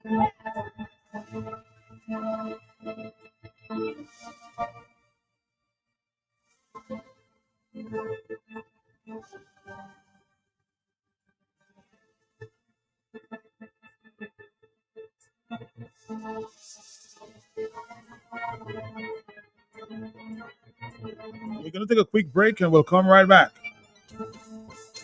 We're going to take a quick break and we'll come right back.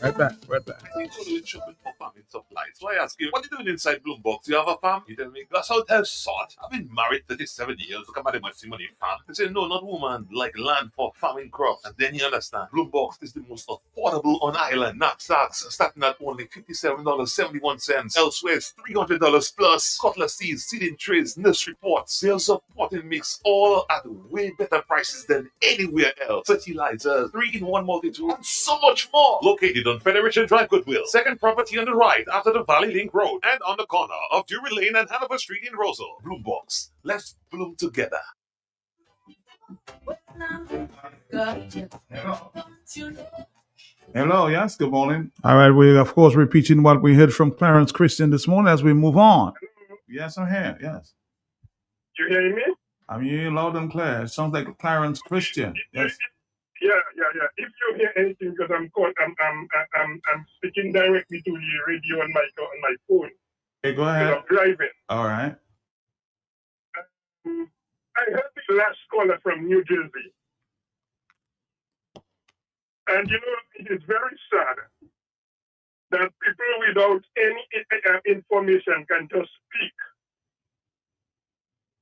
Right back, right back. I think you shopping for farming supplies. So I ask you, what are you doing inside Bloombox? You have a farm? You tell me, that's how it has sort. I've been married 37 years. Look at my money farm. They say, no, not woman, like land for farming crops. And then you understand, Bloombox is the most affordable on island. Knapsacks starting at only $57.71. Elsewhere, it's $300 plus. Cutlass seeds, seeding trays, nursery pots, sales of potting mix, all at way better prices than anywhere else. Fertilizers, 3-in-1 multi-tool, and so much more. Located on Federation Drive, Goodwill. Second property on the right after the Valley Link Road and on the corner of Drury Lane and Hanover Street in Rosal. Bloombox. Let's bloom together. Hello, yes, good morning. All right, we of course repeating what we heard from Clarence Christian this morning as we move on. Yes, I'm here, yes. You hearing me? I'm hearing you loud and clear. It sounds like Clarence Christian. Yes. Yeah. If you hear anything, because I'm speaking directly to the radio on my phone. Okay, go ahead. I'm driving. All right. I heard the last caller from New Jersey, and it is very sad that people without any information can just speak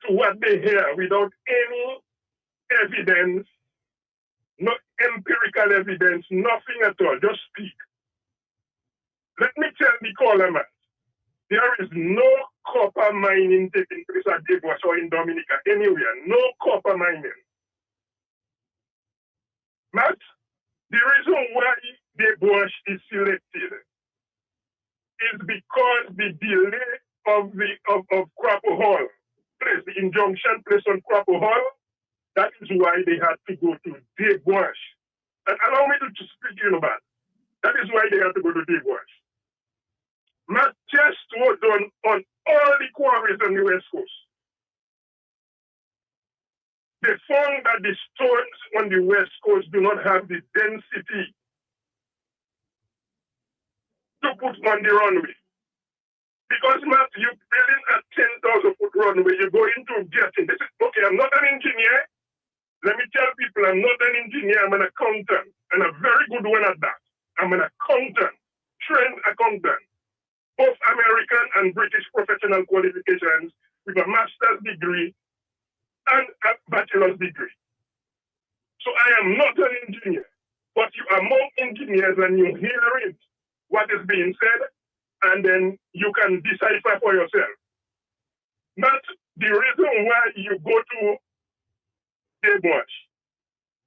to what they hear without any evidence. No empirical evidence, nothing at all, just speak. Let me tell the caller, man, there is no copper mining taking place at Debois or in Dominica, anywhere. No copper mining. Matt, the reason why Debois is selected is because the delay of Crapo Hall, the injunction placed on Crapo Hall. That is why they had to go to Debois. And allow me to speak about that is why they had to go to Debois. Mass tests were done on all the quarries on the West Coast. They found that the stones on the West Coast do not have the density to put on the runway. Because, Matt, you're building a 10,000 foot runway, you're going to getting. This is, okay, I'm not an engineer. Let me tell people I'm not an engineer, I'm an accountant, and a very good one at that. I'm an accountant, trained accountant, both American and British professional qualifications with a master's degree and a bachelor's degree. So I am not an engineer, but you are among engineers and you hear it, what is being said, and then you can decipher for yourself. But the reason why you go to Debois,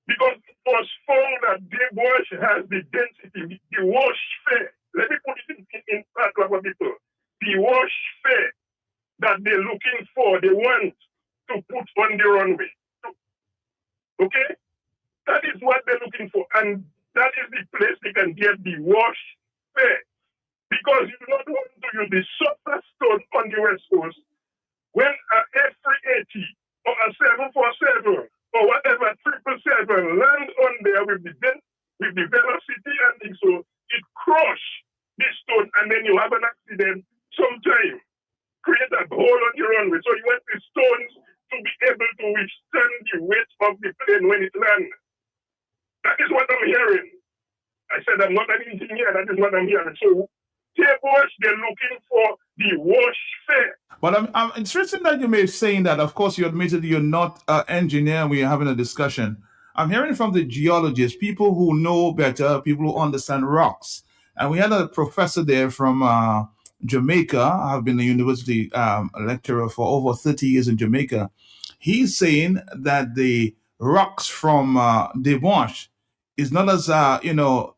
because it was found that Debois has the density, the wash fare. Let me put it in part of what people. The wash fare that they're looking for, they want to put on the runway. Okay? That is what they're looking for. And that is the place they can get the wash fare. Because you do not want to use the softer stone on the West Coast when a F380 or a 747 or whatever 777 land on there with the velocity and things, so it crush the stone and then you have an accident sometime, create a hole on the runway. So you want the stones to be able to withstand the weight of the plane when it lands. That is what I'm hearing. I said I'm not an engineer, that is what I'm hearing. So Debois, they're looking for the wash fare. But I'm interested that you may be saying that. Of course, you admitted you're not an engineer and we're having a discussion. I'm hearing from the geologists, people who know better, people who understand rocks. And we had a professor there from Jamaica. I've been a university lecturer for over 30 years in Jamaica. He's saying that the rocks from Debois is not as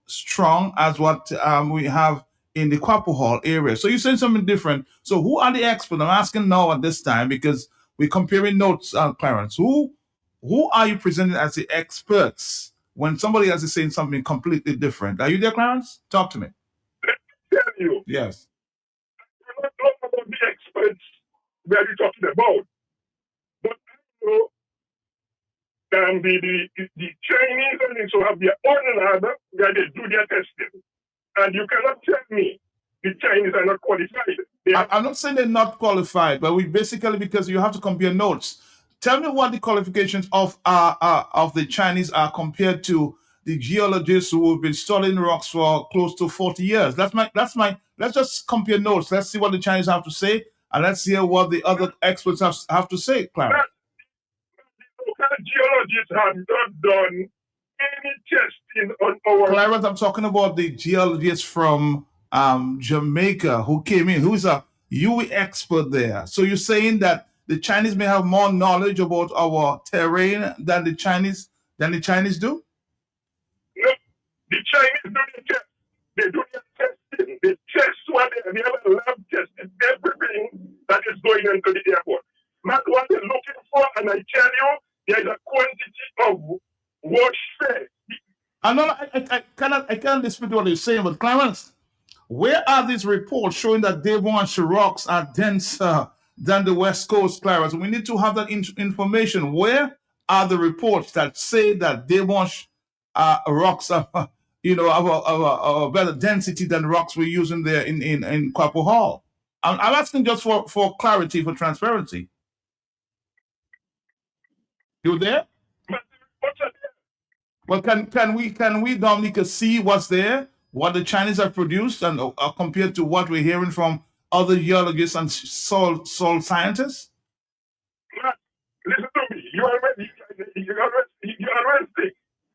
strong as what we have in the Quapo Hall area. So you're saying something different. So who are the experts? I'm asking now at this time because we're comparing notes, Clarence. Who are you presenting as the experts when somebody else is saying something completely different? Are you there, Clarence? Talk to me. Let me tell you. Yes. I'm not talking about the experts. where you're talking about. But I know the Chinese and also have their own lab where they do their testing. And you cannot tell me the Chinese are not qualified. I'm not saying they're not qualified, but we basically, because you have to compare notes. Tell me what the qualifications of the Chinese are compared to the geologists who have been studying rocks for close to 40 years. Let's just compare notes. Let's see what the Chinese have to say, and let's hear what the other experts have to say, Clarence. Local geologists have not done any testing on our... Clarence, I'm talking about the geologist from Jamaica who came in, who's a UE expert there. So you're saying that the Chinese may have more knowledge about our terrain than the Chinese do? No, the Chinese do the test. They do the testing. They test what they have a lab tested everything that is going into the airport. Not what they're looking for, and I tell you, there's a quantity of wash. I cannot dispute what you're saying, but Clarence, where are these reports showing that Devonshire rocks are denser than the West Coast, Clarence? We need to have that information. Where are the reports that say that Devonshire rocks are, have a better density than rocks we're using there in Quapaw Hall? I'm asking just for clarity, for transparency. You there? Well, can we, Dominica, see what's there, what the Chinese have produced, and compared to what we're hearing from other geologists and soil scientists? Listen to me. You already.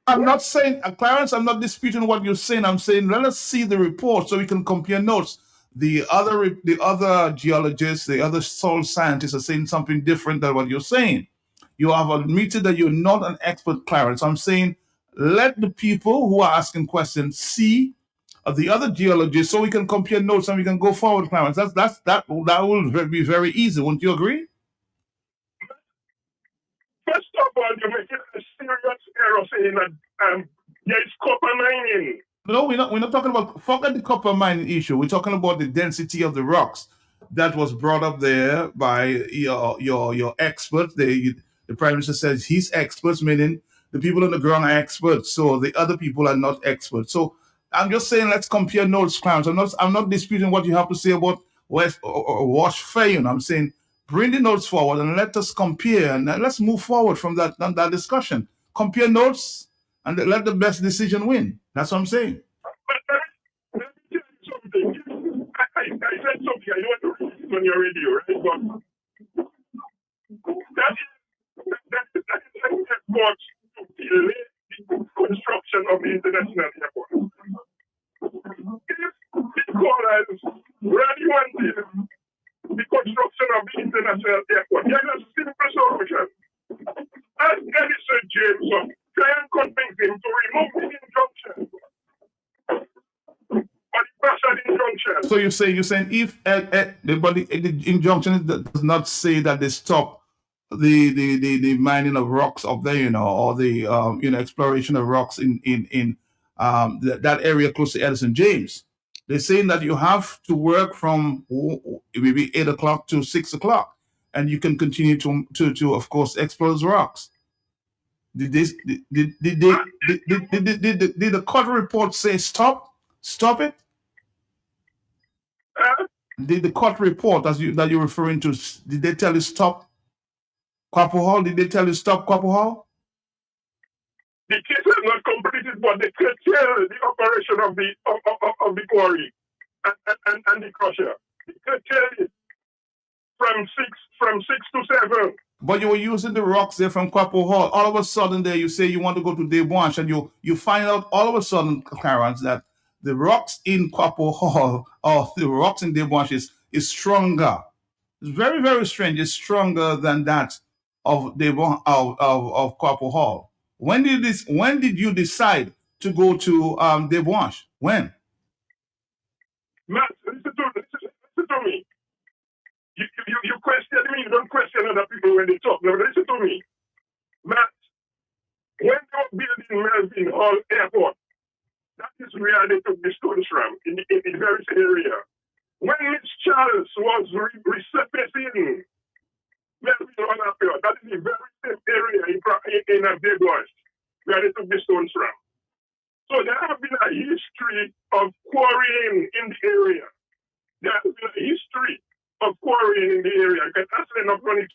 I'm not saying, Clarence, I'm not disputing what you're saying. I'm saying let us see the report so we can compare notes. The other geologists, the other soil scientists are saying something different than what you're saying. You have admitted that you're not an expert, Clarence. I'm saying let the people who are asking questions see the other geologists so we can compare notes and we can go forward, Clarence. That will be very easy. Wouldn't you agree? First of all, you're making a serious error saying that there is copper mining. No, we're not talking about, forget the copper mining issue. We're talking about the density of the rocks that was brought up there by your experts. The Prime Minister says he's experts, meaning the people on the ground are experts, so the other people are not experts. So I'm just saying let's compare notes, Clarence. I'm not disputing what you have to say about West or Wash Fayun. I'm saying bring the notes forward and let us compare, and let's move forward from that discussion. Compare notes and let the best decision win. That's what I'm saying. Let me tell you something. I said something. I don't want to read it on your radio, right? But that is what to delay the construction of the international airport. If callers really wanted the construction of the international airport, there's a simple solution. Ask Edison James, try and convince him to remove the injunction. But the partial injunction. So you're saying if the injunction does not say that they stop the mining of rocks up there, or the exploration of rocks in that area close to Edison James. They're saying that you have to work from maybe 8 o'clock to 6 o'clock, and you can continue to of course explore those rocks. Did the court report say stop it? Did the court report that you're referring to, did they tell you stop Quapaw Hall? Did they tell you stop Quapaw Hall? The case is not completed, but they curtail the operation of the quarry and the crusher. They curtail it from six to 7. But you were using the rocks there from Quapaw Hall. All of a sudden there you say you want to go to Devonshire, and you find out all of a sudden, Clarence, that the rocks in Quapaw Hall or the rocks in Devonshire is stronger. It's very, very strange. It's stronger than that of Quapaw Hall. When did you decide to go to Devonshire? When? Matt, listen to me. You question me, you don't question other people when they talk. Now listen to me. Matt, when they were building Melvin Hall Airport, that is where they took the stones from, in the very area. When Miss Charles was resurfacing Melville on Appeal. That is the very same area in a big bush where they took the stones from. So there has been a history of quarrying in the area. There has been a history of quarrying in the area. You can ask Enoch Ronnie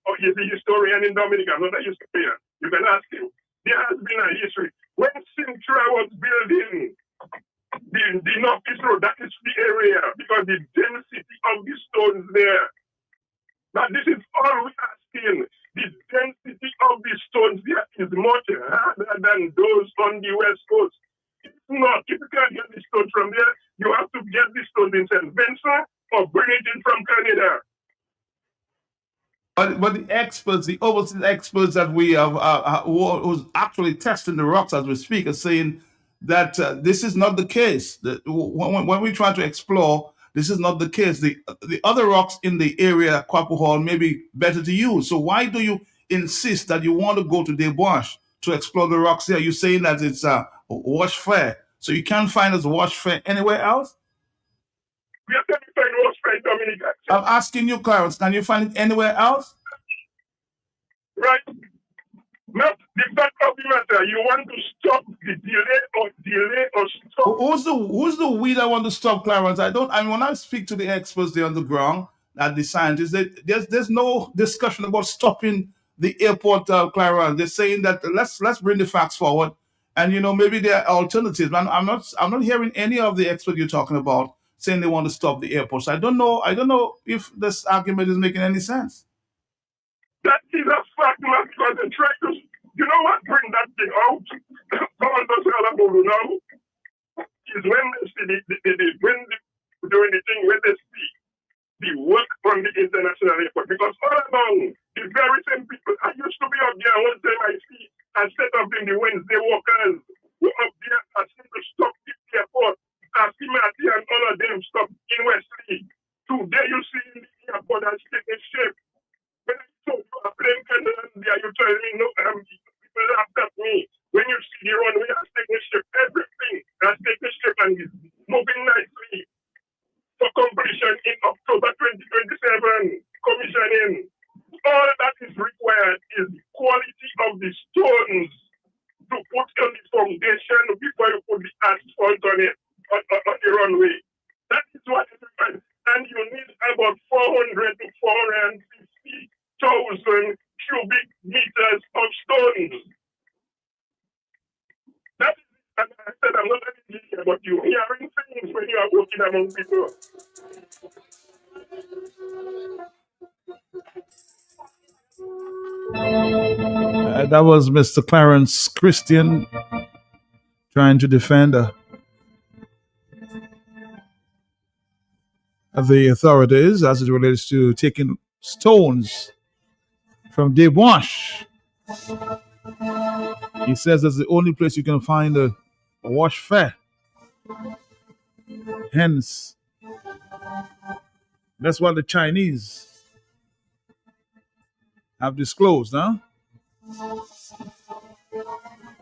or he's a historian in Dominica, not a historian. You can ask him. There has been a history. When Sintra was building the Northeast Road, that is the area because the density of the stones there. Now this is all we're asking. The density of the stones there is much harder than those on the West Coast. If not, if you can't get the stones from there, you have to get the stones in St. Vincent or bring it in from Canada. But the experts, the overseas experts that we have, who's actually testing the rocks as we speak, are saying that this is not the case. That when we try to explore, this is not the case. The other rocks in the area, Quapo Hall, may be better to use. So why do you insist that you want to go to Desbois to explore the rocks there? You're saying that it's wash fair, so you can't find us wash fair anywhere else? We are trying to find wash fair in Dominica. I'm asking you, Clarence, can you find it anywhere else? Right? Not the fact of the matter. You want to stop the delay or stop. Who's the we that want to stop, Clarence? I mean, when I speak to the experts there on the ground, the scientists, there's no discussion about stopping the airport, Clarence. They're saying that let's bring the facts forward, and maybe there are alternatives. I'm not hearing any of the experts you're talking about saying they want to stop the airport. So I don't know if this argument is making any sense. That is a fact, man, because they try to, bring that thing out. Someone does now is when they see doing the thing, when they see the work from the international airport. Because all along, the very same people, I used to be up there one time I see, I set up in the Wednesday walkers, who up there asking to stop the airport. I see Matty and all of them stop in Wesley. Today you see in the airport that's taking shape. When I told you a plane can land there, you tell me, no, people laughed at me. When you see the runway has taken shape, everything has taken shape and is moving nicely for completion in October 2027, commissioning. All that is required is the quality of the stones to put on the foundation before you put the asphalt on it, on the runway. That is what is required. And you need about 400 to 450,000 cubic meters of stones. That is, and I said, I'm not an engineer, but you're hearing things when you are working among people. That was Mr. Clarence Christian trying to defend the authorities as it relates to taking stones from Desbois. He says that's the only place you can find a wash fair. Hence, that's what the Chinese have disclosed, huh?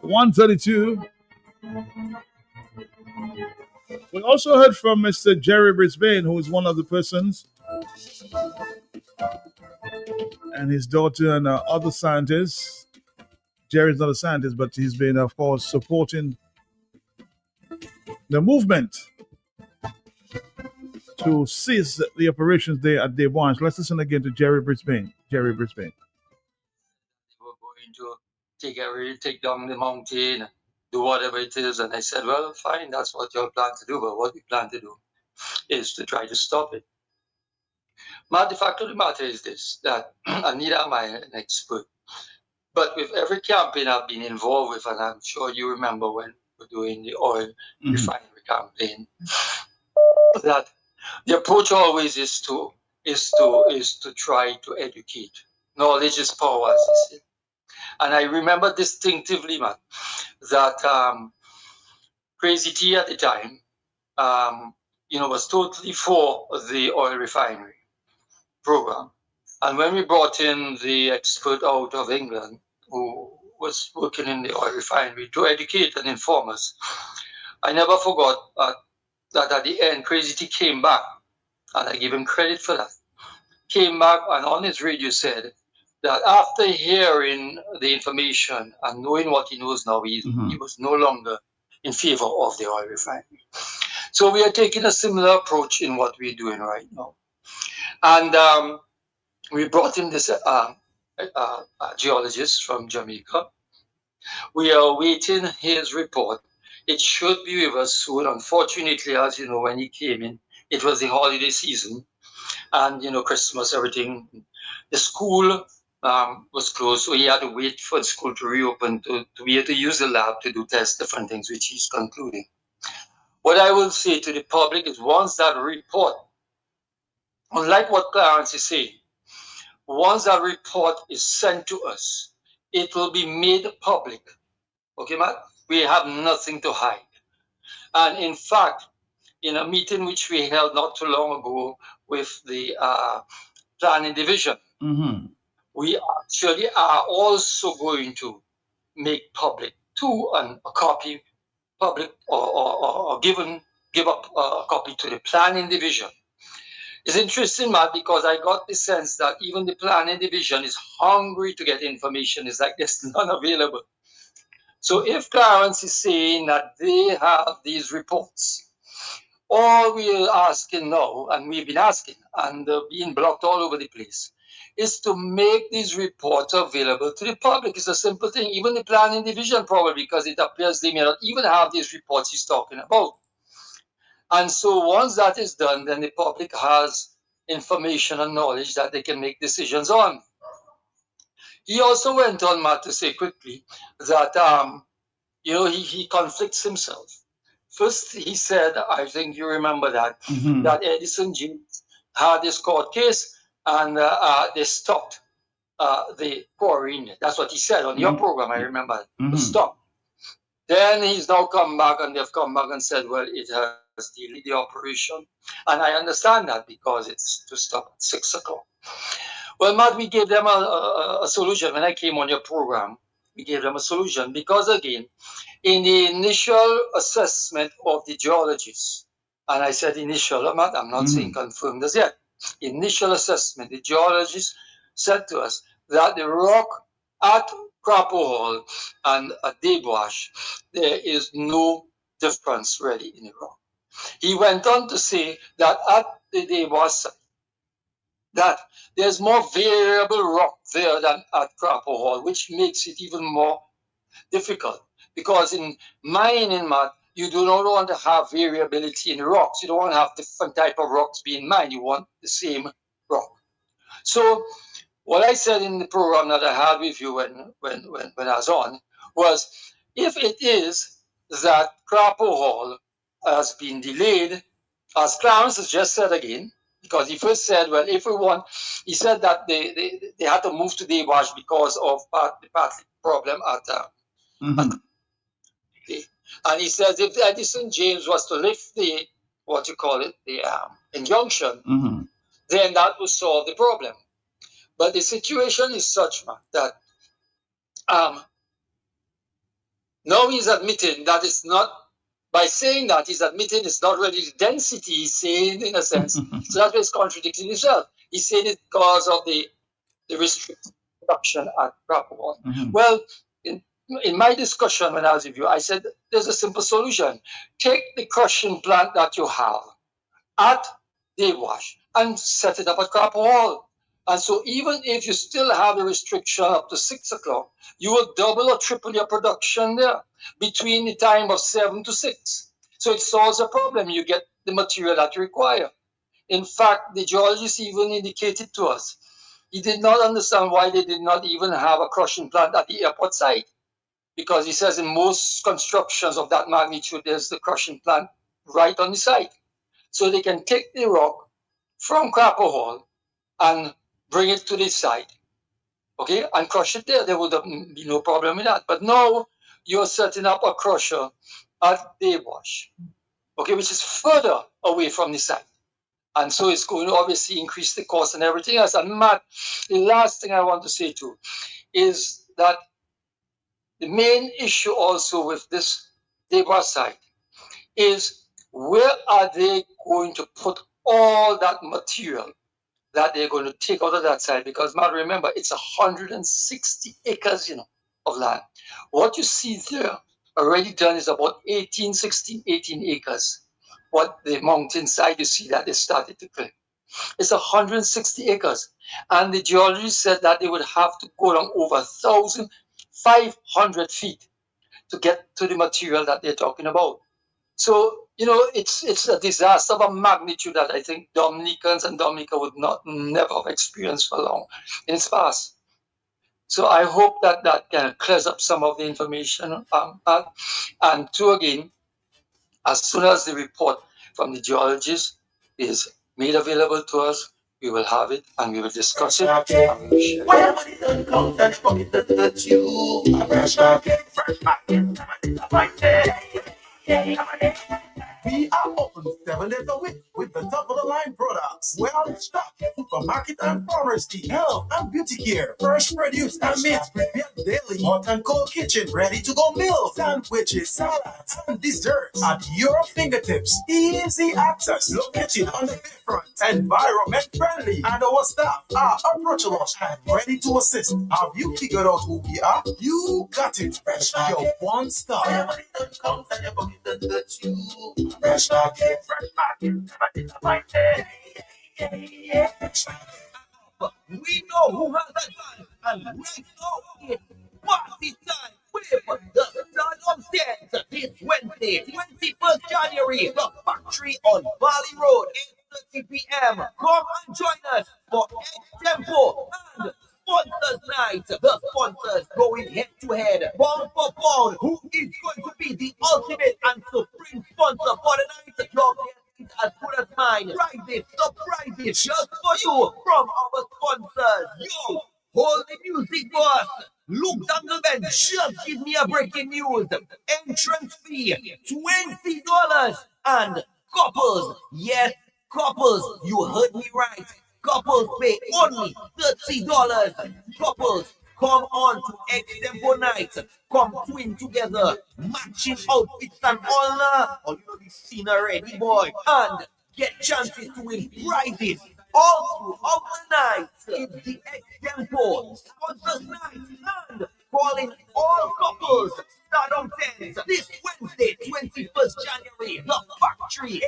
132. We also heard from Mr. Jerry Brisbane, who is one of the persons, and his daughter and other scientists. Jerry's not a scientist, but he's been, of course, supporting the movement to cease the operations there at Desbois. Let's listen again to Jerry Brisbane. Jerry Brisbane. We're going to take down the mountain, do whatever it is. And I said, well, fine, that's what you plan to do. But what we plan to do is to try to stop it. But the fact of the matter is this, that neither am I an expert. But with every campaign I've been involved with, and I'm sure you remember when we're doing the oil refinery campaign, that the approach always is to try to educate. Knowledge is power, as they say. And I remember distinctively, man, that Crazy T at the time, was totally for the oil refinery program. And when we brought in the expert out of England who was working in the oil refinery to educate and inform us, I never forgot that at the end, Crazy T came back, and I give him credit for that, came back and on his radio said that after hearing the information and knowing what he knows now, he was no longer in favor of the oil refinery. So we are taking a similar approach in what we're doing right now. And we brought in this geologist from Jamaica. We are waiting his report. It should be with us soon. Unfortunately, as you know, when he came in, it was the holiday season and, Christmas, everything. The school was closed, so he had to wait for the school to reopen to be able to use the lab to do test different things, which he's concluding. What I will say to the public is once that report, unlike what Clarence is saying, once that report is sent to us, it will be made public. Okay, Matt? We have nothing to hide. And in fact, in a meeting which we held not too long ago with the planning division, we actually are also going to make public a copy public or give up a copy to the planning division. It's interesting, Matt, because I got the sense that even the planning division is hungry to get information. It's like there's none available. So if Clarence is saying that they have these reports, all we are asking now, and we've been asking, and being blocked all over the place, is to make these reports available to the public. It's a simple thing. Even the planning division probably, because it appears they may not even have these reports he's talking about. And so once that is done, then the public has information and knowledge that they can make decisions on. He also went on, Matt, to say quickly that, he conflicts himself. First, he said, I think you remember that, that Edison James had this court case and they stopped the quarrying. That's what he said on your program, I remember. Stop. Then he's now come back and they've come back and said, well, it has delayed the operation. And I understand that because it's to stop at 6 o'clock. Well, Matt, we gave them a solution. When I came on your program, we gave them a solution because, again, in the initial assessment of the geologists, and I said initial, Matt, I'm not saying confirmed as yet. Initial assessment, the geologists said to us that the rock at Crapo Hall and at Debuash, there is no difference really in the rock. He went on to say that at the Debuash site, that there's more variable rock there than at Crapo Hall, which makes it even more difficult. Because in mining, Matt, you do not want to have variability in the rocks. You don't want to have different type of rocks being mined. You want the same rock. So what I said in the program that I had with you when I was on was, if it is that Crapo Hall has been delayed, as Clarence has just said again, because he first said, well, if we want, he said that they had to move to Dewash because of the path problem at and he says if Edison James was to lift the injunction, then that would solve the problem. But the situation is such, man, that now he's admitting that it's not, by saying that, he's admitting it's not really the density, he's saying, in a sense. So that's why he's contradicting himself. He's saying it's because of the restricted production at Crapo. Well, in my discussion when I was with you, I said there's a simple solution. Take the crushing plant that you have at Dewash and set it up at Crapo Hall. And so even if you still have the restriction up to 6 o'clock, you will double or triple your production there between the time of 7 to 6. So it solves a problem. You get the material that you require. In fact, the geologist even indicated to us, he did not understand why they did not even have a crushing plant at the airport site. Because he says in most constructions of that magnitude, there's the crushing plant right on the site. So they can take the rock from Crapo Hall and bring it to the site, okay, and crush it there. There would be no problem with that. But now you're setting up a crusher at Dewash, okay, which is further away from the site. And so it's going to obviously increase the cost and everything else. And Matt, the last thing I want to say too is that the main issue also with this Dewash site is, where are they going to put all that material that they're going to take out of that side, because now remember, it's 160 acres, of land. What you see there already done is about 18, 16, 18 acres. What the mountainside you see that they started to claim. It's 160 acres. And the geologist said that they would have to go down over 1,500 feet to get to the material that they're talking about. So, it's a disaster of a magnitude that I think Dominicans and Dominica would never have experienced for long in its past. So I hope that kind of clears up some of the information. And two, again, as soon as the report from the geologist is made available to us, we will have it and we will discuss it and we will share it. Well, money don't count and pocket don't touch you. A fresh market, we are open 7 days a week with the top of the line products. Well stocked supermarket and pharmacy, health and beauty care, fresh produce and meat prepared daily, hot and cold kitchen, ready to go meals, sandwiches, salads, and desserts at your fingertips. Easy access, located on the bayfront, environment friendly, and our staff are approachable and ready to assist. Have you figured out who we are? You got it. Fresh your one stop. Everybody don't count and your pocket don't touch you. Fresh market, never disappointed. We know who has advanced, and we know it's party time with the Sun Upstairs this Wednesday, 21st January, the factory on Valley Road, 8:30 p.m. Come and join us for X-Tempo and Sponsors Night. The sponsors going head to head, pound for pound. Who is going to be the ultimate and supreme sponsor for the night? Your guess is as good as mine. Prizes, surprises just for you from our sponsors. Yo, hold the music, boss. Luke Dangleman just give me a breaking news. Entrance fee $20 and couples. Yes, couples. You heard me right. Couples pay only $30. Couples come on to X-Tempo Night. Come twin together. Matching outfits and all that. Oh, you know this scene already, boy. And get chances to win prizes all throughout the night. It's the X-Tempo Sponsors Night. And calling all couples. Start on 10 this Wednesday, 21st January. The factory.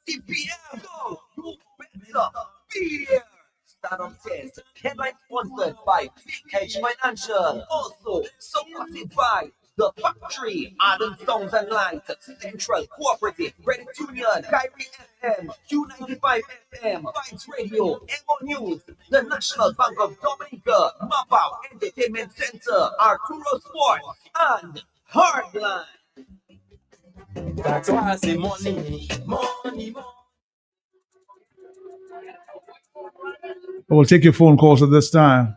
8:30 p.m. So you better be here. Start on 10. Headline sponsored by Big Edge Financial. Also supported by The Factory, Adam Sounds and Lights, Central Cooperative, Credit Union, Kyrie FM, Q95 FM, Vibes Radio, Emo News, the National Bank of Dominica, Mapao Entertainment Center, Arturo Sports, and Hardline. That's why I say money. We'll take your phone calls at this time.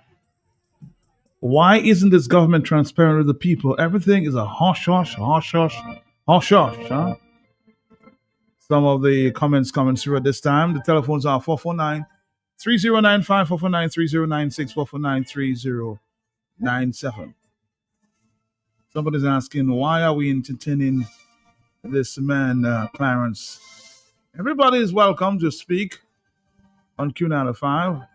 Why isn't this government transparent with the people? Everything is a hush hush, hush hush, hush hush, huh? Some of the comments coming through at this time. The telephones are 449 3095, 449 3096, 449 3097. Somebody's asking, why are we entertaining this man, Clarence? Everybody is welcome to speak on Q95.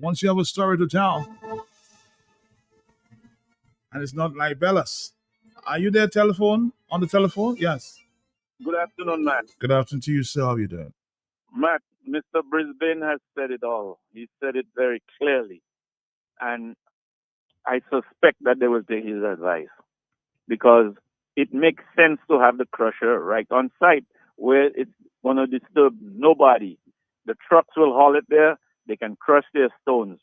Once you have a story to tell, and it's not libelous. Are you there, on the telephone? Yes. Good afternoon, Matt. Good afternoon to you, sir. How are you doing? Matt, Mr. Brisbane has said it all. He said it very clearly. And I suspect that they will take his advice because it makes sense to have the crusher right on site where it's going to disturb nobody. The trucks will haul it there. They can crush their stones.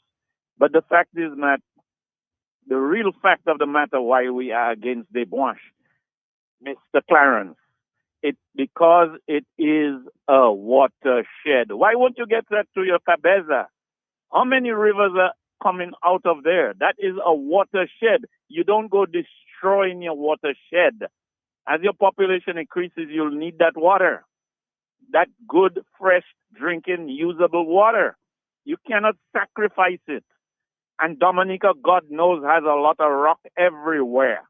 But the fact is, Matt, the real fact of the matter why we are against Debouche, Mr. Clarence, it's because it is a watershed. Why won't you get that to your Cabeza? How many rivers are coming out of there? That is a watershed. You don't go destroying your watershed. As your population increases, you'll need that water. That good, fresh, drinking, usable water. You cannot sacrifice it. And Dominica, God knows, has a lot of rock everywhere.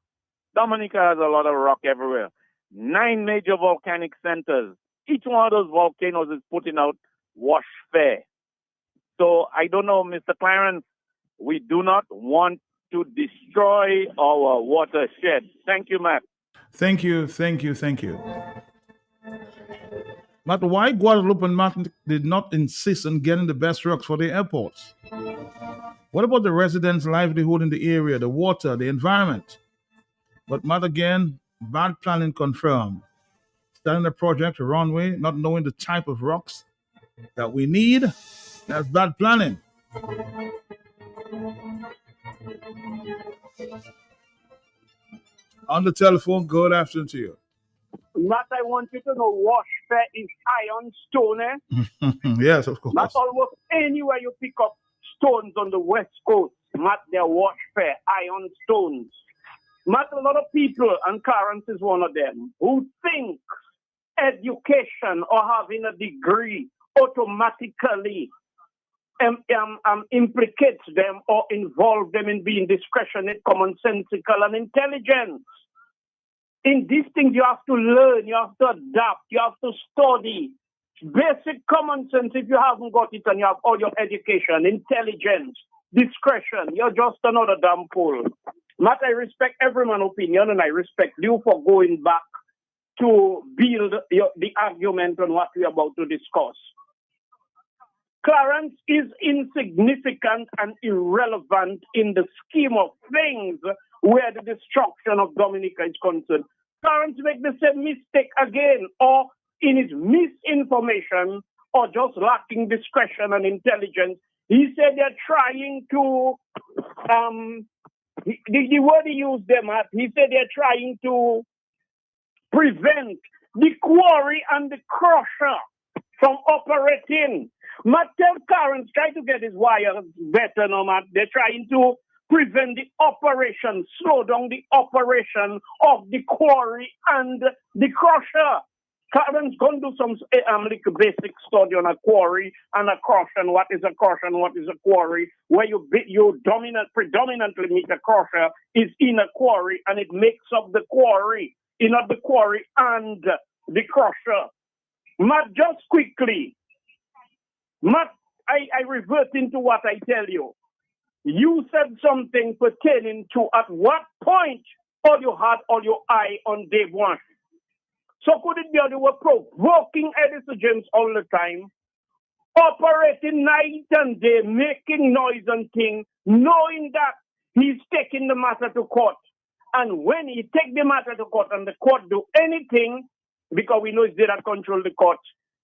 Dominica has a lot of rock everywhere. 9 major volcanic centers. each one of those volcanoes is putting out wash fare. So I don't know, Mr. Clarence, we do not want to destroy our watershed. Thank you, Matt. Thank you. But why Guadalupe and Martin did not insist on getting the best rocks for their airports? What about the residents' livelihood in the area, the water, the environment? But Matt again, bad planning confirmed. Starting the project, a runway, not knowing the type of rocks that we need, that's bad planning. On the telephone, good afternoon to you. Matt, I want you to know wash fair is iron stone, eh? Yes, of course. Not almost anywhere you pick up stones on the west coast. Matt, they're wash fair, iron stones. Matt, a lot of people, and Clarence is one of them, who think education or having a degree automatically implicates them or involve them in being discretionate, commonsensical, and intelligent. In these things, you have to learn, you have to adapt, you have to study. Basic common sense, if you haven't got it and you have all your education, intelligence, discretion, you're just another damn fool. Matt, I respect every man's opinion, and I respect you for going back to build the argument on what we're about to discuss. Clarence is insignificant and irrelevant in the scheme of things where the destruction of Dominica is concerned. Clarence make the same mistake again, or in his misinformation, or just lacking discretion and intelligence. He said they're trying to, the word he used them at, he said they're trying to prevent the quarry and the crusher from operating. Matt, tell Clarence, try to get his wires better now, Matt. They're trying to prevent the operation, slow down the operation of the quarry and the crusher. Clarence going to do some like basic study on a quarry and a crusher, and what is a crusher and what is a quarry, where you predominantly meet a crusher is in a quarry, and it makes up the quarry, not the quarry and the crusher. Matt, just quickly, Matt, I revert into what I tell you. You said something pertaining to at what point all you had all your eye on Dave Wash. So could it be that they were provoking Edison James all the time, operating night and day, making noise and things, knowing that he's taking the matter to court. And when he take the matter to court and the court do anything, because we know it's they that control the court,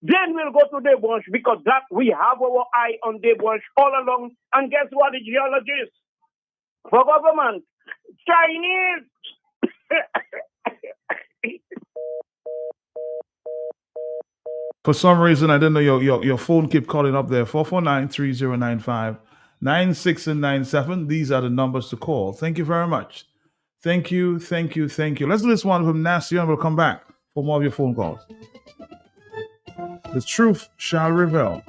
then we'll go to Dave Wash, because that we have our eye on Dave Wash all along. And guess what, the geologists for government, Chinese. For some reason, I didn't know your phone kept calling up there. 449-3095, 96 and 97. These are the numbers to call. Thank you very much. Thank you. Let's do this one from Nasty, and we'll come back for more of your phone calls. The truth shall reveal.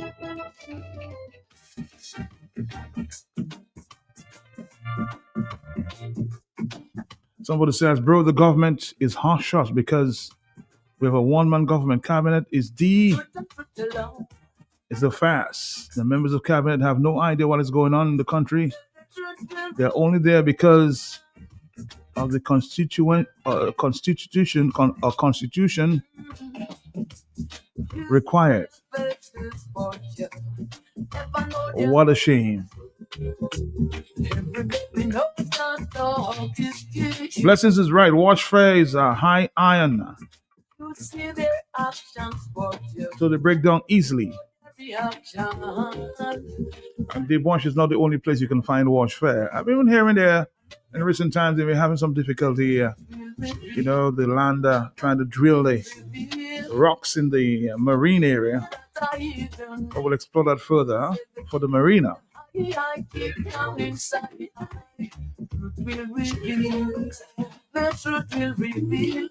Somebody says, bro, the government is hush-hush because we have a one-man government. Cabinet is the fast. The members of cabinet have no idea what is going on in the country. They're only there because of the constitution required. What a shame. Blessings is right. Wash phrase high iron, so they break down easily. And the wash is not the only place you can find wash fair. I've been hearing there in recent times they were having some difficulty. The land trying to drill the rocks in the marine area. I will explore that further for the marina.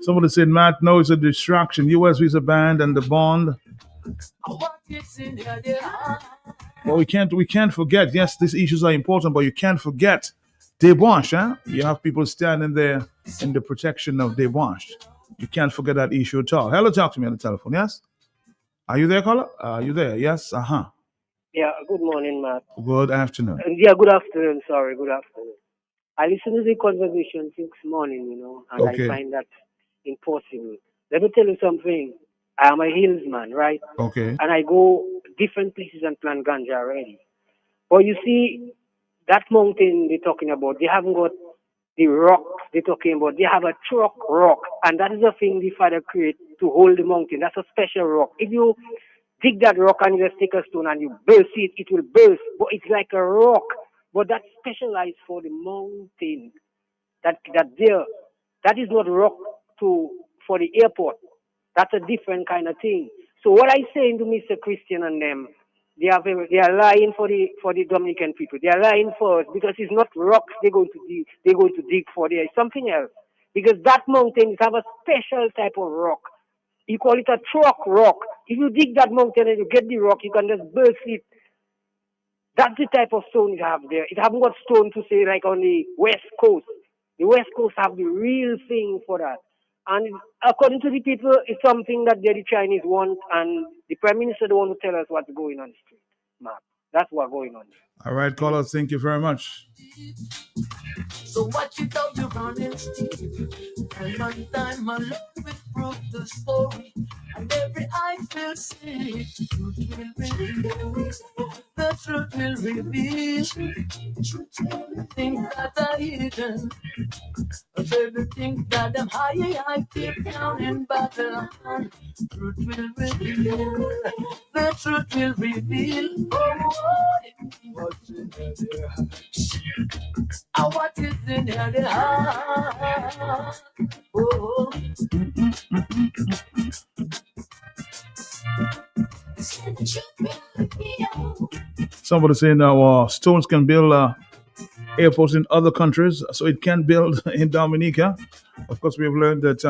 Somebody said, Matt, no, it's a distraction. US visa banned and the bond. Well, we can't forget. Yes, these issues are important, but you can't forget Debauche. Huh? You have people standing there in the protection of Debauche. You can't forget that issue at all. Hello, talk to me on the telephone. Yes. Are you there, caller? Are you there? Yes. Yeah, good morning, Matt. Good afternoon. Yeah, good afternoon. Sorry, good afternoon. I listened to the conversation since morning, and I Okay. find that impossible. Let me tell you something. I'm a hillsman, right? Okay. And I go different places and plant ganja already. But you see, that mountain they're talking about, they haven't got the rock they're talking about. They have a truck rock, and that is the thing the father create to hold the mountain. That's a special rock. If you dig that rock and you just take a stone and you burst it, it will burst. But it's like a rock. But that's specialized for the mountain. That there, that is not rock to for the airport. That's a different kind of thing. So what I saying to Mr. Christian and them, they are lying for the Dominican people. They are lying for us because it's not rocks they're going to dig for. There is something else. Because that mountain have a special type of rock. You call it a truck rock. If you dig that mountain and you get the rock, you can just burst it. That's the type of stone you have there. It haven't got stone to say like on the west coast. The west coast have the real thing for that. And according to the people, it's something that the Chinese want, and the prime minister don't want to tell us what's going on the street. Map. That's what's going on. All right, caller. Thank you very much. So watch it how you running steep. And one time alone will prove the story. And every eye will see. The truth will reveal. The truth will reveal. Things that are hidden. Of everything that I'm high, I keep down in battle. Truth will reveal. The truth will reveal. Oh, what's in there? What is in their heart? Oh, Somebody saying stones can build airports in other countries, so it can build in Dominica. Of course, we have learned that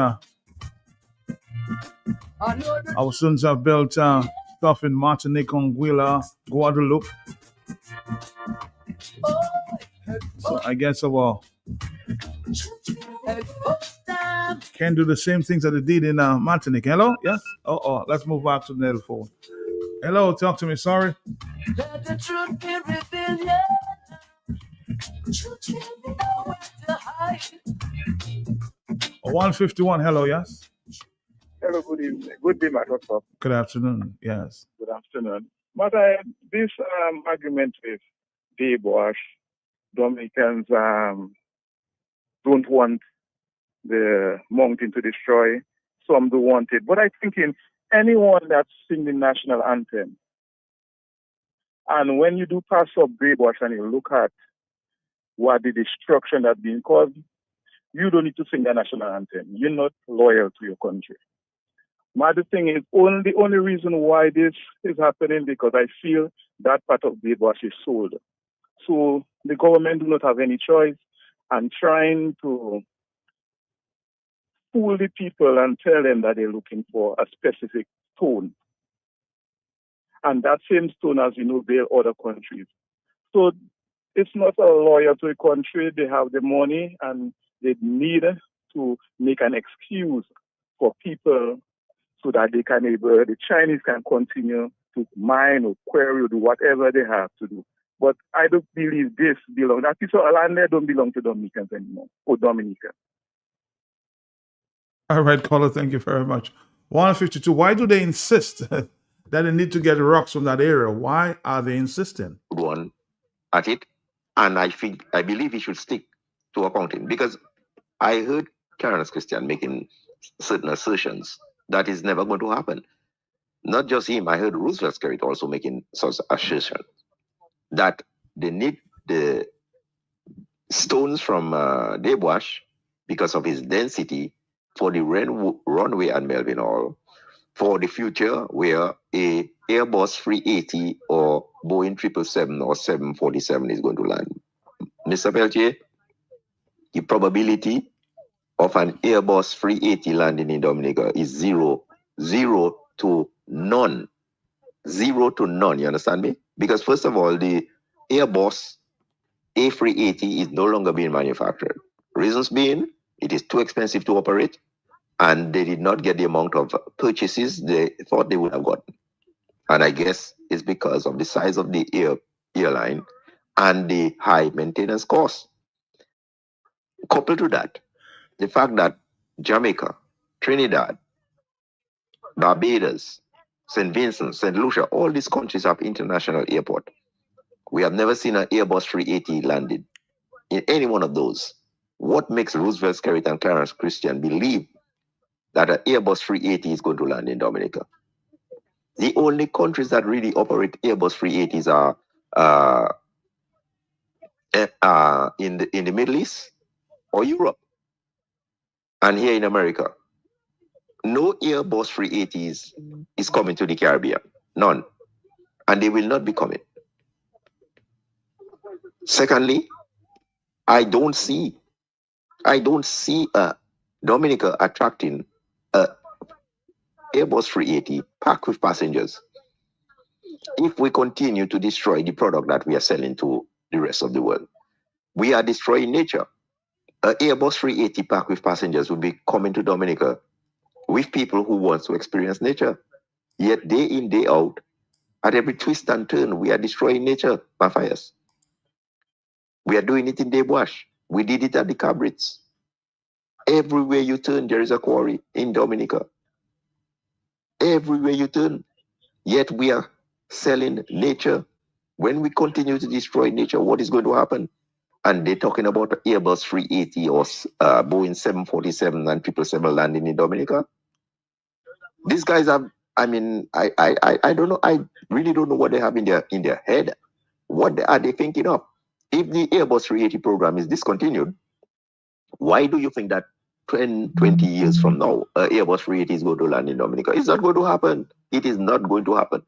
our students have built stuff in Martinique, Anguilla, Guadeloupe. So I guess our can do the same things that they did in Martinique. Hello? Yes? Let's move back to the phone. Hello, talk to me. Sorry. let the truth be revealed, yeah. Nowhere to hide. 151. Hello, yes? Hello, good evening. Good day, Matt. What's up? Good afternoon. Yes. Good afternoon. But this argument with Dave Wash, Dominicans don't want the mountain to destroy. Some do want it. But I think in anyone that sing the national anthem, and when you do pass up Dave Wash and you look at what the destruction that's being caused, you don't need to sing the national anthem. You're not loyal to your country. My the thing is, the only reason why this is happening because I feel that part of Dave Wash is sold. So the government do not have any choice and trying to fool the people and tell them that they're looking for a specific tone. And that same stone, as you know, bail other countries. So it's not a loyal to a country. They have the money and they need to make an excuse for people so that they can the Chinese can continue to mine or query or do whatever they have to do. But I don't believe this belongs. That piece of land there don't belong to Dominicans anymore or Dominicans. All right, caller. Thank you very much. 152. Why do they insist that they need to get rocks from that area? Why are they insisting? One at it, and I believe he should stick to accounting because I heard Clarence Christian making certain assertions that is never going to happen. Not just him, I heard Roosevelt Skerritt also making such assertions that they need the stones from Debwash because of his density for the runway at Melvin Hall for the future where a Airbus 380 or Boeing 777 or 747 is going to land. Mr. Peltier, the probability of an Airbus 380 landing in Dominica is zero to none. 0 to none, you understand me? Because first of all, the Airbus A380 is no longer being manufactured. Reasons being, it is too expensive to operate, and they did not get the amount of purchases they thought they would have gotten. And I guess it's because of the size of the airline and the high maintenance costs. Coupled to that, the fact that Jamaica, Trinidad, Barbados, St. Vincent, St. Lucia, all these countries have international airport. We have never seen an Airbus 380 landed in any one of those. What makes Roosevelt Skerritt and Clarence Christian believe that an Airbus 380 is going to land in Dominica? The only countries that really operate Airbus 380s are in the Middle East or Europe. And here in America, no Airbus 380s is coming to the Caribbean. None. And they will not be coming. Secondly, I don't see Dominica attracting a Airbus 380 packed with passengers if we continue to destroy the product that we are selling to the rest of the world. We are destroying nature. An Airbus 380 packed with passengers will be coming to Dominica with people who want to experience nature. Yet day in, day out, at every twist and turn, we are destroying nature, Matthias. We are doing it in Debuash. We did it at the Cabrits. Everywhere you turn, there is a quarry in Dominica. Everywhere you turn. Yet we are selling nature. When we continue to destroy nature, what is going to happen? And they're talking about Airbus 380 or Boeing 747 and 777 landing in Dominica. These guys have, I don't know. I really don't know what they have in their head. What are they thinking of? If the Airbus 380 program is discontinued, why do you think that 10, 20 years from now, Airbus 380 is going to land in Dominica? It's not going to happen. It is not going to happen.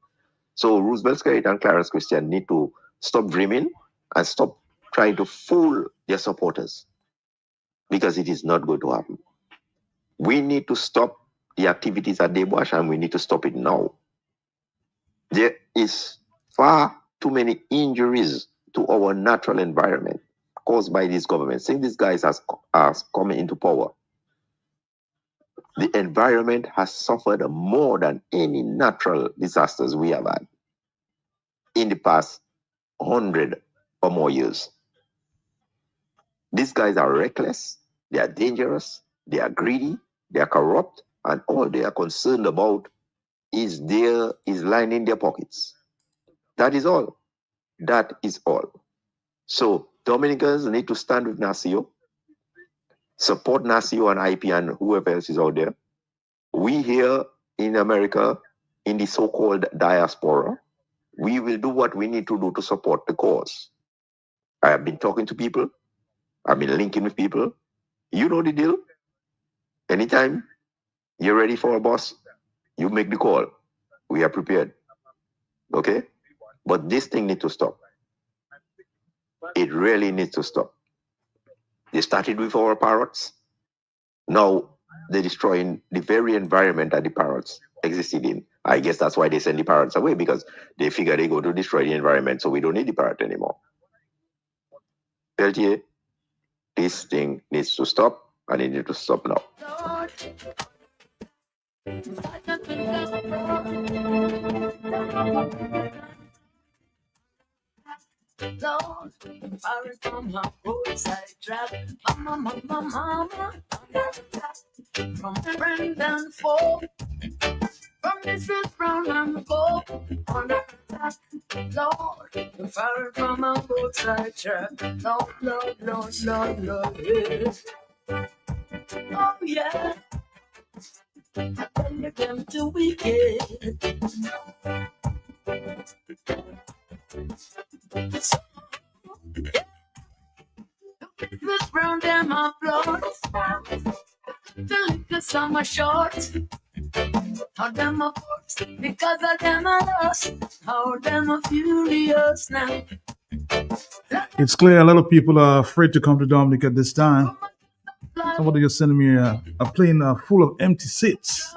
So Roosevelt Skerritt and Clarence Christian need to stop dreaming and stop trying to fool their supporters, because it is not going to happen. We need to stop the activities at Debuash, and we need to stop it now. There is far too many injuries to our natural environment caused by this government. Since these guys has come into power, the environment has suffered more than any natural disasters we have had in the past 100 or more years. These guys are reckless, they are dangerous, they are greedy, they are corrupt, and all they are concerned about is lining their pockets. That is all. That is all. So Dominicans need to stand with NACIO, support NACIO and IP and whoever else is out there. We here in America, in the so-called diaspora, we will do what we need to do to support the cause. I have been talking to people. I've been linking with people. You know the deal. Anytime you're ready for a boss, you make the call. We are prepared. Okay? But this thing needs to stop. It really needs to stop. They started with our parrots. Now they're destroying the very environment that the parrots existed in. I guess that's why they send the parrots away, because they figure they go to destroy the environment, so we don't need the parrot anymore. LTA, this thing needs to stop, and it needs to stop now. Lord, far from my roadside trap, mama, from friend and foe, from Mrs. Brown and go, under attack. Lord, far from my roadside trap, Lord, yes. Oh yeah, I tell you them too wicked. This brown them up blood, the liquor some are short. How them a force, because of them a lost. How them a furious now. It's clear a lot of people are afraid to come to Dominic at this time. Somebody just sent me a plane full of empty seats.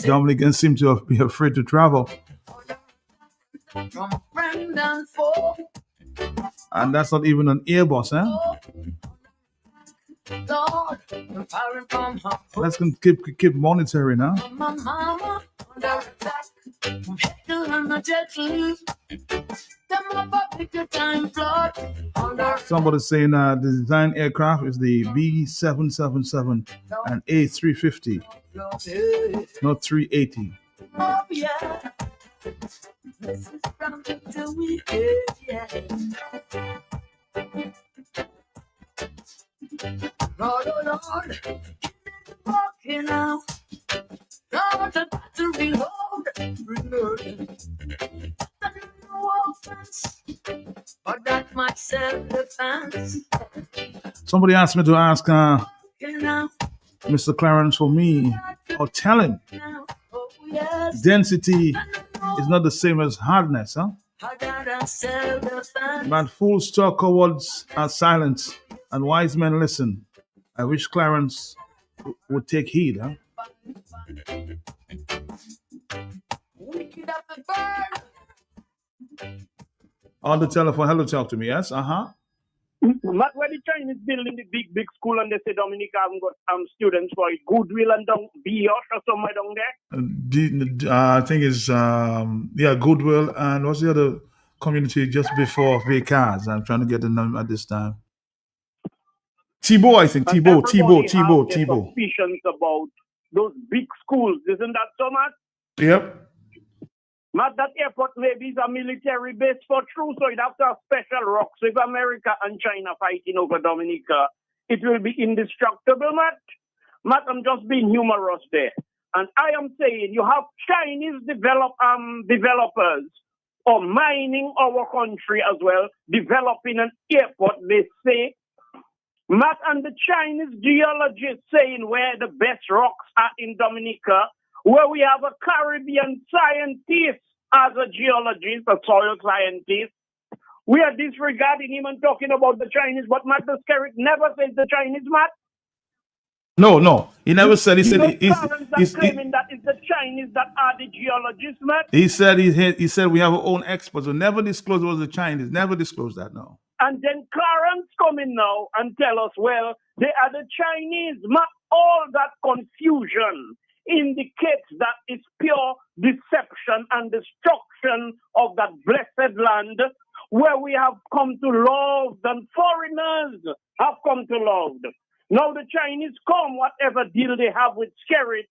Dominicans seem to be afraid to travel. And that's not even an Airbus, huh? Let's keep monitoring, huh? Somebody saying the design aircraft is the B777 and A350, not 380. Oh yeah, this is from the weekend, yeah. Lord, oh Lord, walking out. Lord, I got to reload. No offense, but that my self-defense. Somebody asked me to ask Mr. Clarence for me, or tell him density is not the same as hardness, huh? But fools talk, cowards are silent, and wise men listen. I wish Clarence would take heed, huh? On the telephone, hello, talk to me, yes? But when the Chinese building the big school and they say Dominica haven't got students for it, Goodwill and down Biosh or somewhere down there? I think it's Goodwill, and what's the other community just before Vacaz? I'm trying to get the name at this time. Thibault, I think. Thibault. Suspicions about those big schools, isn't that so much? Yep. Not that airport maybe is a military base for true, so it has to have special rocks. So if America and China fighting over Dominica, it will be indestructible, Matt. Matt, I'm just being humorous there. And I am saying you have Chinese developers or mining our country as well, developing an airport, they say. Matt, and the Chinese geologists saying where the best rocks are in Dominica, where we have a Caribbean scientist as a geologist, a soil scientist. We are disregarding him and talking about the Chinese, but Matt the Skerritt never says the Chinese, Matt. No. He never said. He said he's claiming that it's the Chinese that are the geologists, Matt. He said we have our own experts. We never disclosed it was the Chinese. Never disclosed that, no. And then Clarence come in now and tell us, well, they are the Chinese. Matt, all that confusion indicates that it's pure deception and destruction of that blessed land where we have come to love and foreigners have come to love. Now the Chinese come, whatever deal they have with Skerritt,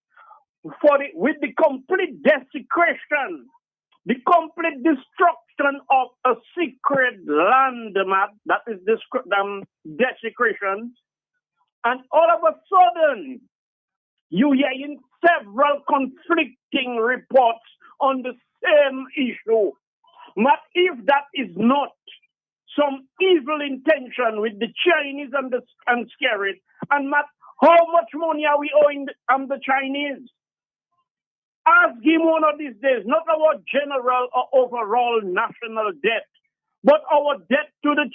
with the complete desecration, the complete destruction of a sacred land, Matt, that is desecration. And all of a sudden, you hear in several conflicting reports on the same issue. But if that is not some evil intention with the Chinese and Skerritt, and Matt, how much money are we owing the Chinese? Ask him one of these days, not our general or overall national debt, but our debt to the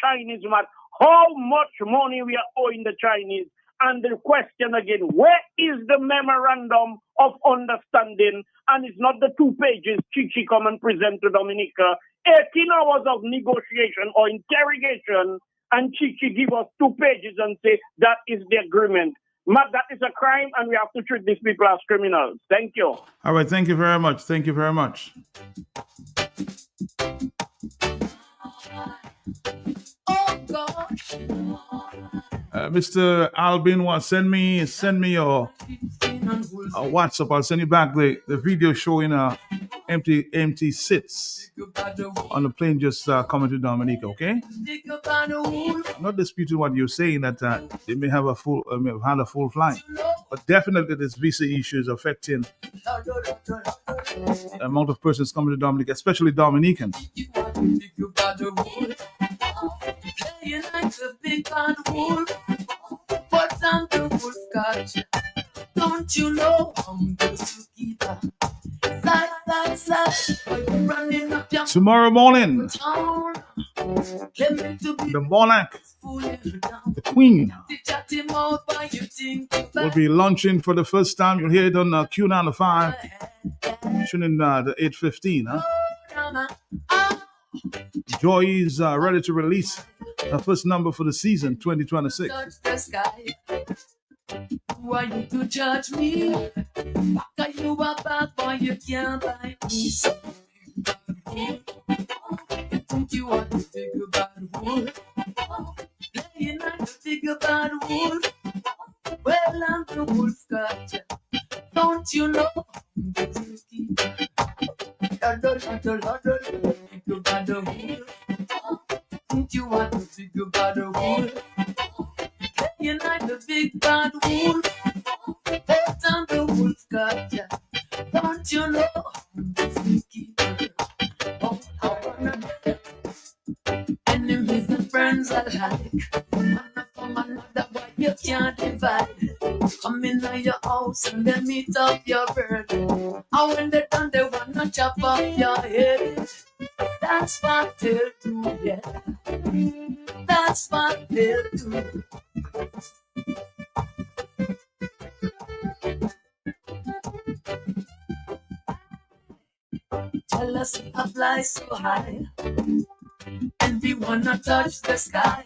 Chinese, Matt. How much money we are owing the Chinese? And the question again, where is the memorandum of understanding? And it's not the 2 pages Chichi come and present to Dominica. 18 hours of negotiation or interrogation, and Chichi give us 2 pages and say that is the agreement. Matt, that is a crime, and we have to treat these people as criminals. Thank you. All right, thank you very much. Thank you very much. Mr. Albin, send me your WhatsApp. I'll send you back the video showing empty seats on the plane just coming to Dominica. Okay, I'm not disputing what you're saying that they may have had a full flight, but definitely this visa issue is affecting the amount of persons coming to Dominica, especially Dominicans. Playing like a big bad wolf, but I'm the wolf catch. Don't you know I'm the zookeeper? Tomorrow morning, the monarch, the queen, will be launching for the first time. You'll hear it on Q95. Tune in the 8:15. Joy is ready to release her first number for the season 2026. Who are you to judge me? Back are you a bad boy, you can't buy me. So you think you are the bigger bad wolf? Playing like the bigger bad wolf. Well, I'm the wolf gotcha. Don't you know? Bigger bad wolf. Think you are the bigger bad wolf? Playing like the big bad wolf. Well, I'm the wolf gotcha. Don't you know? Oh, I wanna enemies and friends alike. One from another, but you can't divide. Come in your house and then meet up your bird. And when they're done, they wanna chop off your head. That's what they'll do, yeah. That's what they'll do. Jealousy of fly so high, and we wanna touch the sky.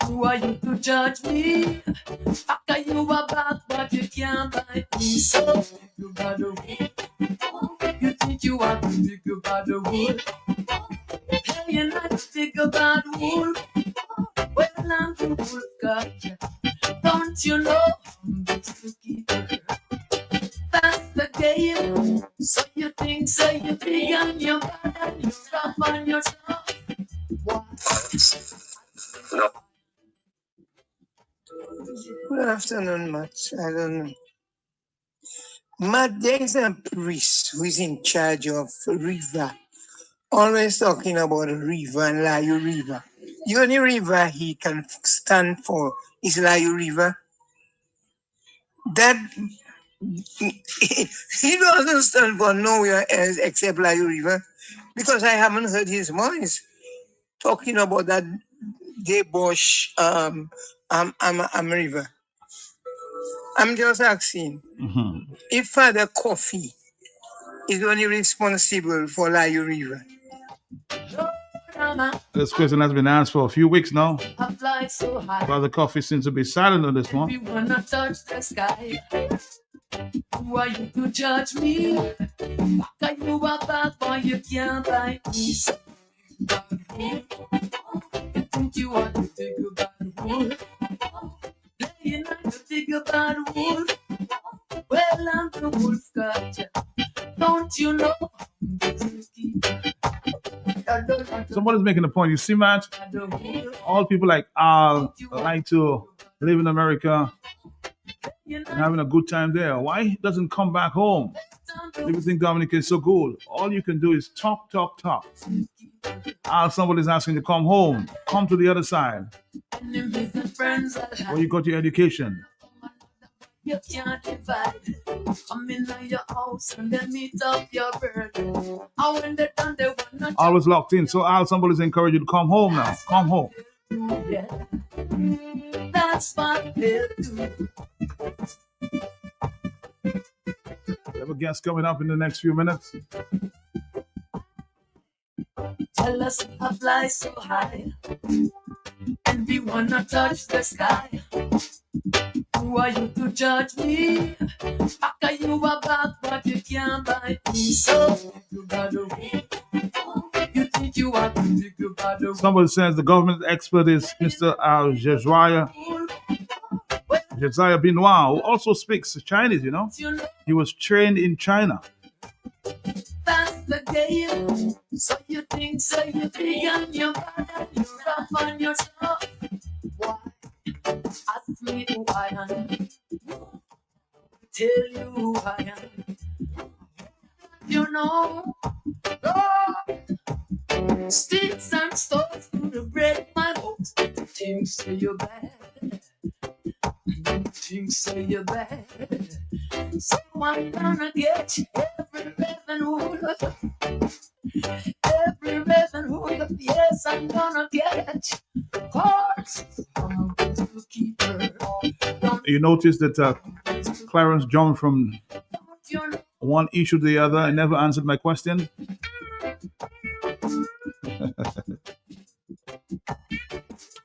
Who are you to judge me? Back are you a back, but you can't bite me. So you got a wolf. You think you are the bigger bad wolf? Hey, you're not the bigger bad wolf. Well, I'm the wolf, gotcha. Don't you know I'm the zookeeper? That's the game. So you think, so you big and you're bad and you're rough on yourself. What? Good afternoon, Matt. I don't know. Matt, there is a priest who is in charge of river. Always talking about a river and Layu River. The only river he can stand for is Layu River. That he doesn't stand for nowhere else except Layu River, because I haven't heard his voice talking about that Debosh river. I'm just asking if Father Coffee is only responsible for Layu River. This question has been asked for a few weeks now. Father Coffee seems to be silent on this one. We wanna touch the sky. Who are you to judge me? Back are you a bad boy, you can't bite me. So you think you are the bigger bad wolf? Playing like the bigger bad wolf. Well, I'm the wolf, gotcha. Don't you know? Somebody's making a point. You see, Matt? All people like Al like to live in America and having a good time there. Why he doesn't come back home? People think Dominic is so good. All you can do is talk. Somebody's asking to come home. Come to the other side where you got your education. You can't divide. Come in your house and then meet up your bird. And when they're done, they wanna Always locked in. So somebody's encouraged you to come home now. Come home. yeah. That's what they'll do. We have a guest coming up in the next few minutes. Tell us to fly so high, and we wanna touch the sky. Who are you to judge me? Back are you a bad, but you can't bite me. So you gotta win. You think you are the bigger bad. Somebody says the government expert is Mr. Josiah Benoit, who also speaks Chinese, you know. He was trained in China. That's the game. So you think, so you big and you're bad and you're rough on yourself. Why? Ask me who I am. Tell you who I am. You know, Lord, sticks and stones to break my bones. Things say you're bad. Things say you're bad. So I'm gonna get every Reverend Hood. Every Reverend Hood. Yes, I'm gonna get it. Cause I'm a zookeeper. You notice that Clarence jumped from one issue to the other and never answered my question?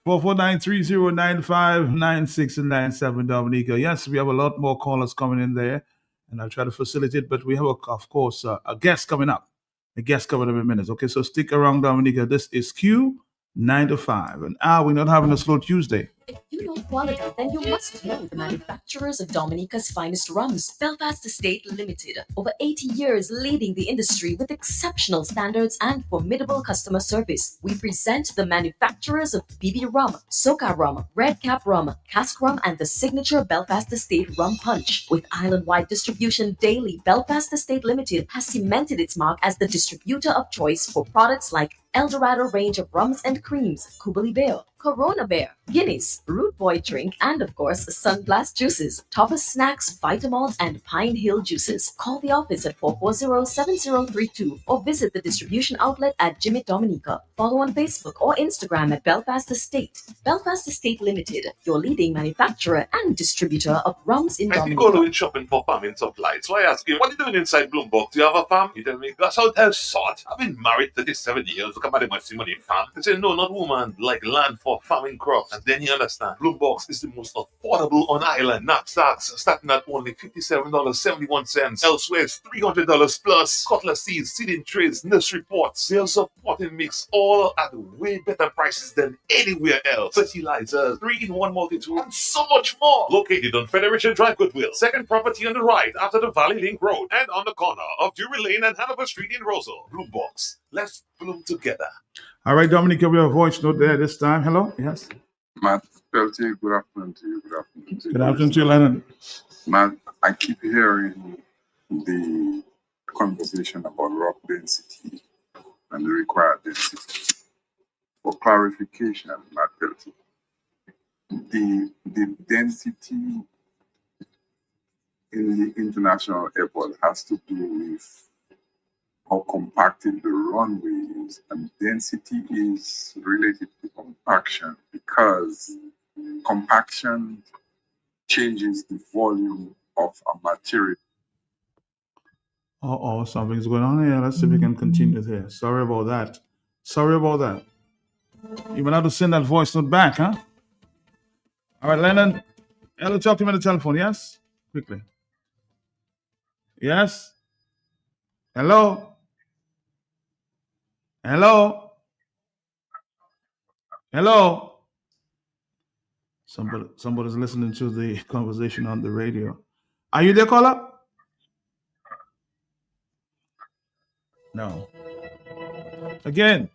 449309596 and 97, Dominica. Yes, we have a lot more callers coming in there, and I'll try to facilitate, but we have, of course, a guest coming up. A guest coming up in minutes. Okay, so stick around, Dominica. This is Q 9 to 5. And we're not having a slow Tuesday. If you know quality, then you must know the manufacturers of Dominica's finest rums. Belfast Estate Limited. Over 80 years leading the industry with exceptional standards and formidable customer service. We present the manufacturers of BB Rum, Soca Rum, Red Cap Rum, Cask Rum, and the signature Belfast Estate Rum Punch. With island-wide distribution daily, Belfast Estate Limited has cemented its mark as the distributor of choice for products like Eldorado range of rums and creams, Kubali Bear, Corona Bear, Guinness, Root Boy drink, and of course, Sunblast juices, Topper snacks, Vitamalt, and Pine Hill juices. Call the office at 440-7032 or visit the distribution outlet at Jimmy Dominica. Follow on Facebook or Instagram at Belfast Estate. Belfast Estate Limited, your leading manufacturer and distributor of rums in I think Dominica. going shopping for farming supplies. So I ask you, what are you doing inside Bloomberg? Do you have a farm? You tell me, that's how hell sort. I've been married 37 years. Look at my money farm. They say, no, not woman, like land for farming crops. And then you understand, Bloombox is the most affordable on island. Knapsacks starting at only $57.71. Elsewhere, it's $300 plus. Cutlass seeds, seeding trays, nursery pots, sales of potting mix, all at way better prices than anywhere else. Fertilizers, 3-in-1 multi-tool, and so much more. Located on Federation Drive, Goodwill. Second property on the right after the Valley Link Road and on the corner of Drury Lane and Hanover Street in Rosal. Bloombox. Let's bloom together. All right, Dominica, we have a voice note there this time. Hello? Yes. Matt Peltier, good afternoon to you. Good afternoon to you. Good afternoon to you, Lennon. Matt, I keep hearing the conversation about rock density and the required density. For clarification, Matt Peltier, the density in the international airport has to do with how compacted the runway is, and density is related to compaction because compaction changes the volume of a material. Something's going on here. Let's see if we can continue here. Sorry about that. You will have to send that voice note back, huh? All right, Lennon. Hello, talk to me on the telephone, yes? Quickly. Yes? Hello? Hello? Hello? Somebody's listening to the conversation on the radio. Are you there, caller? No. Again.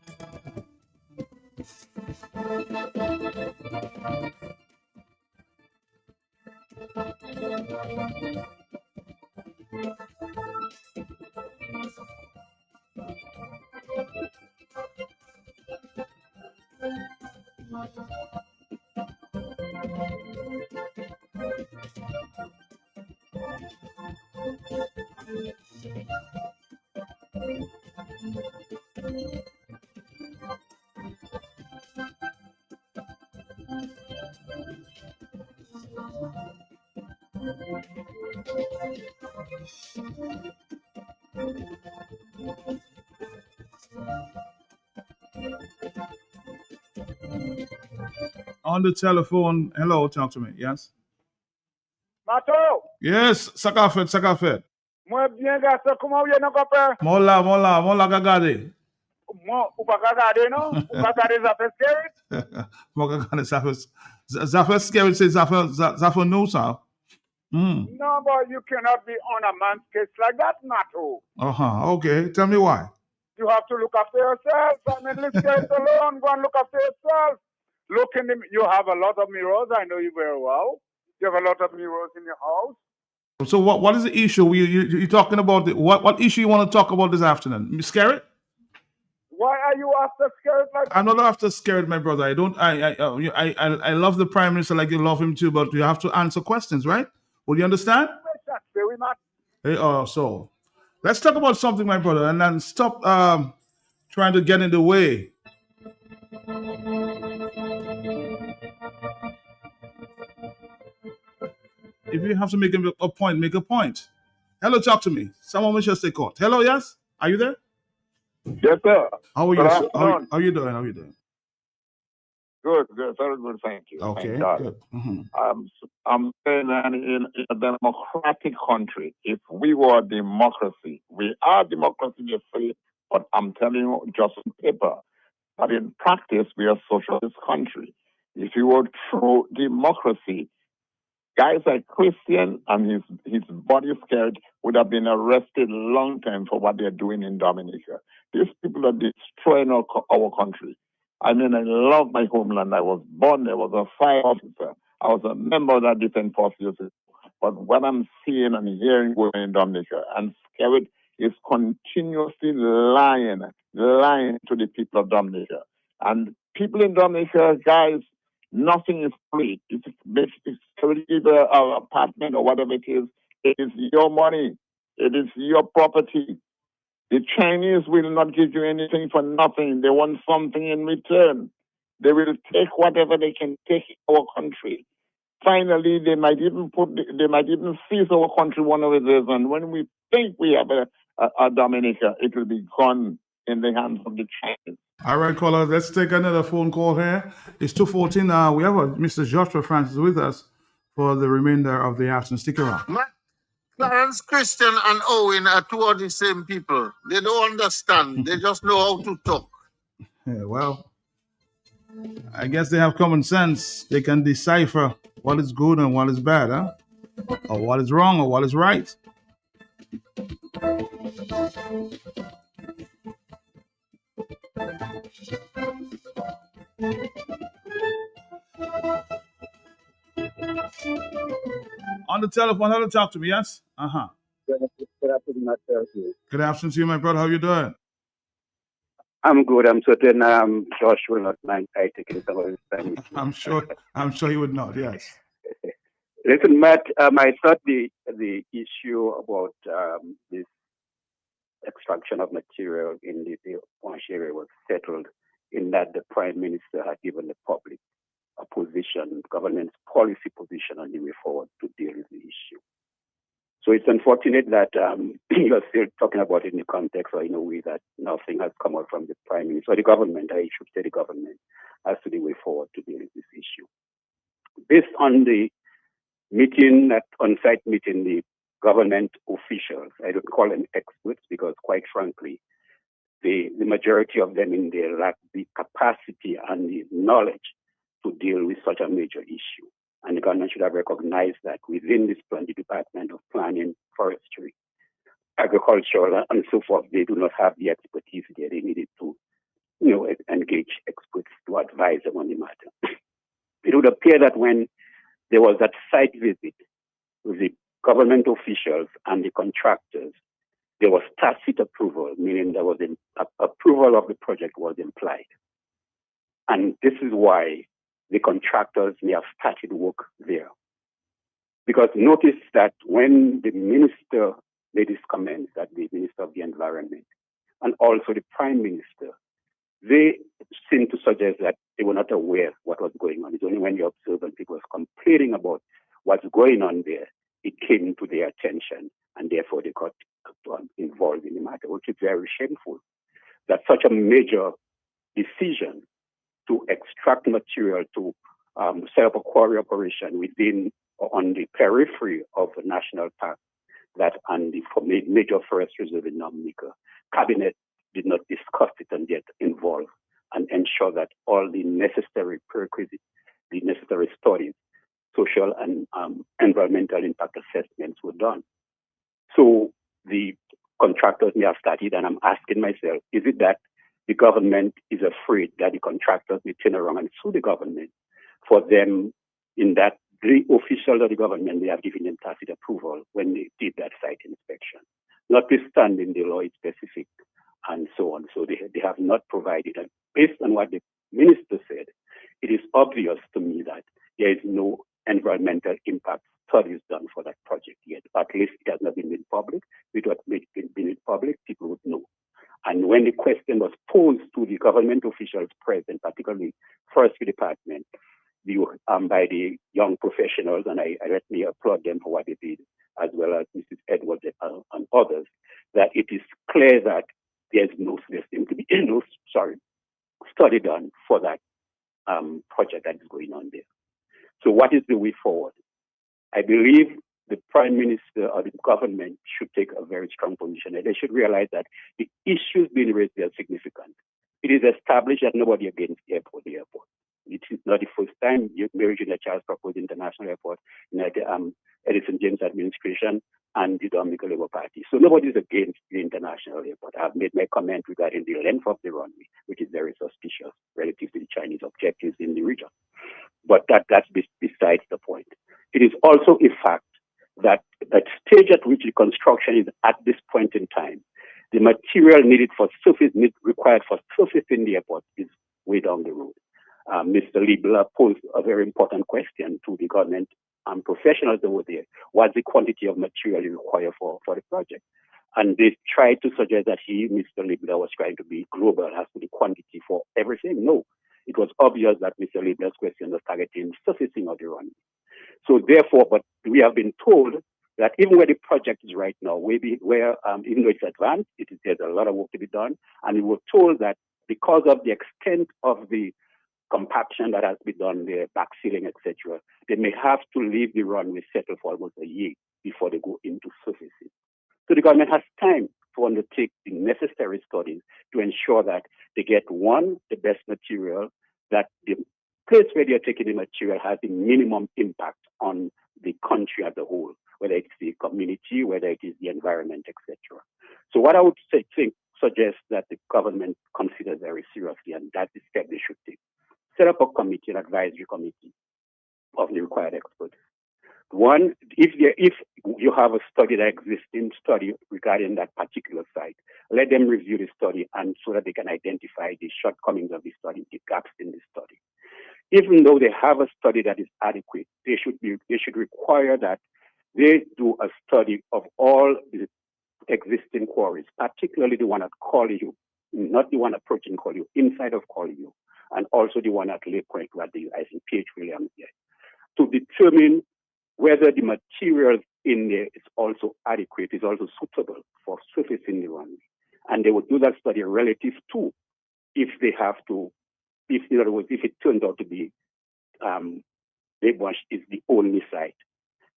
On the telephone. Hello, talk to me. Yes? Mato, Yes, Sakafet. moi bien garçon, comment vous êtes copain? Mola gagade. Moi, ou pas regarder non? Ou pas regarder ça fait scary? Mola gagade Zafet scary say Zafet no sir. No, but you cannot be on a man's case like that, Mato. Okay. Tell me why. You have to look after yourself. I mean, let's get alone. Go and look after yourself. Look in the. You have a lot of mirrors. I know you very well. You have a lot of mirrors in your house. So what is the issue? You're talking about what issue you want to talk about this afternoon? You scared? Why are you after scared like that? I'm not after scared, my brother. I love the Prime Minister like you love him too, but you have to answer questions, right? Would you understand? Very much. Hey, so let's talk about something, my brother, and then stop trying to get in the way. If you have to make a point, make a point. Hello, talk to me. Someone will just stay caught. Hello, yes? Are you there? Yes, sir. How are you? How are you doing? Good, good, very good. Thank you. Thank Okay, God. good. I'm saying that in a democratic country, if we were a democracy, we are democracy, you say, but I'm telling you just on paper. But in practice, we are a socialist country. If you were true democracy, guys like Christian and his body scared would have been arrested long time for what they're doing in Dominica. These people are destroying our country. I mean, I love my homeland. I was born there, was a fire officer. I was a member of that defense forces. But what I'm seeing and hearing going in Dominica, and scared is continuously lying to the people of Dominica. And people in Dominica, guys, nothing is free. It's either an apartment or whatever it is your money. It is your property. The Chinese will not give you anything for nothing. They want something in return. They will take whatever they can take in our country. Finally, they might even seize our country one of the days. And when we think we have a Dominica, it will be gone in the hands of the Chinese. All right, caller, let's take another phone call here. It's 2:14. We have Mr. Joshua Francis with us for the remainder of the afternoon. Stick around. Clarence Christian and Owen are two of the same people. They don't understand. They just know how to talk. Yeah, well, I guess they have common sense. They can decipher what is good and what is bad, huh? Or what is wrong or what is right. On the telephone, how to talk to me, yes? Uh-huh. Good afternoon, myself. Good afternoon to you, my brother. How you doing? I'm good. I'm certain Josh will not mind I taking some of his time. I'm sure he would not, yes. Listen, Matt, I thought the issue about this extraction of material in the Punch area was settled in that the Prime Minister had given the public a position, government's policy position on the way forward to deal with the issue. So it's unfortunate that you're still talking about it in the context or in a way that nothing has come out from the Prime Minister or the government, I should say the government, as to the way forward to deal with this issue. Based on the meeting, that on-site meeting, the government officials, I don't call them experts because quite frankly, the majority of them in there lack the capacity and the knowledge to deal with such a major issue. And the government should have recognized that within this plan, the Department of Planning, Forestry, Agriculture, and so forth, they do not have the expertise there. They needed to, engage experts to advise them on the matter. It would appear that when there was that site visit with the government officials and the contractors, there was tacit approval, meaning there was approval of the project was implied. And this is why the contractors may have started work there. Because notice that when the minister made his comments, that the Minister of the Environment, and also the Prime Minister, they seem to suggest that they were not aware of what was going on. It's only when you observe and people were complaining about what's going on there, it came to their attention, and therefore they got involved in the matter, which is very shameful. That such a major decision to extract material to set up a quarry operation within or on the periphery of a national park that and the major forest reserve in Dominica, Cabinet did not discuss it and get involved and ensure that all the necessary prerequisites, the necessary studies, social and environmental impact assessments were done. So the contractors may have started, and I'm asking myself, is it that the government is afraid that the contractors will turn around and sue the government for them in that the officials of the government, they have given them tacit approval when they did that site inspection, notwithstanding the law is specific and so on. So they have not provided. And based on what the minister said, it is obvious to me that there is no environmental impact studies done for that project yet. At least it has not been made public. If it had been made public, people would know. And when the question was posed to the government officials present, particularly Forestry Department, by the young professionals, and I let me applaud them for what they did, as well as Mrs. Edwards and others, that it is clear that there seems to be no study done for that project that is going on there. So what is the way forward? I believe the Prime Minister or the government should take a very strong position. And they should realize that the issues being raised are significant. It is established that nobody against the airport. It is not the first time Mary Jane Charles proposed international airport in the Edison James administration and the Dominican Labour Party. So nobody is against the international airport. I've made my comment regarding the length of the runway, which is very suspicious relative to the Chinese objectives in the region. But that's besides the point. It is also a fact that the stage at which the construction is at this point in time, the material required for surfacing the airport is way down the road. Mr. Liebler posed a very important question to the government and professionals over there. What's the quantity of material you require for the project? And they tried to suggest that Mr. Liebler, was trying to be global as to the quantity for everything. No, it was obvious that Mr. Liebler's question was targeting surfacing of the runway. So therefore, but we have been told that even where the project is right now, even though it's advanced, there's a lot of work to be done. And we were told that because of the extent of the compaction that has been done there, backsealing, etc., they may have to leave the runway settled for almost a year before they go into surfacing. So the government has time to undertake the necessary studies to ensure that they get, one, the best material, that the place where they are taking the material has the minimum impact on the country as a whole, whether it's the community, whether it is the environment, etc. So what I would suggest that the government consider very seriously, and that's the step they should take. Set up a committee, an advisory committee of the required experts. One, if you have a existing study regarding that particular site, let them review the study and so that they can identify the shortcomings of the study, the gaps in the study. Even though they have a study that is adequate, they should require that they do a study of all the existing quarries, particularly the one at Collioure, not the one approaching Collioure, inside of Collioure, and also the one at Lake Point, where I think P.H. Williams there, to determine whether the materials in there is also adequate, is also suitable for surfacing the runway. And they would do that study relative to if they have to, in other words, if it turns out to be Baybush is the only site.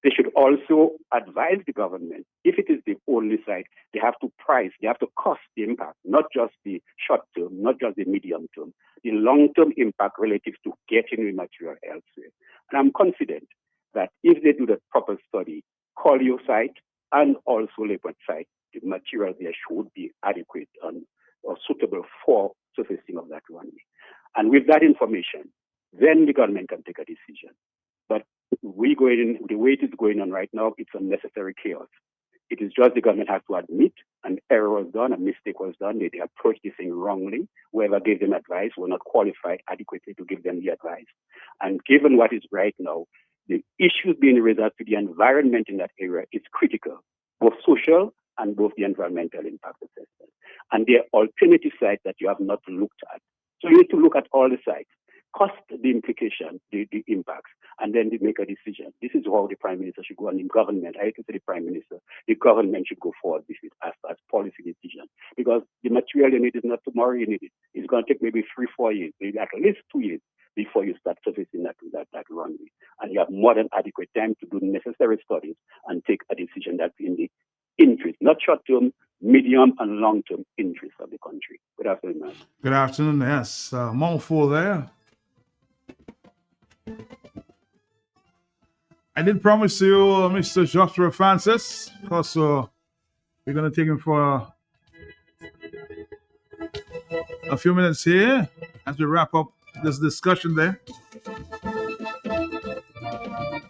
They should also advise the government, if it is the only site, they have to cost the impact, not just the short term, not just the medium term, the long-term impact relative to getting the material elsewhere. And I'm confident that if they do the proper study, Collioure site and also Lakewood site, the material there should be adequate or suitable for surfacing of that runway. And with that information, then the government can take a decision. But the way it is going on right now, it's unnecessary chaos. It is just the government has to admit an error was done, a mistake was done, they approached this thing wrongly. Whoever gave them advice were not qualified adequately to give them the advice. And given what is right now, the issues being raised to the environment in that area is critical, both social and both the environmental impact assessment. And there are alternative sites that you have not looked at. So you need to look at all the sites, cost the implication, the impacts, and then make a decision. This is how the Prime Minister should go, and the government, I hate to say the Prime Minister, the government should go forward with it as policy decision. Because the material you need is not tomorrow you need it. It's going to take maybe 3-4 years, maybe at least 2 years before you start surfacing that runway. And you have more than adequate time to do necessary studies and take a decision that's in the interest, not short-term, medium and long-term interest of the country. Good afternoon, man. Good afternoon, yes. Mouthful there. I did promise you Mr. Joshua Francis, because we're going to take him for a few minutes here as we wrap up this discussion there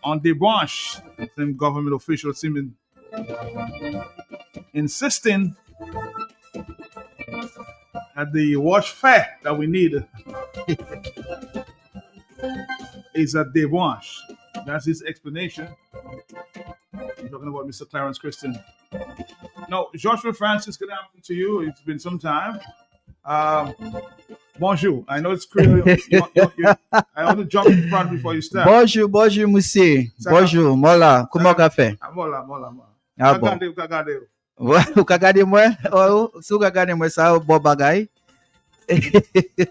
on debauch. Some government officials seem insisting that the wash fair that we need is a debauch. That's his explanation. I'm talking about Mr. Clarence Christian. No, Joshua Francis, good afternoon to you. It's been some time. Bonjour. I know it's crazy. I want to jump in front before you start. Bonjour, monsieur. Bonjour, mola. Comment on fait? Mola. Ah bon. O kagade moi? Ou sou kagade moi sa bo bagay?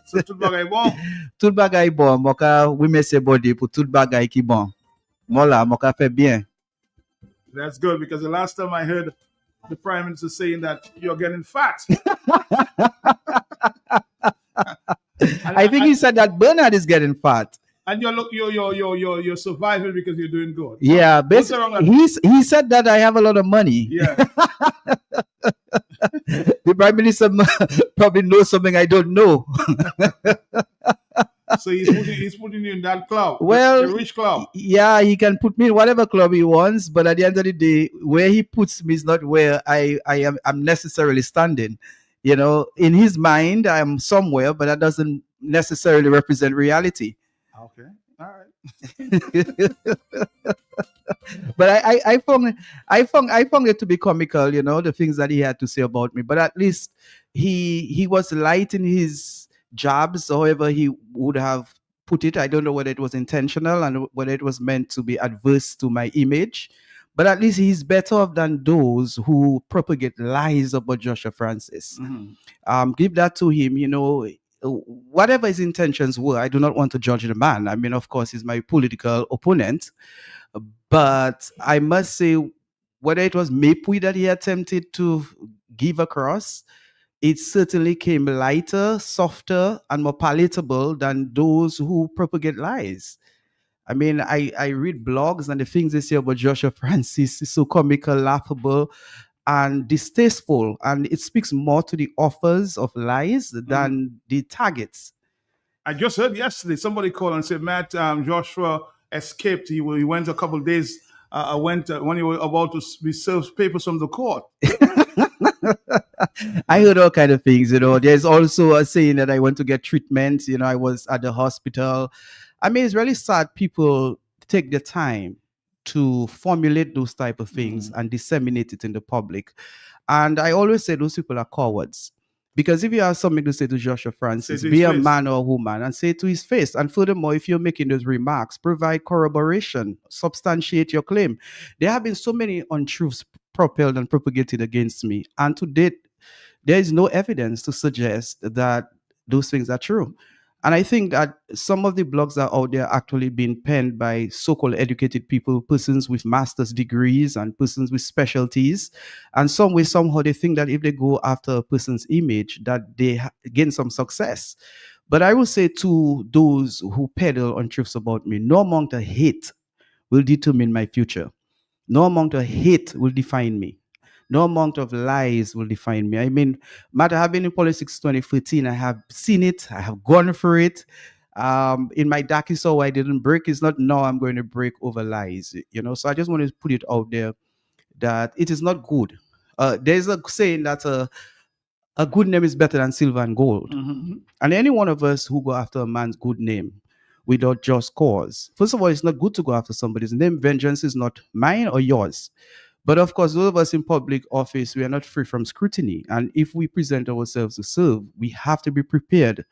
So tout bagay bon. Tout bagay bon, moka we me se body pour tout bagay ki bon. Mola, moka fait bien. That's good because the last time I heard the Prime Minister saying that you're getting fat. I think he said that Bernard is getting fat. And you're surviving because you're doing good. Yeah, What's wrong with he said that I have a lot of money. Yeah. The Prime Minister probably knows something I don't know. So he's putting you in that club. Well, the rich club. Yeah, he can put me in whatever club he wants, but at the end of the day, where he puts me is not where I'm necessarily standing. You know, in his mind, I'm somewhere, but that doesn't necessarily represent reality. Okay. All right. But I found it to be comical, you know, the things that he had to say about me. But at least he was light in his jabs, however he would have put it. I don't know whether it was intentional and whether it was meant to be adverse to my image. But at least he's better off than those who propagate lies about Joshua Francis. Give that to him, you know. Whatever his intentions were, I do not want to judge the man. I mean, of course, he's my political opponent. But I must say, whether it was Mapui that he attempted to give across, it certainly came lighter, softer, and more palatable than those who propagate lies. I mean, I read blogs and the things they say about Joshua Francis is so comical, laughable, and distasteful. And it speaks more to the authors of lies than the targets. I just heard yesterday somebody called and said, Matt, Joshua escaped. He went a couple of days. When he was about to be served papers from the court. I heard all kind of things, you know. There's also a saying that I went to get treatment. You know, I was at the hospital. I mean, it's really sad people take the time to formulate those type of things and disseminate it in the public. And I always say those people are cowards. Because if you have something to say to Joshua Francis, be a man or a woman and say it to his face. And furthermore, if you're making those remarks, provide corroboration, substantiate your claim. There have been so many untruths propelled and propagated against me. And to date, there is no evidence to suggest that those things are true. And I think that some of the blogs that are out there actually being penned by so-called educated people, persons with master's degrees and persons with specialties. And some way, somehow they think that if they go after a person's image, that they gain some success. But I will say to those who peddle untruths about me, no amount of hate will determine my future. No amount of hate will define me. No amount of lies will define me. I mean, matter have been in politics 2013, I have seen it, I have gone through it. In my darkest hour, I didn't break. It's not now I'm going to break over lies, you know. So I just want to put it out there that it is not good. There's a saying that a good name is better than silver and gold. And any one of us who go after a man's good name without just cause, first of all, it's not good to go after somebody's name. Vengeance is not mine or yours. But of course, those of us in public office, we are not free from scrutiny. And if we present ourselves to serve, we have to be prepared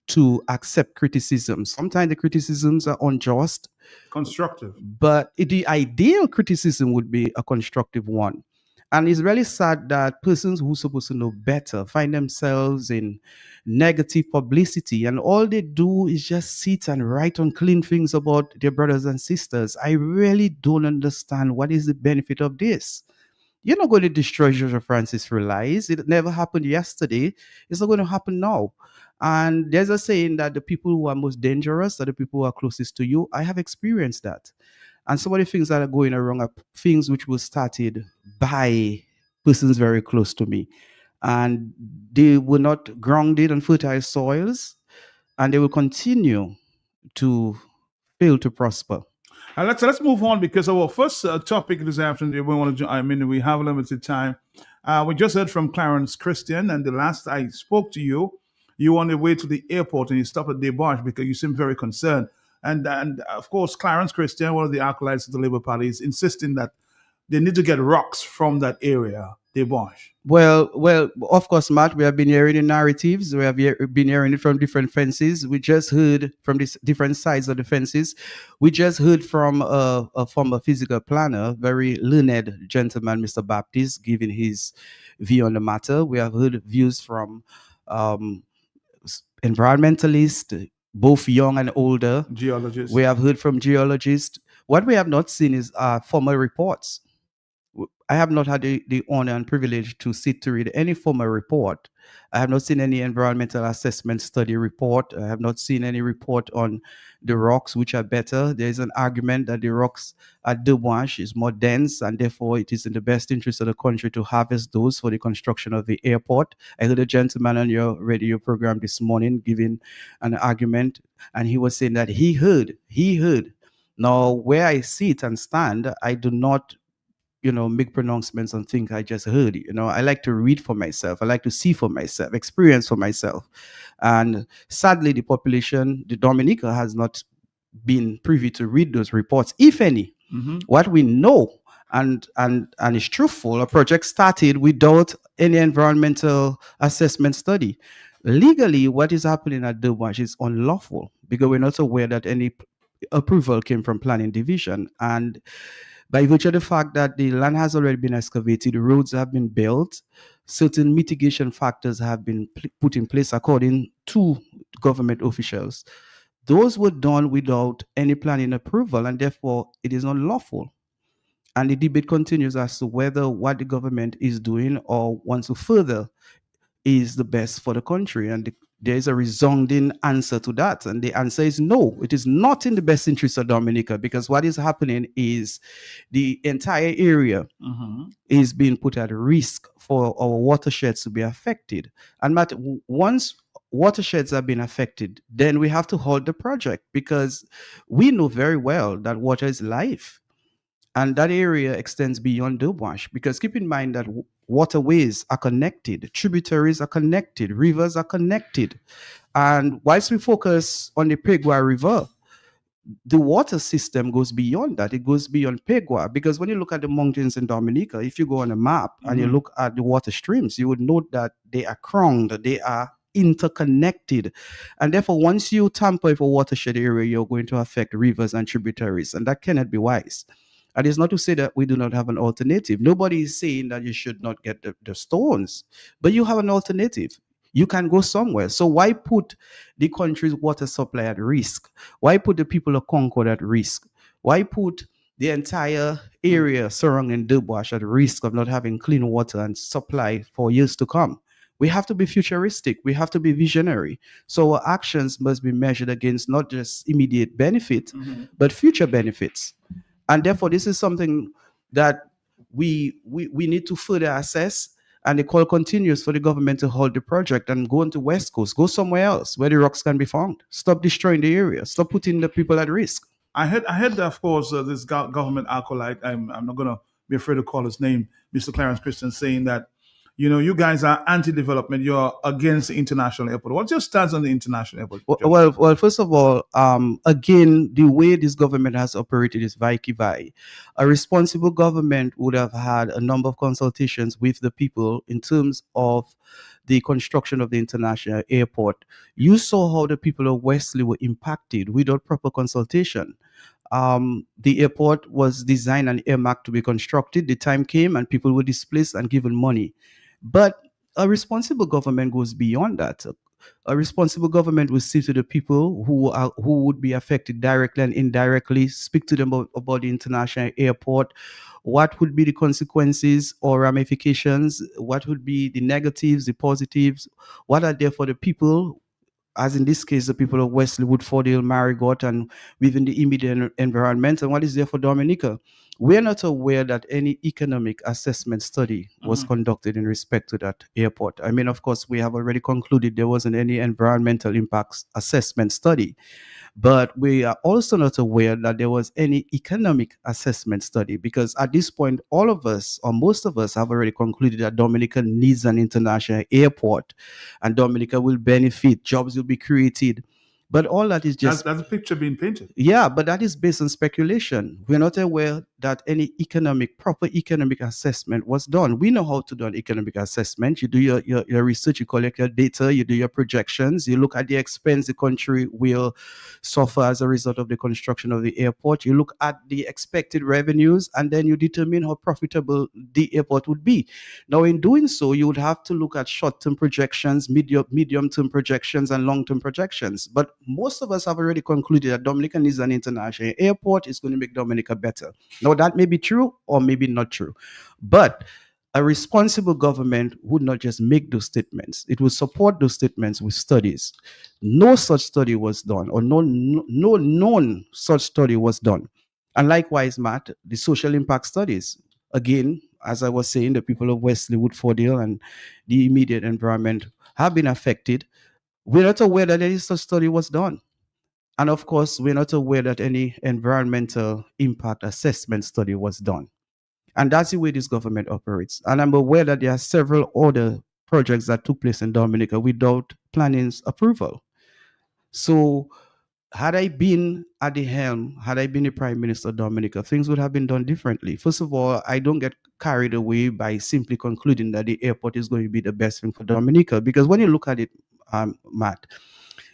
to accept criticism. Sometimes the criticisms are unjust, constructive. But the ideal criticism would be a constructive one. And it's really sad that persons who are supposed to know better find themselves in negative publicity, and all they do is just sit and write unclean things about their brothers and sisters. I really don't understand what is the benefit of this. You're not going to destroy Joshua Francis for lies. It never happened yesterday. It's not going to happen now. And there's a saying that the people who are most dangerous are the people who are closest to you. I have experienced that. And some of the things that are going wrong are things which were started by persons very close to me. And they were not grounded on fertile soils, and they will continue to fail to prosper. Let's move on because our first topic this afternoon, we want to. I mean, we have limited time. We just heard from Clarence Christian, and the last I spoke to you, you were on the way to the airport and you stopped at Debarge because you seemed very concerned. And of course, Clarence Christian, one of the acolytes of the Labour Party, is insisting that they need to get rocks from that area, Debarge. Well, of course, Matt, we have been hearing the narratives. We have been hearing it from different fences. We just heard from these different sides of the fences. We just heard from a former physical planner, very learned gentleman, Mr. Baptist, giving his view on the matter. We have heard views from environmentalists, both young and older. Geologists. We have heard from geologists. What we have not seen is formal reports. I have not had the honor and privilege to sit to read any formal report. I have not seen any environmental assessment study report. I have not seen any report on the rocks, which are better. There is an argument that the rocks at Debouche is more dense, and therefore it is in the best interest of the country to harvest those for the construction of the airport. I heard a gentleman on your radio program this morning giving an argument, and he was saying that he heard. Now, where I sit and stand, I do not make pronouncements on things I just heard. I like to read for myself. I like to see for myself, experience for myself. And sadly, the population, the Dominica, has not been privy to read those reports, if any. What we know, and is truthful, a project started without any environmental assessment study. Legally, what is happening at Debouche is unlawful because we're not aware that any approval came from planning division. And by virtue of the fact that the land has already been excavated, roads have been built, certain mitigation factors have been put in place according to government officials. Those were done without any planning approval, and therefore it is unlawful. And the debate continues as to whether what the government is doing or wants to further is the best for the country. And there is a resounding answer to that. And the answer is no, it is not in the best interest of Dominica, because what is happening is the entire area is being put at risk for our watersheds to be affected. And once watersheds have been affected, then we have to halt the project, because we know very well that water is life. And that area extends beyond Debouche, because keep in mind that waterways are connected, tributaries are connected, rivers are connected. And whilst we focus on the Pegua River, the water system goes beyond that. It goes beyond Pegua, because when you look at the mountains in Dominica, if you go on a map and you look at the water streams, you would note that they are crowned, they are interconnected. And therefore, once you tamper with a watershed area, you're going to affect rivers and tributaries, and that cannot be wise. And it's not to say that we do not have an alternative. Nobody is saying that you should not get the stones, but you have an alternative. You can go somewhere. So why put the country's water supply at risk? Why put the people of Concord at risk? Why put the entire area surrounding Debouche at risk of not having clean water and supply for years to come? We have to be futuristic. We have to be visionary. So our actions must be measured against not just immediate benefit, but future benefits. And therefore, this is something that we need to further assess. And the call continues for the government to hold the project and go into West Coast, go somewhere else where the rocks can be found. Stop destroying the area. Stop putting the people at risk. I heard that, of course, this government acolyte, I'm not going to be afraid to call his name, Mr. Clarence Christian, saying that, you guys are anti-development. You're against the international airport. What's your stance on the international airport? Well, first of all, again, the way this government has operated is vai. A responsible government would have had a number of consultations with the people in terms of the construction of the international airport. You saw how the people of Wesley were impacted without proper consultation. The airport was designed and earmarked to be constructed. The time came and people were displaced and given money. But a responsible government goes beyond that. A responsible government will see to the people who would be affected directly and indirectly, speak to them about the international airport. What would be the consequences or ramifications? What would be the negatives, the positives? What are there for the people? As in this case, the people of Wesley, Woodfordale, Marigot, and within the immediate environment, and what is there for Dominica? We're not aware that any economic assessment study was conducted in respect to that airport. I mean, of course, we have already concluded there wasn't any environmental impacts assessment study, but we are also not aware that there was any economic assessment study, because at this point, all of us, or most of us, have already concluded that Dominica needs an international airport, and Dominica will benefit, jobs will be created. But all that is just... That's a picture being painted. Yeah, but that is based on speculation. We're not aware that any proper economic assessment was done. We know how to do an economic assessment. You do your research, you collect your data, you do your projections, you look at the expense the country will suffer as a result of the construction of the airport. You look at the expected revenues, and then you determine how profitable the airport would be. Now, in doing so, you would have to look at short-term projections, medium-term projections, and long-term projections. But most of us have already concluded that Dominican is an international airport. It's going to make Dominica better. Now, that may be true or maybe not true. But a responsible government would not just make those statements. It would support those statements with studies. No such study was done, or no known such study was done. And likewise, Matt, the social impact studies, again, as I was saying, the people of Wesley, Woodford Hill, and the immediate environment have been affected. We're not aware that any such study was done. And of course, we're not aware that any environmental impact assessment study was done. And that's the way this government operates. And I'm aware that there are several other projects that took place in Dominica without planning's approval. So had I been at the helm, had I been the Prime Minister of Dominica, things would have been done differently. First of all, I don't get carried away by simply concluding that the airport is going to be the best thing for Dominica. Because when you look at it, Matt,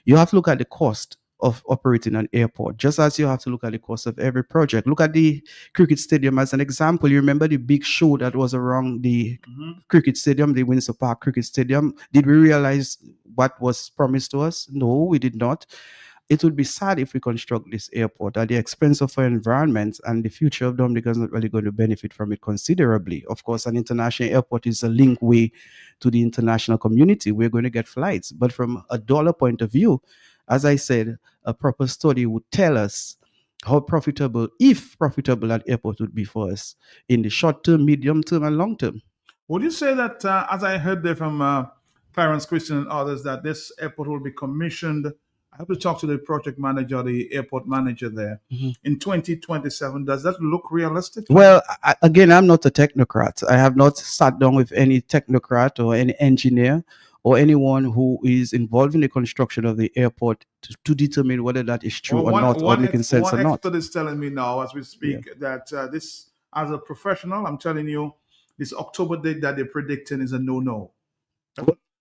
you have to look at the cost of operating an airport, just as you have to look at the cost of every project. Look at the cricket stadium as an example. You remember the big show that was around the cricket stadium, the Windsor Park Cricket Stadium. Did we realize what was promised to us? No, we did not. It would be sad if we construct this airport at the expense of our environment, and the future of Dominica is not really going to benefit from it considerably. Of course, an international airport is a link way to the international community. We're going to get flights. But from a dollar point of view, as I said, a proper study would tell us how profitable, if profitable, that airport would be for us in the short term, medium term, and long term. Would you say that, as I heard there from Clarence Christian and others, that this airport will be commissioned? I have to talk to the project manager, the airport manager there, in 2027. Does that look realistic? Well, again, I'm not a technocrat. I have not sat down with any technocrat or any engineer or anyone who is involved in the construction of the airport to determine whether that is true or not, or making sense or one not. expert is telling me now, as we speak, that this, as a professional, I'm telling you, this October date that they're predicting is a no-no.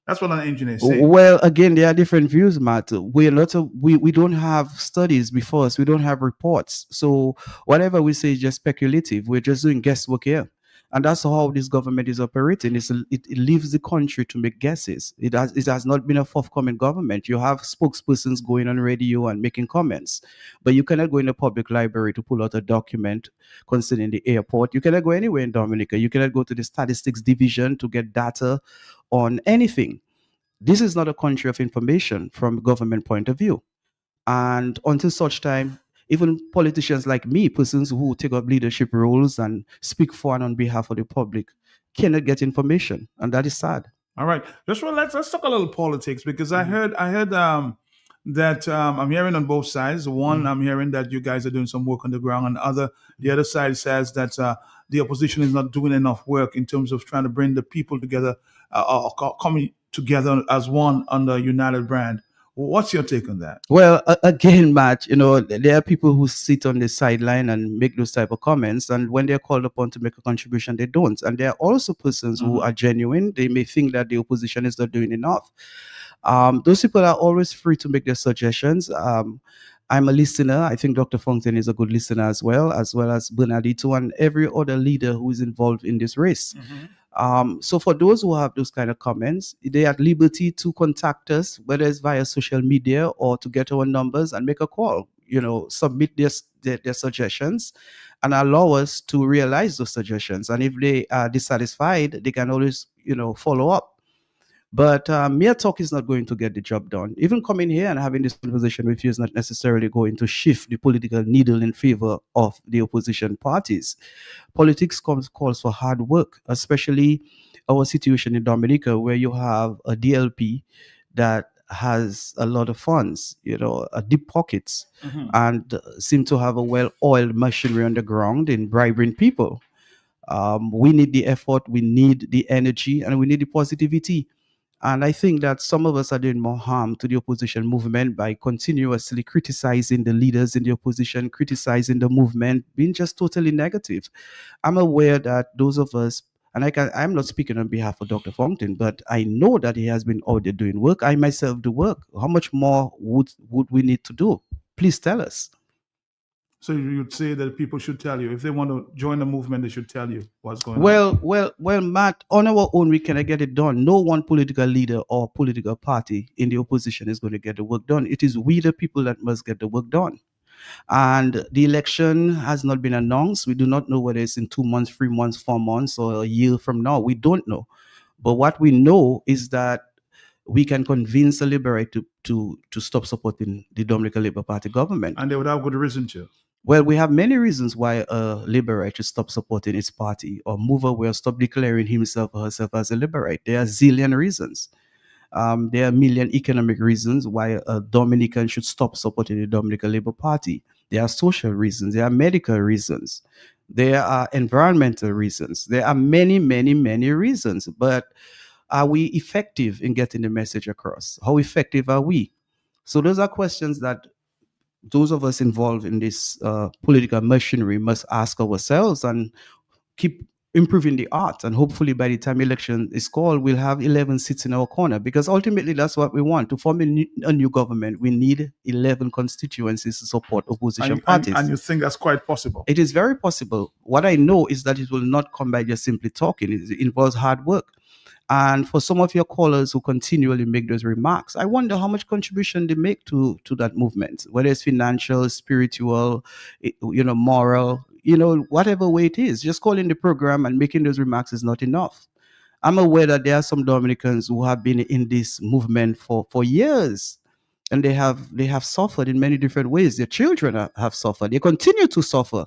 That's what an engineer says. Well, again, there are different views, Matt. We don't have studies before us. We don't have reports. So whatever we say is just speculative. We're just doing guesswork here. And that's how this government is operating. It leaves the country to make guesses. It has not been a forthcoming government. You have spokespersons going on radio and making comments, but you cannot go in a public library to pull out a document concerning the airport. You cannot go anywhere in Dominica. You cannot go to the statistics division to get data on anything. This is not a country of information from a government point of view. And until such time, even politicians like me, persons who take up leadership roles and speak for and on behalf of the public, cannot get information, and that is sad. All right, Joshua, let's talk a little politics, because I heard that I'm hearing on both sides. One, I'm hearing that you guys are doing some work on the ground, and the other side says that the opposition is not doing enough work in terms of trying to bring the people together, or coming together as one under a united brand. What's your take on that? Well, again, Matt, there are people who sit on the sideline and make those type of comments, and when they're called upon to make a contribution, they don't. And there are also persons who are genuine. They may think that the opposition is not doing enough. Those people are always free to make their suggestions. I'm a listener. I think Dr. Fontaine is a good listener as well as Bernardito and every other leader who is involved in this race. So for those who have those kind of comments, they are at liberty to contact us, whether it's via social media or to get our numbers and make a call. Submit their suggestions and allow us to realize those suggestions. And if they are dissatisfied, they can always, follow up. But mere talk is not going to get the job done. Even coming here and having this conversation with you is not necessarily going to shift the political needle in favor of the opposition parties. Politics calls for hard work, especially our situation in Dominica, where you have a DLP that has a lot of funds, deep pockets, and seem to have a well-oiled machinery on the ground in bribing people. We need the effort, we need the energy, and we need the positivity. And I think that some of us are doing more harm to the opposition movement by continuously criticizing the leaders in the opposition, criticizing the movement, being just totally negative. I'm aware that those of us, and I'm not speaking on behalf of Dr. Fontaine, but I know that he has been out there doing work. I myself do work. How much more would we need to do? Please tell us. So you'd say that people should tell you if they want to join the movement, they should tell you what's going on. Well, Matt, on our own, we cannot get it done. No one political leader or political party in the opposition is going to get the work done. It is we, the people, that must get the work done. And the election has not been announced. We do not know whether it's in 2 months, 3 months, 4 months, or a year from now. We don't know. But what we know is that we can convince the Liberate to stop supporting the Dominican Labour Party government. And they would have good reason to. Well, we have many reasons why a Liberate should stop supporting its party or move away or stop declaring himself or herself as a Liberate. There are zillion reasons. There are a million economic reasons why a Dominican should stop supporting the Dominican Labour Party. There are social reasons. There are medical reasons. There are environmental reasons. There are many, many, many reasons. But are we effective in getting the message across? How effective are we? So those are questions that those of us involved in this political machinery must ask ourselves and keep improving the art. And hopefully by the time election is called, we'll have 11 seats in our corner, because ultimately that's what we want. To form a new government, we need 11 constituencies to support opposition parties. And you think that's quite possible? It is very possible. What I know is that it will not come by just simply talking. It involves hard work. And for some of your callers who continually make those remarks, I wonder how much contribution they make to that movement, whether it's financial, spiritual, moral, whatever way it is. Just calling the program and making those remarks is not enough. I'm aware that there are some Dominicans who have been in this movement for years, and they have suffered in many different ways. Their children have suffered. They continue to suffer.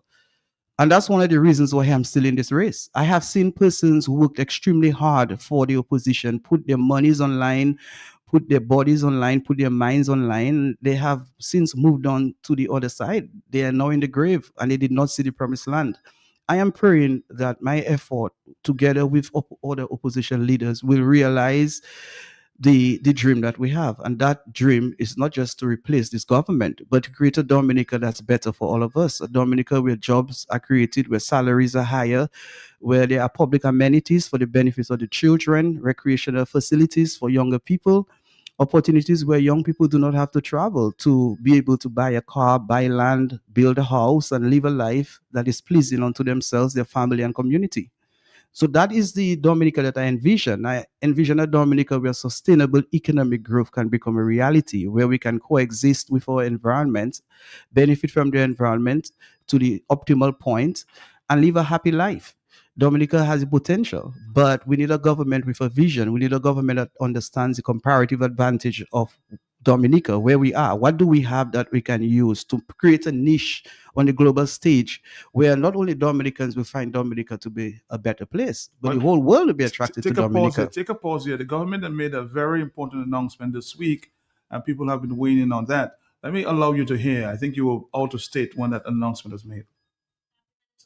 And that's one of the reasons why I'm still in this race. I have seen persons who worked extremely hard for the opposition, put their monies online, put their bodies online, put their minds online. They have since moved on to the other side. They are now in the grave, and they did not see the promised land. I am praying that my effort, together with other opposition leaders, will realize the dream that we have. And that dream is not just to replace this government, but to create a Dominica that's better for all of us. A Dominica where jobs are created, where salaries are higher, where there are public amenities for the benefits of the children, recreational facilities for younger people, opportunities where young people do not have to travel to be able to buy a car, buy land, build a house, and live a life that is pleasing unto themselves, their family, and community. So that is the Dominica that I envision. I envision a Dominica where sustainable economic growth can become a reality, where we can coexist with our environment, benefit from the environment to the optimal point, and live a happy life. Dominica has the potential, but we need a government with a vision. We need a government that understands the comparative advantage of Dominica, where we are. What do we have that we can use to create a niche on the global stage where not only Dominicans will find Dominica to be a better place, but the whole world will be attracted to Dominica. Take a pause here. The government had made a very important announcement this week, and people have been waiting on that. Let me allow you to hear. I think you were out of state when that announcement was made.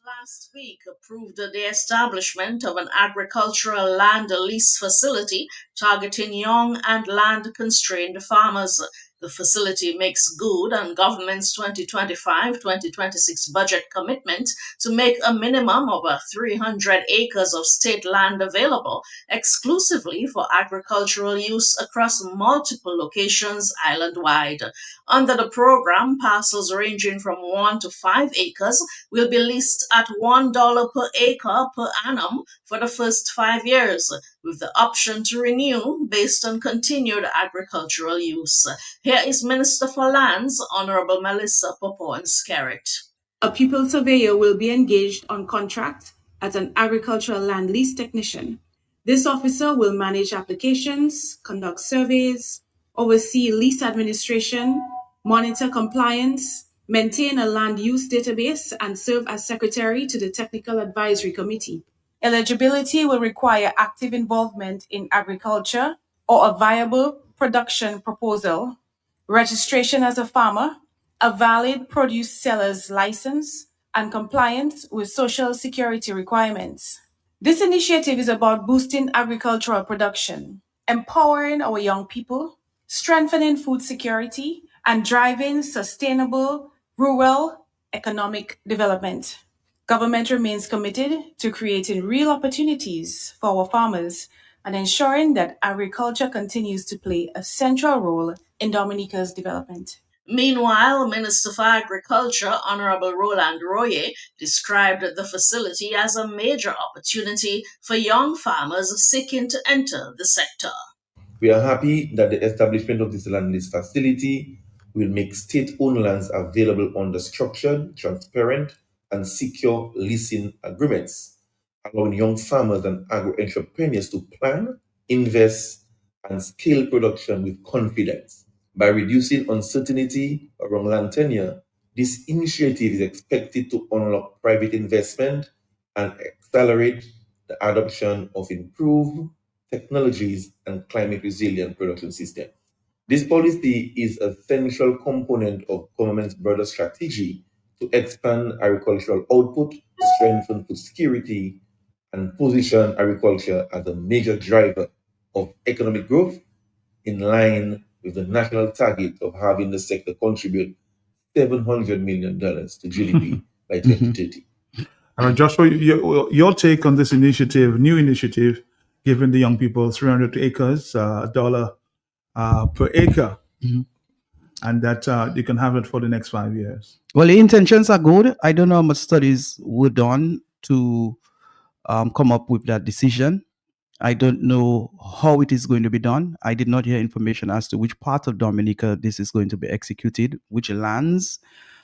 Last week approved the establishment of an agricultural land lease facility targeting young and land constrained farmers. The facility makes good on government's 2025-2026 budget commitment to make a minimum of 300 acres of state land available exclusively for agricultural use across multiple locations island-wide. Under the program, parcels ranging from 1 to 5 acres will be leased at $1 per acre per annum for the first 5 years, with the option to renew based on continued agricultural use. Here is Minister for Lands, Honorable Melissa Popon-Skerritt. A pupil surveyor will be engaged on contract as an agricultural land lease technician. This officer will manage applications, conduct surveys, oversee lease administration, monitor compliance, maintain a land use database, and serve as secretary to the Technical Advisory Committee. Eligibility will require active involvement in agriculture or a viable production proposal, registration as a farmer, a valid produce seller's license, and compliance with Social Security requirements. This initiative is about boosting agricultural production, empowering our young people, strengthening food security, and driving sustainable rural economic development. Government remains committed to creating real opportunities for our farmers and ensuring that agriculture continues to play a central role in Dominica's development. Meanwhile, Minister for Agriculture, Honorable Roland Royer, described the facility as a major opportunity for young farmers seeking to enter the sector. We are happy that the establishment of this land lease facility will make state-owned lands available under structured, transparent, and secure leasing agreements, allowing young farmers and agro-entrepreneurs to plan, invest, and scale production with confidence. By reducing uncertainty around land tenure, this initiative is expected to unlock private investment and accelerate the adoption of improved technologies and climate resilient production systems. This policy is a central component of government's broader strategy to expand agricultural output, strengthen food security, and position agriculture as a major driver of economic growth in line with the national target of having the sector contribute $700 million to GDP by 2030. All right, Joshua, your take on this initiative, new initiative, giving the young people 300 acres, $1 per acre, and that you can have it for the next 5 years. Well, the intentions are good. I don't know how much studies were done to come up with that decision. I don't know how it is going to be done. I did not hear information as to which part of Dominica this is going to be executed, which lands,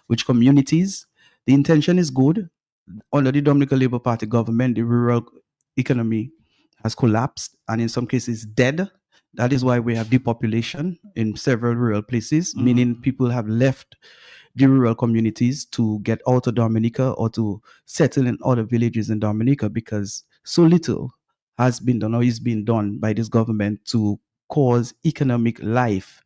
which communities. The intention is good. Under the Dominican Labour Party government, the rural economy has collapsed and in some cases dead. That is why we have depopulation in several rural places, meaning people have left the rural communities to get out of Dominica or to settle in other villages in Dominica because so little has been done or is being done by this government to cause economic life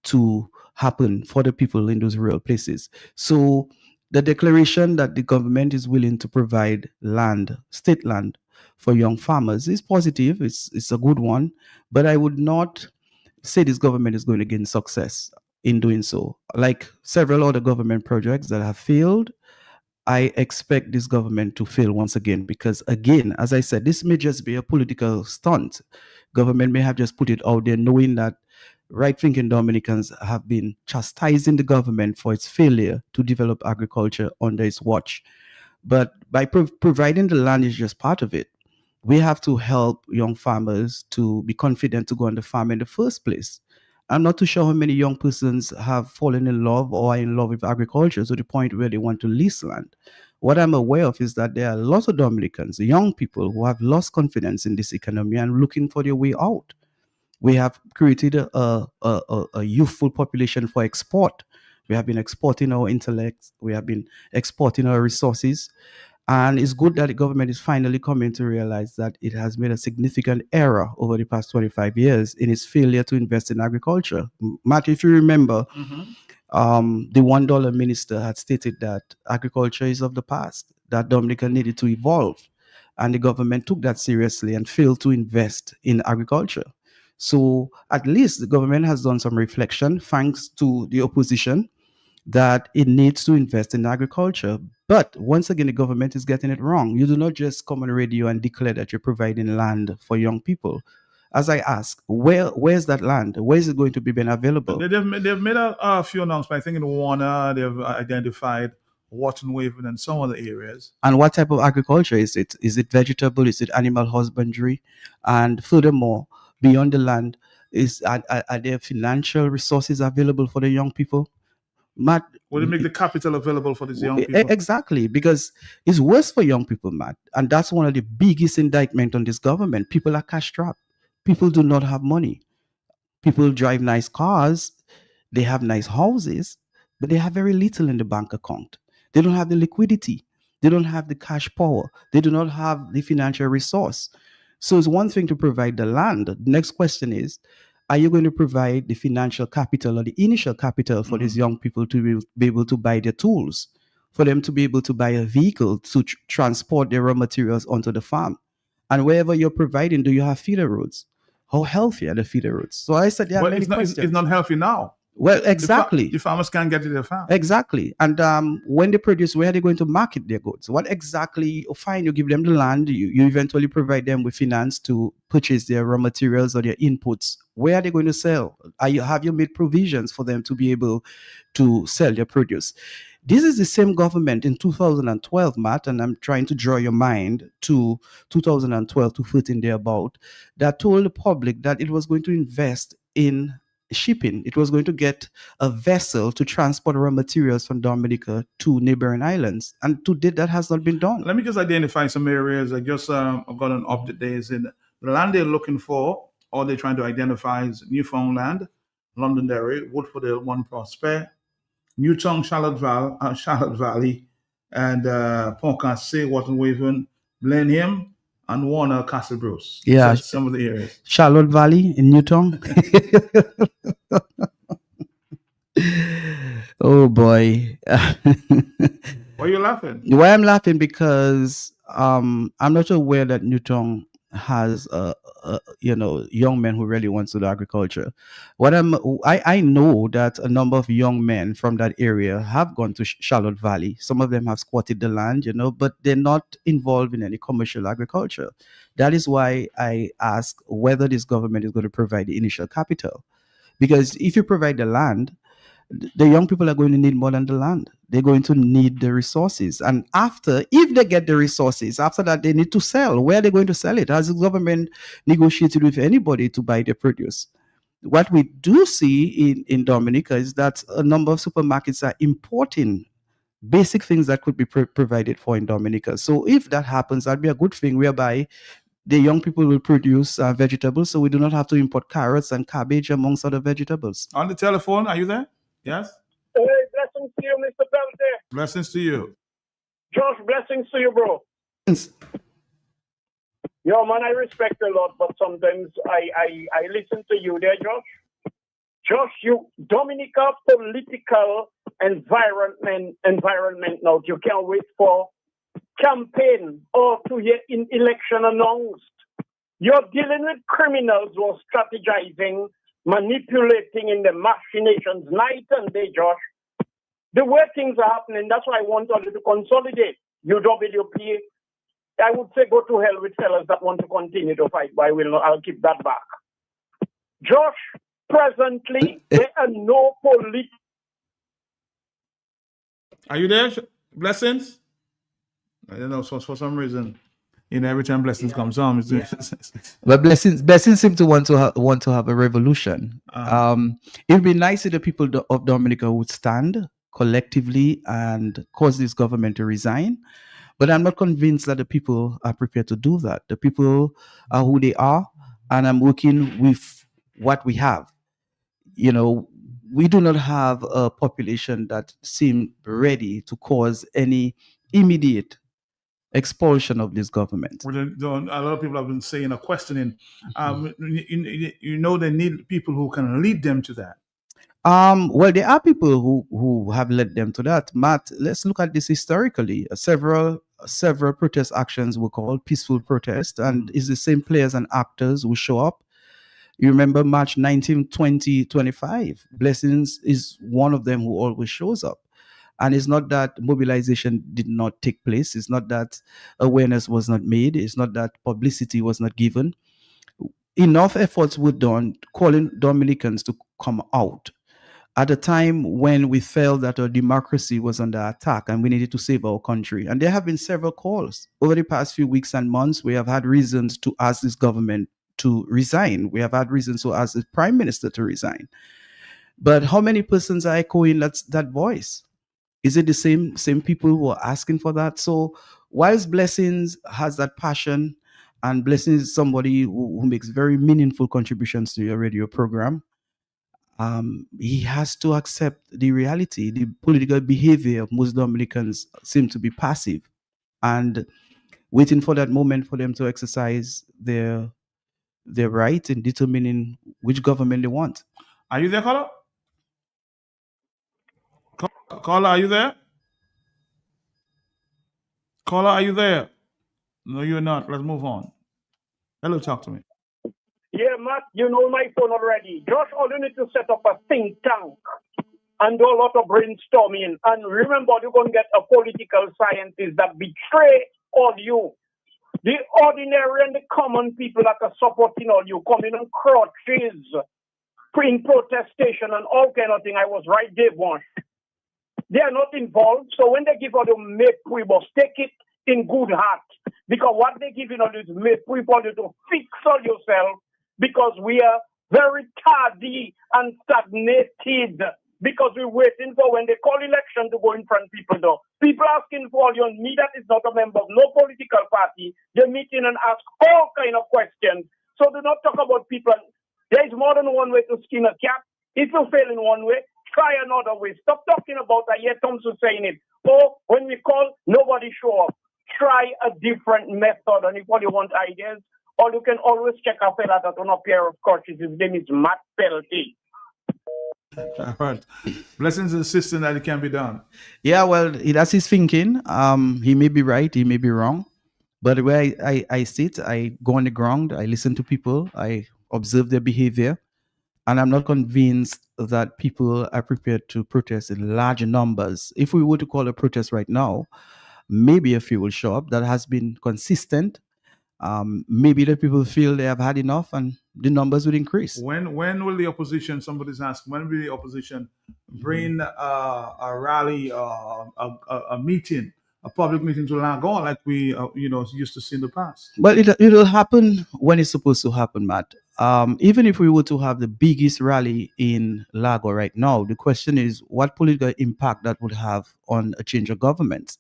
to happen for the people in those rural places. So the declaration that the government is willing to provide land, state land, for young farmers is positive. It's a good one, but I would not say this government is going to gain success in doing so. Like several other government projects that have failed, I expect this government to fail once again because, again, as I said, this may just be a political stunt. Government may have just put it out there knowing that right-thinking Dominicans have been chastising the government for its failure to develop agriculture under its watch. But by providing the land is just part of it. We have to help young farmers to be confident to go on the farm in the first place. I'm not too sure how many young persons have fallen in love or are in love with agriculture to the point where they want to lease land. What I'm aware of is that there are lots of Dominicans, young people, who have lost confidence in this economy and looking for their way out. We have created a youthful population for export. We have been exporting our intellect. We have been exporting our resources. And it's good that the government is finally coming to realize that it has made a significant error over the past 25 years in its failure to invest in agriculture. Matt, if you remember, the $1 minister had stated that agriculture is of the past, that Dominica needed to evolve. And the government took that seriously and failed to invest in agriculture. So at least the government has done some reflection, thanks to the opposition, that it needs to invest in agriculture. But once again, the government is getting it wrong. You do not just come on the radio and declare that you're providing land for young people. As I ask, where's that land? Where is it going to be made available? They've made a few announcements. I think in Warner, they've identified Wharton Waven and some other areas. And what type of agriculture is it? Is it vegetable? Is it animal husbandry? And furthermore, beyond the land, are there financial resources available for the young people? Matt, will it make the capital available for these young people? Exactly, because it's worse for young people, Matt. And that's one of the biggest indictment on this government. People are cash strapped. People do not have money. People drive nice cars. They have nice houses, but they have very little in the bank account. They don't have the liquidity. They don't have the cash power. They do not have the financial resource. So it's one thing to provide the land. The next question is, are you going to provide the financial capital or the initial capital for these young people to be able to buy their tools, for them to be able to buy a vehicle to transport their raw materials onto the farm? And wherever you're providing, do you have feeder roads? How healthy are the feeder routes? So I said there are But many it's not. questions. It's not healthy now. Well, exactly. The farmers can't get to their farm. Exactly. And when they produce, where are they going to market their goods? What exactly? Fine, you give them the land, you eventually provide them with finance to purchase their raw materials or their inputs. Where are they going to sell? Have you made provisions for them to be able to sell their produce? This is the same government in 2012, Matt, and I'm trying to draw your mind to 2012 to 13 thereabout, that told the public that it was going to invest in shipping. It was going to get a vessel to transport raw materials from Dominica to neighboring islands. And to date, that has not been done. Let me just identify some areas. I just got an update there. Is in the land they're looking for, or they're trying to identify is Newfoundland, Londonderry, Woodford Hill, One Prosper, Newtown, Charlotte Valley, and Pont Cassé, Wharton Waven, Blenheim, and Warner, Castle Bruce. Yeah. So some of the areas. Charlotte Valley in Newtown. Oh boy. Why are you laughing? Why I'm laughing because I'm not aware that Newtown has young men who really wants to do agriculture. I know that a number of young men from that area have gone to Charlotte Valley. Some of them have squatted the land, but they're not involved in any commercial agriculture. That is why I ask whether this government is going to provide the initial capital. Because if you provide the land, the young people are going to need more than the land. They're going to need the resources. And if they get the resources, after that, they need to sell. Where are they going to sell it? Has the government negotiated with anybody to buy their produce? What we do see in Dominica is that a number of supermarkets are importing basic things that could be provided for in Dominica. So if that happens, that'd be a good thing, whereby the young people will produce vegetables, so we do not have to import carrots and cabbage amongst other vegetables. On the telephone, are you there? Yes? Hey, blessings to you, Mr. Pelte. Blessings to you. Josh, blessings to you, bro. Yes. Yo, man, I respect a lot, but sometimes I listen to you there, Josh. Josh, you Dominica political environment now. You can't wait for campaign or to hear in election announced. You're dealing with criminals who are strategizing, manipulating in the machinations night and day, Josh. The way things are happening, that's why I want all to consolidate. UWP, I would say go to hell with fellas that want to continue to fight, but I'll keep that back. Josh, presently, there are no police. Are you there? Blessings? I don't know, so for some reason, every time blessings comes on, but blessings seem to want to have a revolution. It'd be nice if the people of Dominica would stand collectively and cause this government to resign. But I'm not convinced that the people are prepared to do that. The people are who they are, and I'm working with what we have. We do not have a population that seem ready to cause any immediate expulsion of this government. A lot of people have been saying or questioning. They need people who can lead them to that. Well, there are people who have led them to that. Matt, let's look at this historically. Several protest actions were called peaceful protest, and it's the same players and actors who show up. You remember March 19, 2025. Blessings is one of them who always shows up. And it's not that mobilization did not take place. It's not that awareness was not made. It's not that publicity was not given. Enough efforts were done calling Dominicans to come out at a time when we felt that our democracy was under attack and we needed to save our country. And there have been several calls over the past few weeks and months. We have had reasons to ask this government to resign. We have had reasons to ask the prime minister to resign. But how many persons are echoing that voice? Is it the same people who are asking for that? So whilst Blessings has that passion, and Blessings is somebody who makes very meaningful contributions to your radio program, he has to accept the reality. The political behavior of most Dominicans seem to be passive and waiting for that moment for them to exercise their right in determining which government they want. Are you there, caller? Caller, are you there? Caller, are you there? No, you're not. Let's move on. Hello, talk to me. Yeah, Matt, you know my phone already. Josh, all you need to set up a think tank and do a lot of brainstorming. And remember, you're going to get a political scientist that betray all you. The ordinary and the common people that are supporting all you, coming on crutches, in protestation and all kind of thing. I was right there once. They are not involved. So when they give all you make we must take it in good heart. Because what they give you all is make we for you to fix all yourself because we are very tardy and stagnated. Because we're waiting for when they call election to go in front of people though. People asking for you, me that is not a member of no political party, they meet in and ask all kind of questions. So do not talk about people. There is more than one way to skin a cat. If you fail in one way, try another way. Stop talking about that. Yet Thompson saying it. Oh, when we call, nobody show up. Try a different method. And if all you want ideas, or you can always check a fella that on a pair of crutches. His name is Matt Pelty. All right. Blessings insisting that it can be done. Yeah, well, that's his thinking. He may be right, he may be wrong. But the way I sit, I go on the ground, I listen to people, I observe their behavior, and I'm not convinced that people are prepared to protest in large numbers. If we were to call a protest right now, maybe a few will show up. That has been consistent. Maybe the people feel they have had enough and the numbers would increase. When will the opposition, somebody's asking, when will the opposition bring a rally, a meeting, a public meeting to Langon like we used to see in the past? Well, it'll happen when it's supposed to happen, Matt. Even if we were to have the biggest rally in Lago right now, the question is what political impact that would have on a change of government.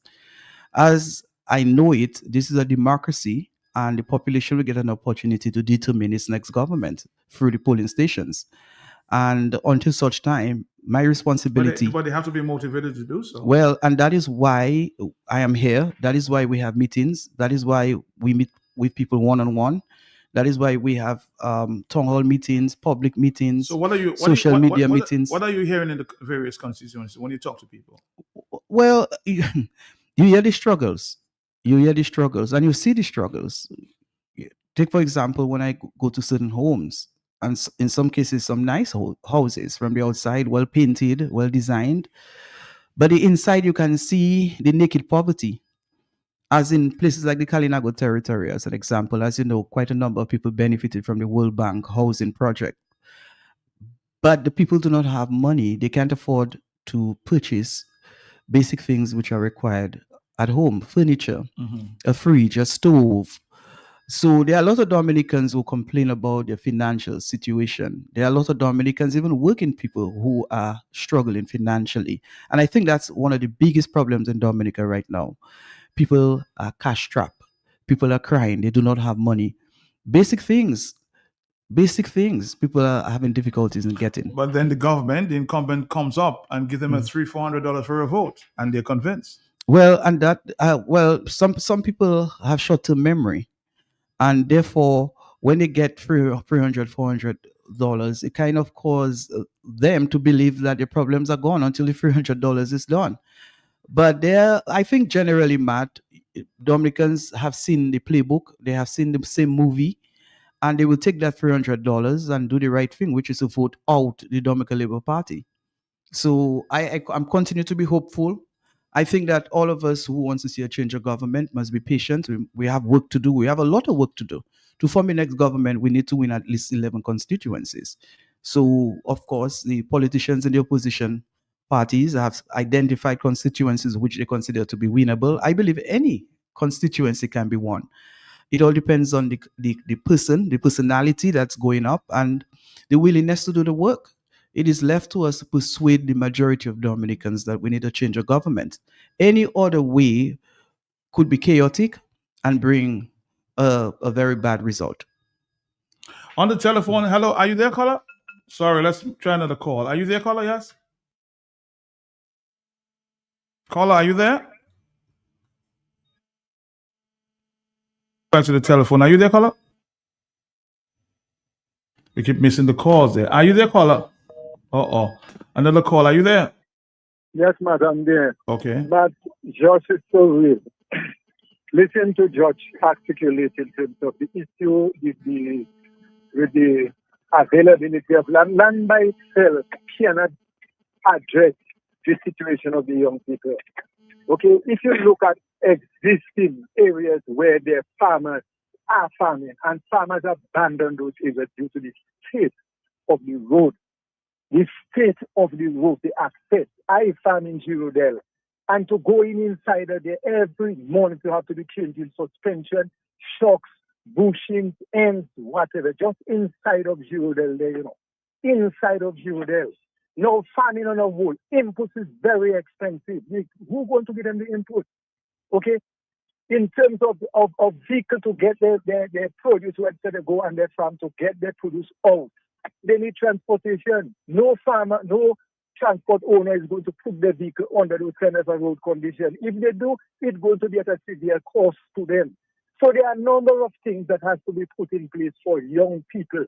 As I know it, this is a democracy, and the population will get an opportunity to determine its next government through the polling stations. And until such time, my responsibility. But they have to be motivated to do so. Well, and that is why I am here. That is why we have meetings. That is why we meet with people one on one. That is why we have town hall meetings, public meetings, So what are you social media meetings. What are you hearing in the various constituencies when you talk to people? Well, you hear the struggles. You hear the struggles and you see the struggles. Take, for example, when I go to certain homes, and in some cases, some nice houses from the outside, well painted, well designed. But the inside, you can see the naked poverty. As in places like the Kalinago territory, as an example, as you know, quite a number of people benefited from the World Bank housing project. But the people do not have money. They can't afford to purchase basic things which are required at home: furniture, a fridge, a stove. So there are a lot of Dominicans who complain about their financial situation. There are a lot of Dominicans, even working people, who are struggling financially. And I think that's one of the biggest problems in Dominica right now. People are cash strapped. People are crying. They do not have money. Basic things. People are having difficulties in getting. But then the government, the incumbent, comes up and gives them a $300-400 for a vote, and they're convinced. Well, and that some people have short-term memory, and therefore when they get $300-400, it kind of causes them to believe that their problems are gone until the $300 is done. But I think generally, Matt, Dominicans have seen the playbook, they have seen the same movie, and they will take that $300 and do the right thing, which is to vote out the Dominican Labour Party. So I'm continue to be hopeful. I think that all of us who wants to see a change of government must be patient. We have work to do. We have a lot of work to do. To form the next government, we need to win at least 11 constituencies. So, of course, the politicians in the opposition parties have identified constituencies which they consider to be winnable. I believe any constituency can be won. It all depends on the personality that's going up, and the willingness to do the work. It is left to us to persuade the majority of Dominicans that we need a change of government. Any other way could be chaotic and bring a very bad result. On the telephone, hello, are you there, caller? Sorry, let's try another call. Are you there, caller? Yes? Caller, are you there? Back to the telephone. Are you there, caller? We keep missing the calls there. Are you there, caller? Uh-oh. Another call. Are you there? Yes, madam, there. Okay. But Josh is so real. Listen to George articulated in terms of the issue, the with the availability of land. Land by itself cannot address the situation of the young people. Okay, if you look at existing areas where their farmers are farming and farmers abandon those areas due to the state of the road, the access. I farm in Girodel, and to go inside of there every morning, you have to be changing suspension, shocks, bushings, ends, whatever, just inside of Girodel there, inside of Girodel. No farming on a whole. Inputs is very expensive. Who's going to give them the input? Okay? In terms of vehicle to get their produce where they go on their farm to get their produce out. They need transportation. No farmer, no transport owner is going to put their vehicle under those kind of a road condition. If they do, it's going to be at a severe cost to them. So there are a number of things that has to be put in place for young people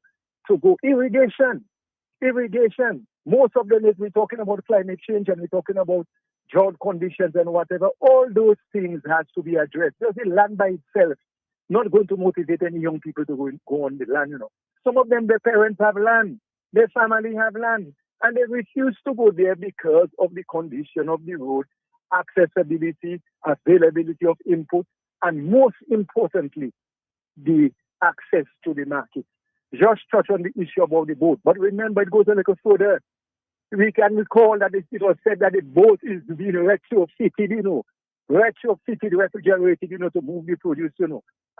to go. Irrigation. Most of them is we're talking about climate change and we're talking about drought conditions and whatever. All those things has to be addressed. Just the land by itself not going to motivate any young people to go on the land, Some of them, their parents have land, their family have land, and they refuse to go there because of the condition of the road, accessibility, availability of input, and most importantly, the access to the market. Just touch on the issue about the boat. But remember, it goes a little further. We can recall that it was said that the boat is being retrofitted, refrigerated, to move the produce,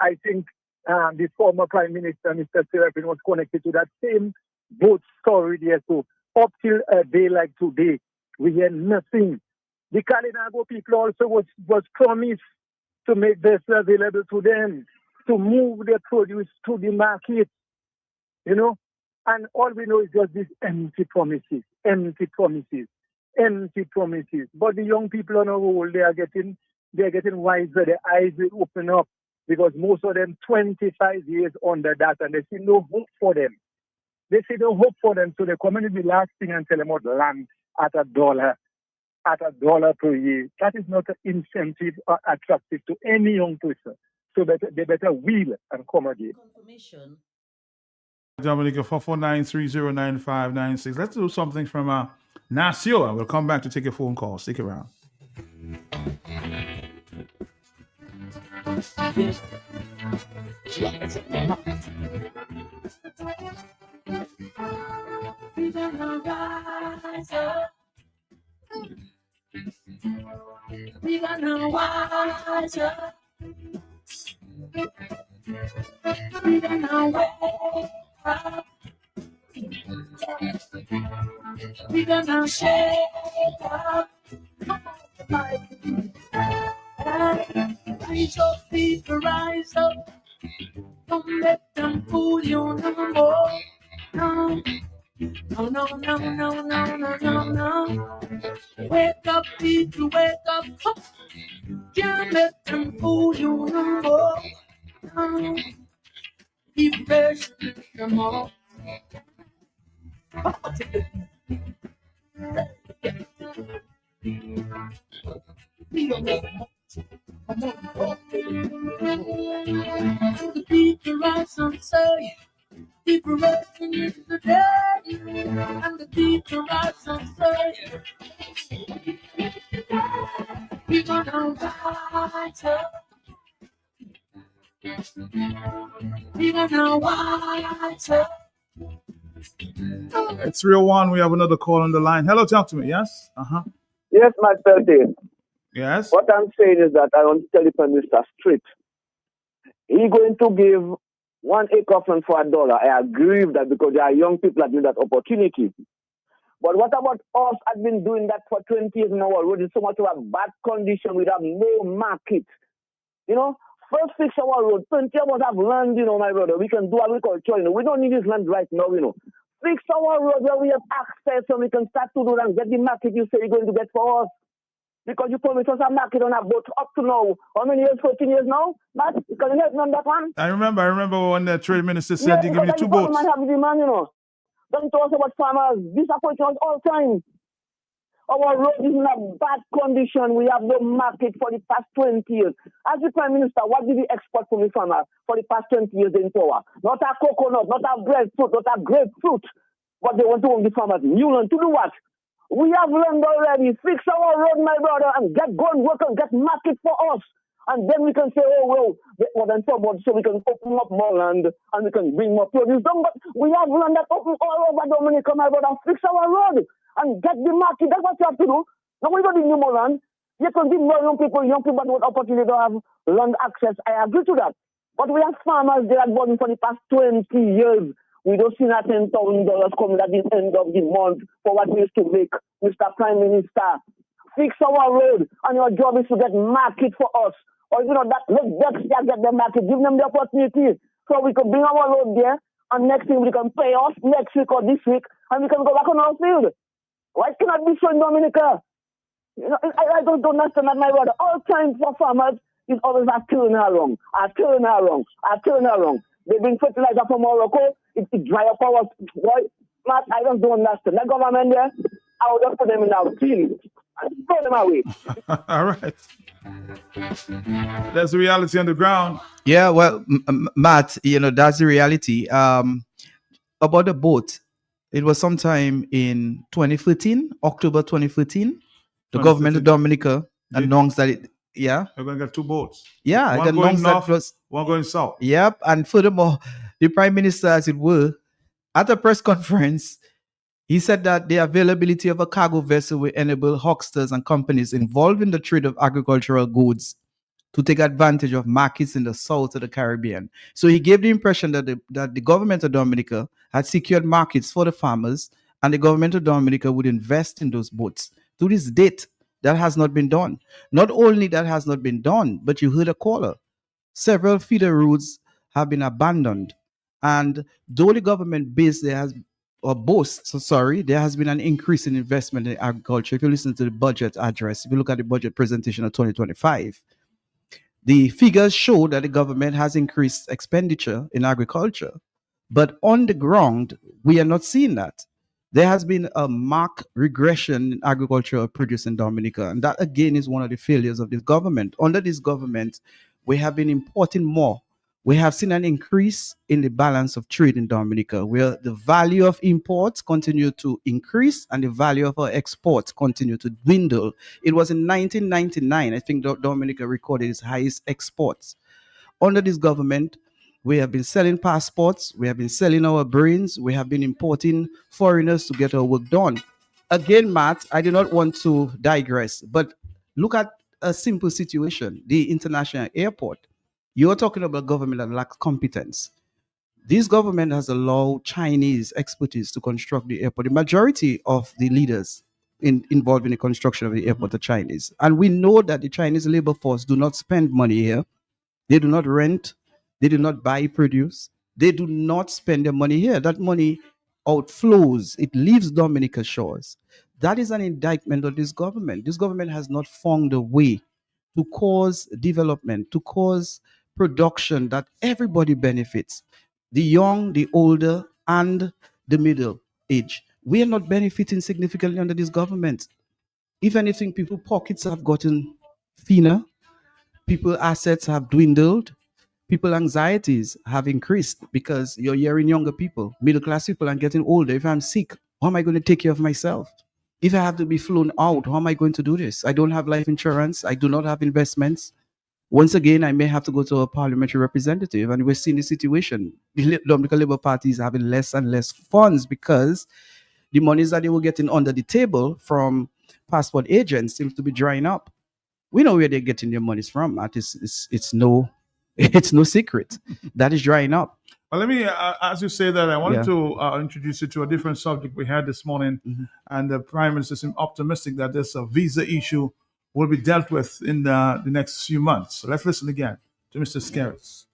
I think the former Prime Minister, Mr. Serapin, was connected to that same boat story there. So up till a day like today, we hear nothing. The Kalinago people also was promised to make this available to them, to move their produce to the market, And all we know is just these empty promises. But the young people on the whole, they're getting wiser, their eyes will open up, because most of them 25 years under that, and they see no hope for them. So they come in the last thing and tell them about land at $1 per year. That is not an incentive or attractive to any young person. So they better wheel and come again. Confirmation. Dominica 449309596. Let's do something from Nasio. We'll come back to take a phone call. Stick around. We're gonna rise up. We're gonna rise up. We're gonna wake up. We're gonna shake up. Rise up, people, rise up. Don't let them fool you no more. No. Wake up, people, wake up. Can't let them fool you no more. No. Keep pressing them all. The people rise and say, people resting in the day, and the people rise and say, we're gonna rise up. We're gonna rise up. It's real one. We have another call on the line. Hello, talk to me. Yes? Yes, my 13. Yes? What I'm saying is that I want to tell the Prime Minister straight. He's going to give 1 acre of land for $1. I agree with that because there are young people that need that opportunity. But what about us have been doing that for 20 years in our road? It's so much of a bad condition. We have no market. First fix our road. 20 of us have land, my brother. We can do agriculture. We don't need this land right now, Fix our road where we have access so we can start to do and get the market you say you're going to get for us. Because you promised us a market on a boat up to now. How many years? 14 years now? But you can help me on that one. I remember when the trade minister said they give you 2 boats. Have the man, Don't talk about farmers. Disappointment all the time. Our road is in a bad condition. We have no market for the past 20 years. As the Prime Minister, what did we export from the farmer for the past 20 years in power? Not a coconut, not a breadfruit, not a grapefruit. But they want to own the farmers. New land to do what? We have learned already. Fix our road, my brother, and get going work and get market for us. And then we can say, oh, well, get more than 4 months so we can open up more land and we can bring more produce down. But we have land that open all over Dominica, my brother, and fix our road and get the market. That's what you have to do. Now, we don't need more land. You can give more young people that want opportunity to have land access. I agree to that. But we have farmers that are working for the past 20 years. We don't see that $10,000 coming at the end of the month for what we used to make, Mr. Prime Minister. Fix our road, and your job is to get market for us. Or you know that let Dexter get the market, give them the opportunity so we can bring our road there, and next thing we can pay us next week or this week, and we can go back on our field. Why cannot be so in Dominica? You know, I don't understand that, my brother. All time for farmers is always a turnaround. They bring fertilizer from Morocco, it dry up our boy. Matt, I don't understand. The government there, I would just put them in our field and throw them away. All right. That's the reality on the ground. Yeah, well, Matt, that's the reality. About the boat, it was sometime in 2013, October 2013. The government of Dominica announced that They're going to get 2 boats. Yeah, one going north, one going south. Yep, and furthermore, the Prime Minister, as it were, at a press conference, he said that the availability of a cargo vessel will enable hucksters and companies involved in the trade of agricultural goods to take advantage of markets in the south of the Caribbean. So he gave the impression that the government of Dominica had secured markets for the farmers, and the government of Dominica would invest in those boats. To this date, that has not been done. Not only that has not been done, but you heard a caller. Several feeder routes have been abandoned. And though the government boasts there has been an increase in investment in agriculture. If you listen to the budget address, if you look at the budget presentation of 2025, the figures show that the government has increased expenditure in agriculture. But on the ground, we are not seeing that. There has been a marked regression in agricultural produce in Dominica. And that, again, is one of the failures of this government. Under this government, we have been importing more. We have seen an increase in the balance of trade in Dominica, where the value of imports continue to increase and the value of our exports continue to dwindle. It was in 1999, I think, Dominica recorded its highest exports. Under this government, we have been selling passports, we have been selling our brains, we have been importing foreigners to get our work done. Again, Matt, I do not want to digress, but look at a simple situation, the international airport. You're talking about government that lacks competence. This government has allowed Chinese expertise to construct the airport. The majority of the leaders involved in the construction of the airport are Chinese. And we know that the Chinese labor force do not spend money here. They do not rent. They do not buy produce. They do not spend their money here. That money outflows. It leaves Dominica shores. That is an indictment of this government. This government has not found a way to cause development, to cause production that everybody benefits. The young, the older, and the middle age. We are not benefiting significantly under this government. If anything, people's pockets have gotten thinner, people's assets have dwindled, people's anxieties have increased because you're hearing younger people, middle class people, and getting older. If I'm sick, how am I going to take care of myself? If I have to be flown out, how am I going to do this? I don't have life insurance. I do not have investments. Once again, I may have to go to a parliamentary representative, and we're seeing the situation. The Dominican Labour Party is having less and less funds because the monies that they were getting under the table from passport agents seems to be drying up. We know where they're getting their monies from, Matt. It's no secret. That is drying up. Well, let me, as you say that, I wanted to introduce you to a different subject we had this morning, and the Prime Minister seemed optimistic that this visa issue will be dealt with in the next few months. So let's listen again to Mr. Skerritt.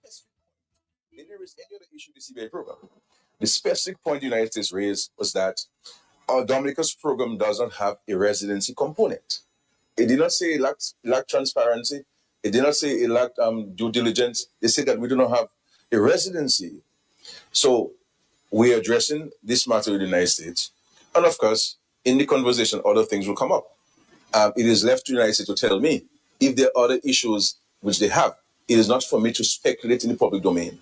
There is any other issue with the CBA program. The specific point the United States raised was that our Dominica's program doesn't have a residency component. It did not say it lacked transparency. It did not say it lacked due diligence. They said that we do not have a residency. So we're addressing this matter with the United States. And of course, in the conversation, other things will come up. It is left to the United States to tell me if there are other issues which they have. It is not for me to speculate in the public domain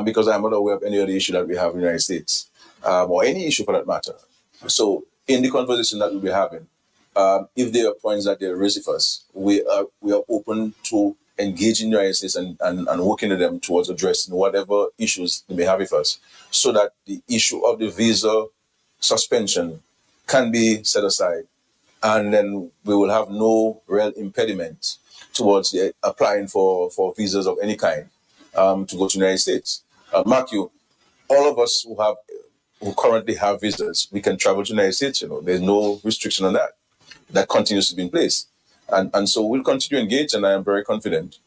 because I'm not aware of any other issue that we have in the United States or any issue for that matter. So in the conversation that we'll be having, if there are points that they're raising for us, we are open to engage in the United States and working with them towards addressing whatever issues they may have with us, so that the issue of the visa suspension can be set aside, and then we will have no real impediment towards applying for visas of any kind to go to the United States. Mark you, all of us who currently have visas, we can travel to the United States. There's no restriction on that. That continues to be in place. And so we'll continue to engage, and I am very confident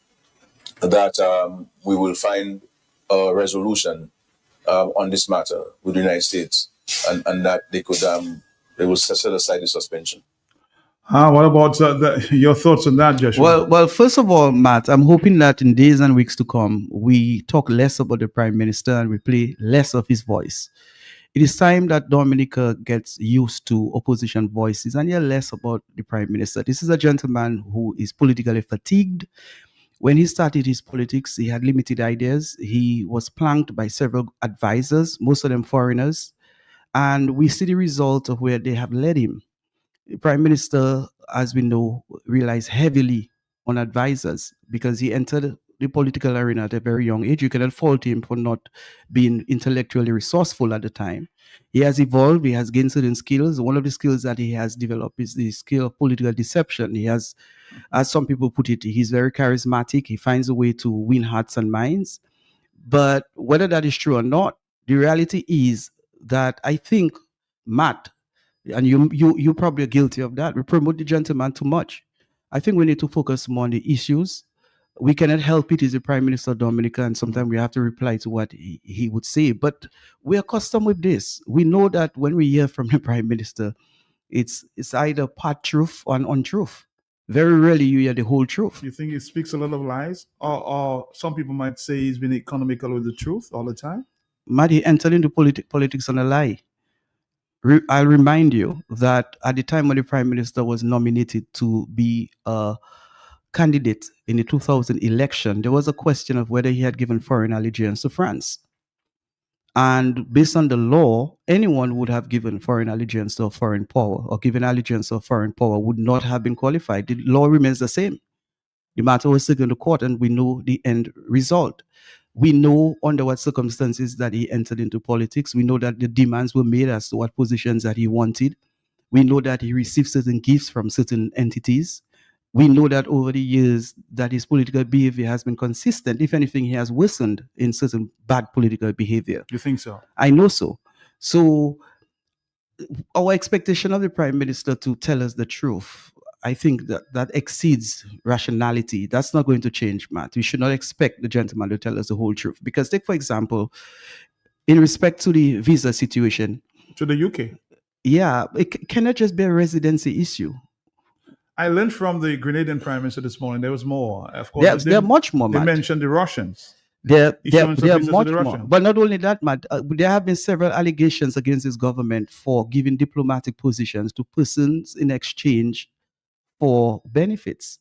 that we will find a resolution on this matter with the United States, and that they will set aside the suspension. What about your thoughts on that, Joshua? Well, first of all, Matt, I'm hoping that in days and weeks to come, we talk less about the Prime Minister and we play less of his voice. It is time that Dominica gets used to opposition voices and hear less about the Prime Minister. This is a gentleman who is politically fatigued. When he started his politics, he had limited ideas. He was planked by several advisors, most of them foreigners. And we see the result of where they have led him. The Prime Minister, as we know, relies heavily on advisors because he entered the political arena at a very young age. You cannot fault him for not being intellectually resourceful at the time. He has evolved, he has gained certain skills. One of the skills that he has developed is the skill of political deception. He has, as some people put it, he's very charismatic. He finds a way to win hearts and minds. But whether that is true or not, the reality is that I think Matt, and you probably are guilty of that. We promote the gentleman too much. I think we need to focus more on the issues. We cannot help it. He's the Prime Minister of Dominica, and sometimes we have to reply to what he would say. But we're accustomed with this. We know that when we hear from the Prime Minister, it's either part truth or an untruth. Very rarely you hear the whole truth. You think he speaks a lot of lies? Or some people might say he's been economical with the truth all the time? Matt, he entered into politics on a lie. I'll remind you that at the time when the Prime Minister was nominated to be a candidate in the 2000 election, there was a question of whether he had given foreign allegiance to France. And based on the law, anyone would have given foreign allegiance to a foreign power or given allegiance to a foreign power would not have been qualified. The law remains the same. The matter was taken to court and we know the end result. We know under what circumstances that he entered into politics. We know that the demands were made as to what positions that he wanted. We know that he received certain gifts from certain entities. We know that over the years that his political behavior has been consistent. If anything, he has worsened in certain bad political behavior. You think so? I know so. So our expectation of the Prime Minister to tell us the truth, I think that exceeds rationality. That's not going to change, Matt. We should not expect the gentleman to tell us the whole truth. Because take, for example, in respect to the visa situation. To the UK? Yeah, it cannot just be a residency issue. I learned from the Grenadian Prime Minister this morning there was more. Of course, there are much more, They Matt. mentioned the Russians. There are much much more. But not only that, Matt, there have been several allegations against this government for giving diplomatic positions to persons in exchange for benefits.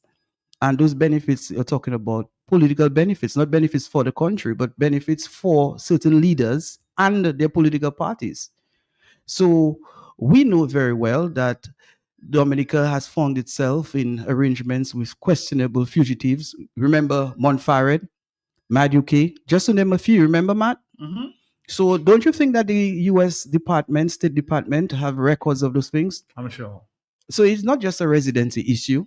And those benefits, you're talking about political benefits, not benefits for the country, but benefits for certain leaders and their political parties. So we know very well that Dominica has found itself in arrangements with questionable fugitives. Remember Montfarret, Mad UK, just to name a few. Remember, Matt? Mm-hmm. So don't you think that the U.S. State Department have records of those things? I'm sure. So it's not just a residency issue.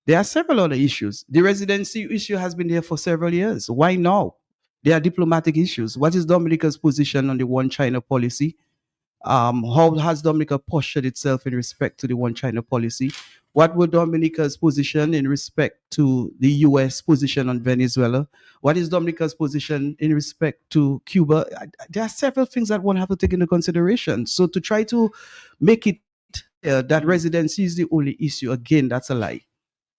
There are several other issues. The residency issue has been there for several years. Why now? There are diplomatic issues. What is Dominica's position on the One China policy? How has Dominica postured itself in respect to the One China policy? What was Dominica's position in respect to the U.S. position on Venezuela? What is Dominica's position in respect to Cuba? There are several things that one have to take into consideration. So to try to make it that residency is the only issue, again, that's a lie.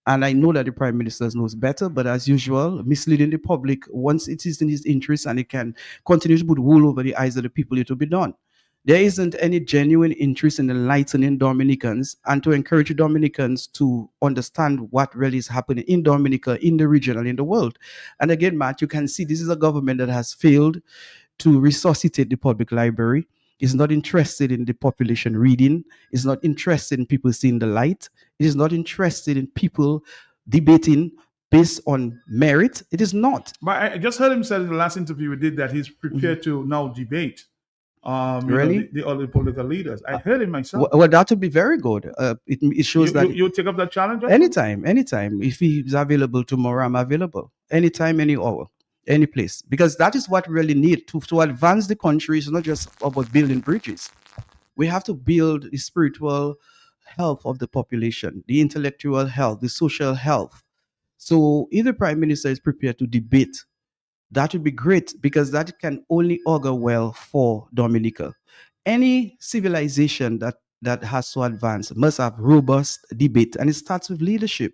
And I know that the Prime Minister knows better, but as usual, misleading the public once it is in his interest and it can continue to put wool over the eyes of the people, it will be done. There isn't any genuine interest in enlightening Dominicans and to encourage Dominicans to understand what really is happening in Dominica, in the region, and in the world. And again, Matt, you can see this is a government that has failed to resuscitate the public library, is not interested in the population reading, is not interested in people seeing the light, it is not interested in people debating based on merit. It is not. But I just heard him say in the last interview we did that he's prepared to now debate, Really? the other political leaders. I heard it myself. Well, that would be very good. It shows that You take up that challenge? Joshua? anytime. If he's available tomorrow, I'm available. Anytime, any hour, any place. Because that is what we really need to advance the country. It's not just about building bridges. We have to build the spiritual health of the population, the intellectual health, the social health. So if the prime minister is prepared to debate, that would be great because that can only augur well for Dominica. Any civilization that has to advance must have robust debate, and it starts with leadership.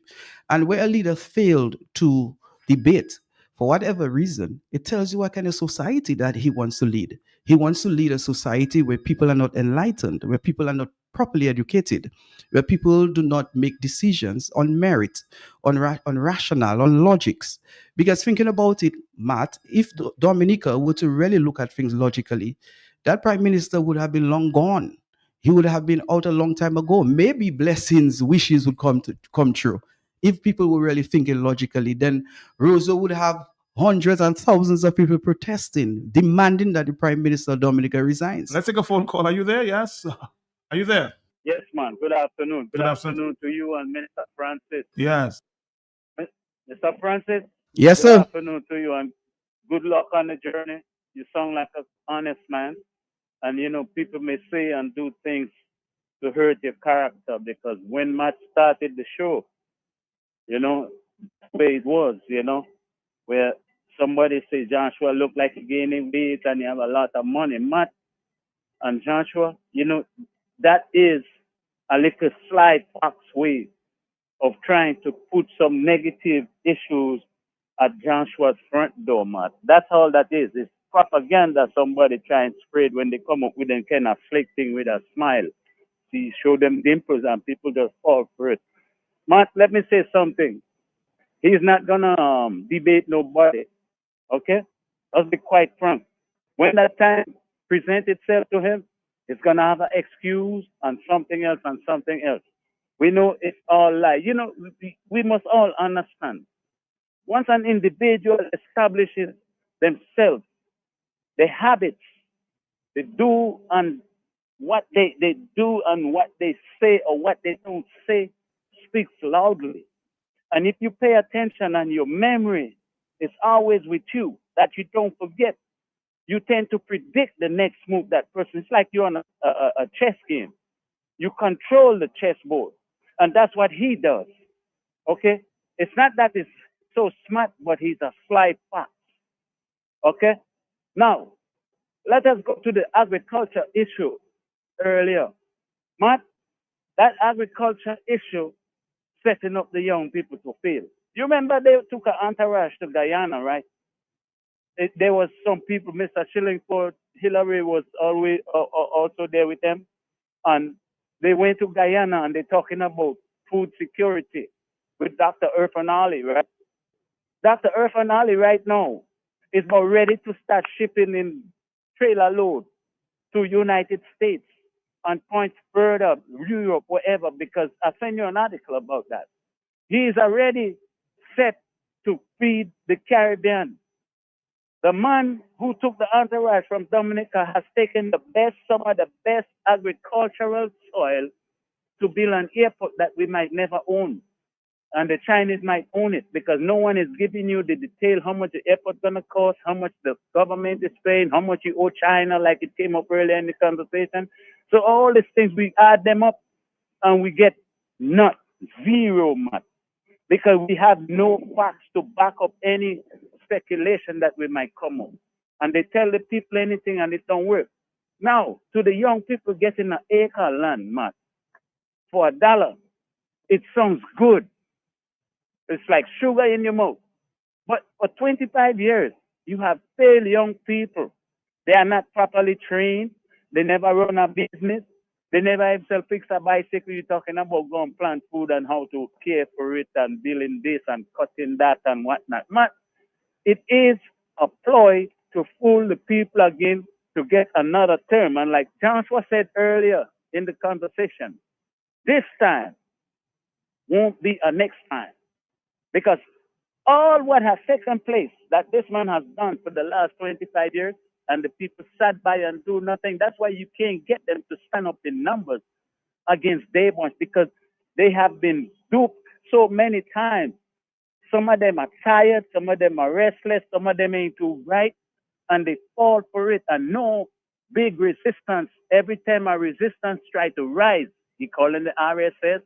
And where a leader failed to debate for whatever reason, it tells you what kind of society that he wants to lead. He wants to lead a society where people are not enlightened, where people are not properly educated, where people do not make decisions on merit, on rational, on logics. Because thinking about it, Matt, if Dominica were to really look at things logically, that prime minister would have been long gone. He would have been out a long time ago. Maybe blessings, wishes would come true. If people were really thinking logically, then Rosa would have hundreds and thousands of people protesting, demanding that the prime minister of Dominica resigns. Let's take a phone call. Are you there? Yes. Are you there? Yes, man. Good afternoon. Good Good afternoon. afternoon to you and Mr. Francis. Yes. Mr. Francis? Yes, Good sir. afternoon to you and good luck on the journey. You sound like an honest man. And, you know, people may say and do things to hurt your character because when Matt started the show, you know, the way it was, you know, where somebody say Joshua look like he gaining weight and he have a lot of money. Matt and Joshua, you know, that is a little slight fox way of trying to put some negative issues at Joshua's front door, Matt. That's all that is. It's propaganda somebody trying to spread when they come up with them kind of flick thing with a smile. See, show them dimples and people just fall for it. Matt, let me say something. He's not gonna debate nobody. Okay? Let's be quite frank. When that time presents itself to him, it's gonna have an excuse and something else and something else. We know it's all lie. You know, we must all understand. Once an individual establishes themselves, their habits, they do and what they do and what they say or what they don't say speaks loudly. And if you pay attention and your memory is always with you, that you don't forget, you tend to predict the next move that person. It's like you're on a chess game. You control the chessboard. And that's what he does. Okay? It's not that he's so smart, but he's a sly fox. Okay? Now, let us go to the agriculture issue earlier. Matt, that agriculture issue setting up the young people to fail. You remember they took an entourage to Guyana, right? There was some people, Mr. Shillingford, Hillary was always also there with them. And they went to Guyana and they're talking about food security with Dr. Irfan Ali, right? Dr. Irfan Ali right now is about ready to start shipping in trailer load to United States and points further, Europe, wherever, because I sent you an article about that. He is already set to feed the Caribbean. The man who took the entourage from Dominica has taken some of the best agricultural soil to build an airport that we might never own. And the Chinese might own it because no one is giving you the detail how much the airport's going to cost, how much the government is paying, how much you owe China, like it came up earlier in the conversation. So all these things, we add them up and we get not zero much because we have no facts to back up any speculation that we might come up. And they tell the people anything and it don't work. Now, to the young people getting an acre of land, Matt, for $1, it sounds good. It's like sugar in your mouth. But for 25 years, you have failed young people. They are not properly trained. They never run a business. They never himself fix a bicycle. You're talking about going plant food and how to care for it and building this and cutting that and whatnot. Man, it is a ploy to fool the people again to get another term. And like Joshua said earlier in the conversation, this time won't be a next time. Because all what has taken place that this man has done for the last 25 years, and the people sat by and do nothing. That's why you can't get them to stand up in numbers against Davos, because they have been duped so many times. Some of them are tired, some of them are restless, some of them ain't too bright, and they fall for it. And no big resistance. Every time a resistance try to rise, he calling the RSS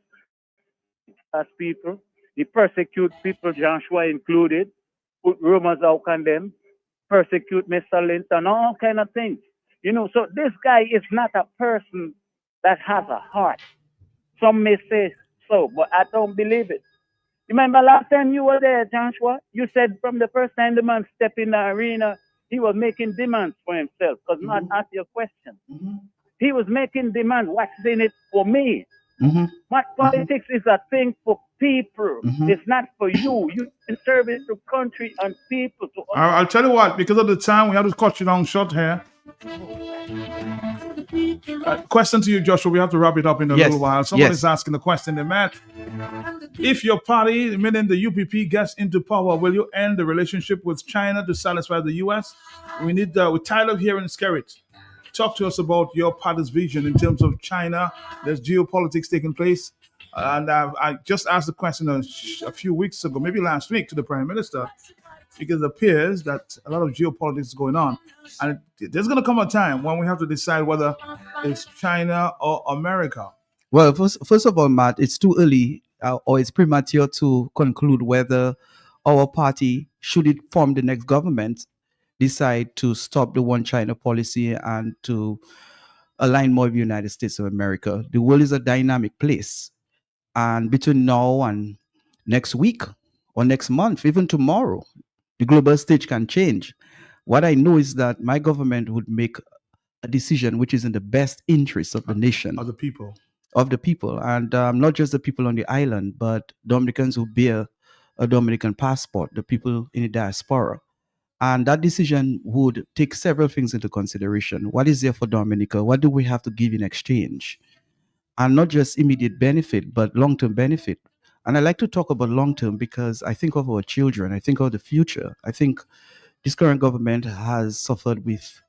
as people. He persecute people, Joshua included, put rumors out on them, persecute Mr. Linton, all kind of things. You know, so this guy is not a person that has a heart. Some may say so, but I don't believe it. Remember last time you were there, Joshua? You said from the first time the man stepped in the arena, he was making demands for himself. Because not ask your question. He was making demands. What's in it for me? What politics is a thing for people. It's not for you. You can serve it to country and people. I'll tell you what, because of the time, we have to cut you down short here. Question to you, Joshua. We have to wrap it up in a little while. Someone is asking the question, Matt. If your party, meaning the UPP, gets into power, will you end the relationship with China to satisfy the U.S.? We're tired of hearing scared. Talk to us about your party's vision in terms of China. There's geopolitics taking place. And I just asked the question a few weeks ago, maybe last week, to the Prime Minister, because it appears that a lot of geopolitics is going on. And there's going to come a time when we have to decide whether it's China or America. Well, first of all, Matt, it's too early or it's premature to conclude whether our party, should it form the next government, decide to stop the one China policy and to align more with the United States of America. The world is a dynamic place. And between now and next week or next month, even tomorrow, the global stage can change. What I know is that my government would make a decision which is in the best interest of the nation. Of the people. Of the people. And not just the people on the island, but Dominicans who bear a Dominican passport, the people in the diaspora. And that decision would take several things into consideration. What is there for Dominica? What do we have to give in exchange? And not just immediate benefit, but long-term benefit. And I like to talk about long-term because I think of our children. I think of the future. I think this current government has suffered with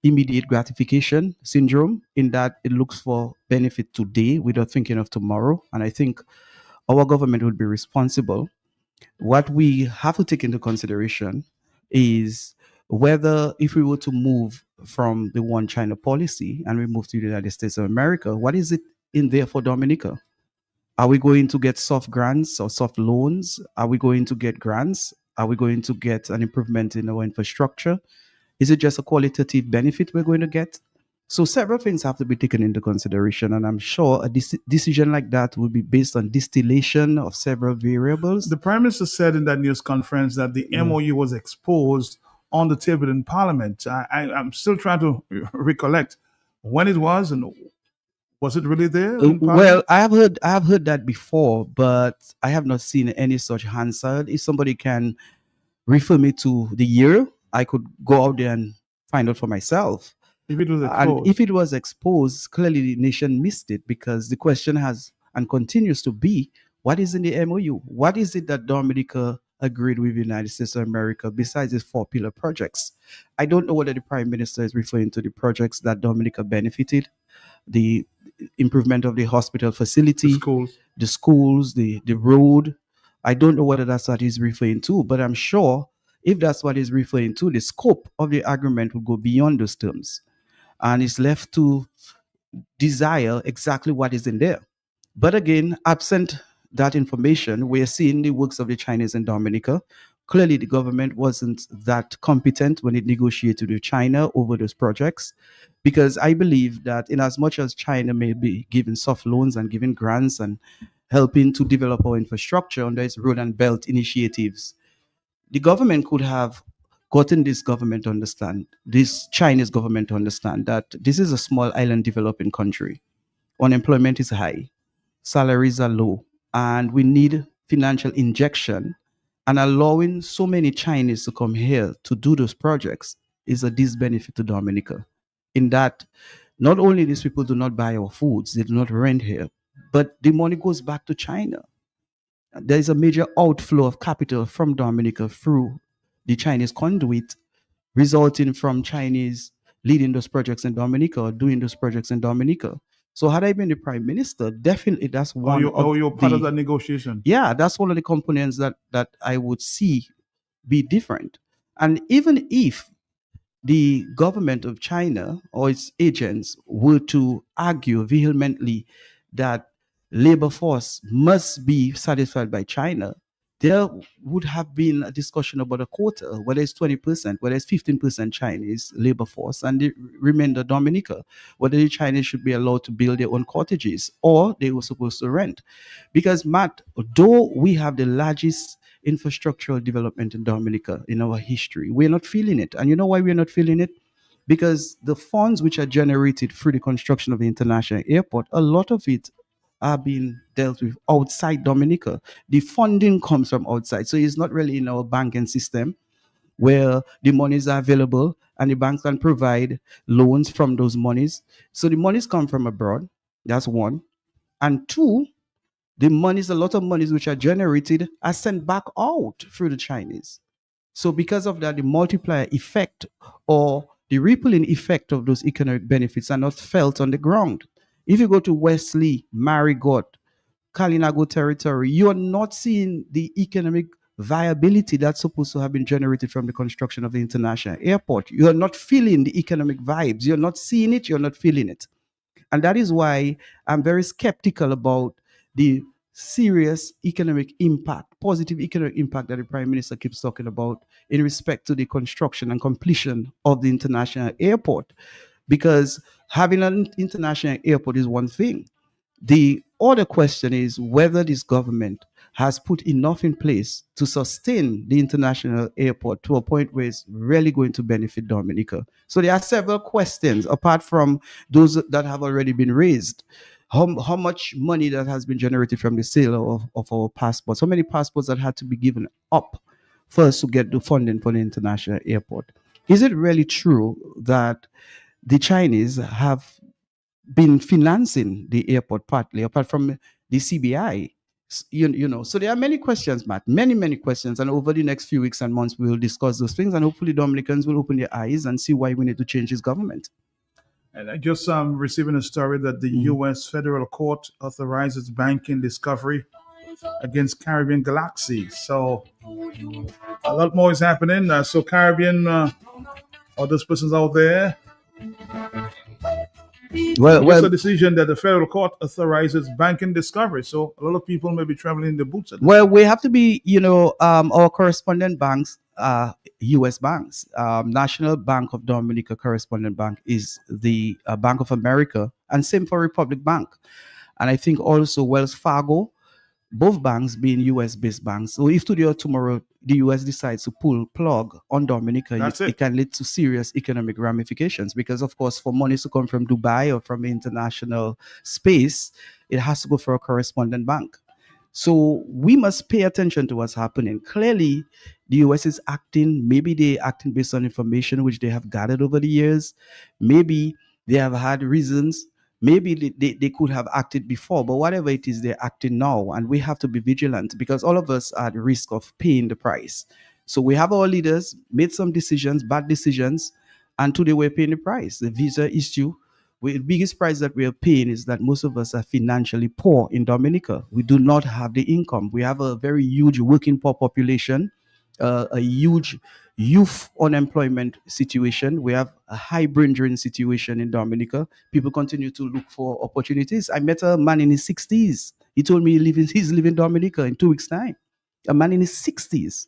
immediate gratification syndrome in that it looks for benefit today without thinking of tomorrow. And I think our government would be responsible. What we have to take into consideration is whether if we were to move from the one China policy and we move to the United States of America, what is it in there for Dominica? Are we going to get soft grants or soft loans? Are we going to get grants? Are we going to get an improvement in our infrastructure? Is it just a qualitative benefit we're going to get? So several things have to be taken into consideration, and I'm sure a decision like that will be based on distillation of several variables. The Prime Minister said in that news conference that the MOU was exposed on the table in Parliament. I'm still trying to recollect when it was, and was it really there? Well, I have heard that before, but I have not seen any such answer. If somebody can refer me to the year, I could go out there and find out for myself. If it was exposed. And if it was exposed, clearly the nation missed it, because the question has and continues to be, what is in the MOU? What is it that Dominica agreed with the United States of America besides its 4 pillar projects? I don't know whether the Prime Minister is referring to the projects that Dominica benefited, the improvement of the hospital facility, the schools, the road. I don't know whether that's what he's referring to, but I'm sure if that's what he's referring to, the scope of the agreement will go beyond those terms. And it's left to desire exactly what is in there. But again, absent that information, we are seeing the works of the Chinese in Dominica. Clearly, the government wasn't that competent when it negotiated with China over those projects, because I believe that in as much as China may be giving soft loans and giving grants and helping to develop our infrastructure under its road and belt initiatives, the government could have gotten this government to understand, this Chinese government to understand that this is a small island developing country. Unemployment is high, salaries are low, and we need financial injection. And allowing so many Chinese to come here to do those projects is a disbenefit to Dominica. In that, not only these people do not buy our foods, they do not rent here, but the money goes back to China. There is a major outflow of capital from Dominica through the Chinese conduit, resulting from Chinese leading those projects in Dominica or doing those projects in Dominica. So had I been the prime minister, definitely that's one of you're part of the that negotiation. yeah, that's one of the components that I would see be different. And even if the government of China or its agents were to argue vehemently that labor force must be satisfied by China, there would have been a discussion about a quota, whether it's 20%, whether it's 15% Chinese labor force, and the remainder Dominica, whether the Chinese should be allowed to build their own cottages or they were supposed to rent. Because, Matt, though we have the largest infrastructural development in Dominica in our history, we're not feeling it. And you know why we're not feeling it? Because the funds which are generated through the construction of the international airport, a lot of it are being dealt with outside Dominica. The funding comes from outside. So it's not really in our banking system where the monies are available and the banks can provide loans from those monies. So the monies come from abroad. That's one. And two, the monies, a lot of monies which are generated are sent back out through the Chinese. So because of that, the multiplier effect or the rippling effect of those economic benefits are not felt on the ground. If you go to Wesley, Marigot, Kalinago territory, you are not seeing the economic viability that's supposed to have been generated from the construction of the international airport. You are not feeling the economic vibes. You're not seeing it. You're not feeling it. And that is why I'm very skeptical about the serious economic impact, positive economic impact that the Prime Minister keeps talking about in respect to the construction and completion of the international airport. Because having an international airport is one thing. The other question is whether this government has put enough in place to sustain the international airport to a point where it's really going to benefit Dominica. So there are several questions apart from those that have already been raised. How much money that has been generated from the sale of our passports? How many passports that had to be given up first to get the funding for the international airport? Is it really true that the Chinese have been financing the airport partly, apart from the CBI? You know, so there are many questions, Matt, many questions. And over the next few weeks and months, we will discuss those things. And hopefully, Dominicans will open their eyes and see why we need to change this government. And I just receiving a story that the U.S. federal court authorizes banking discovery against Caribbean Galaxy. So a lot more is happening. So Caribbean, all those persons out there, just a decision that the federal court authorizes banking discovery. So a lot of people may be traveling in the boots. Well, we have to be, our correspondent banks, U.S. banks. National Bank of Dominica correspondent bank is the Bank of America, and same for Republic Bank. And I think also Wells Fargo, both banks being US-based banks. So if today or tomorrow the US decides to pull plug on Dominica, it can lead to serious economic ramifications because, of course, for money to come from Dubai or from international space, it has to go for a correspondent bank. So we must pay attention to what's happening. Clearly, the US is acting, maybe they're acting based on information which they have gathered over the years. Maybe they have had reasons. Maybe they could have acted before, but whatever it is, they're acting now. And we have to be vigilant because all of us are at risk of paying the price. So we have our leaders made some decisions, bad decisions, and today we're paying the price. The visa issue, the biggest price that we are paying is that most of us are financially poor in Dominica. We do not have the income. We have a very huge working poor population, a huge youth unemployment situation. We have a high brain drain situation in Dominica. People continue to look for opportunities. I met a man in his 60s. He told me he's leaving Dominica in 2 weeks' time. A man in his 60s,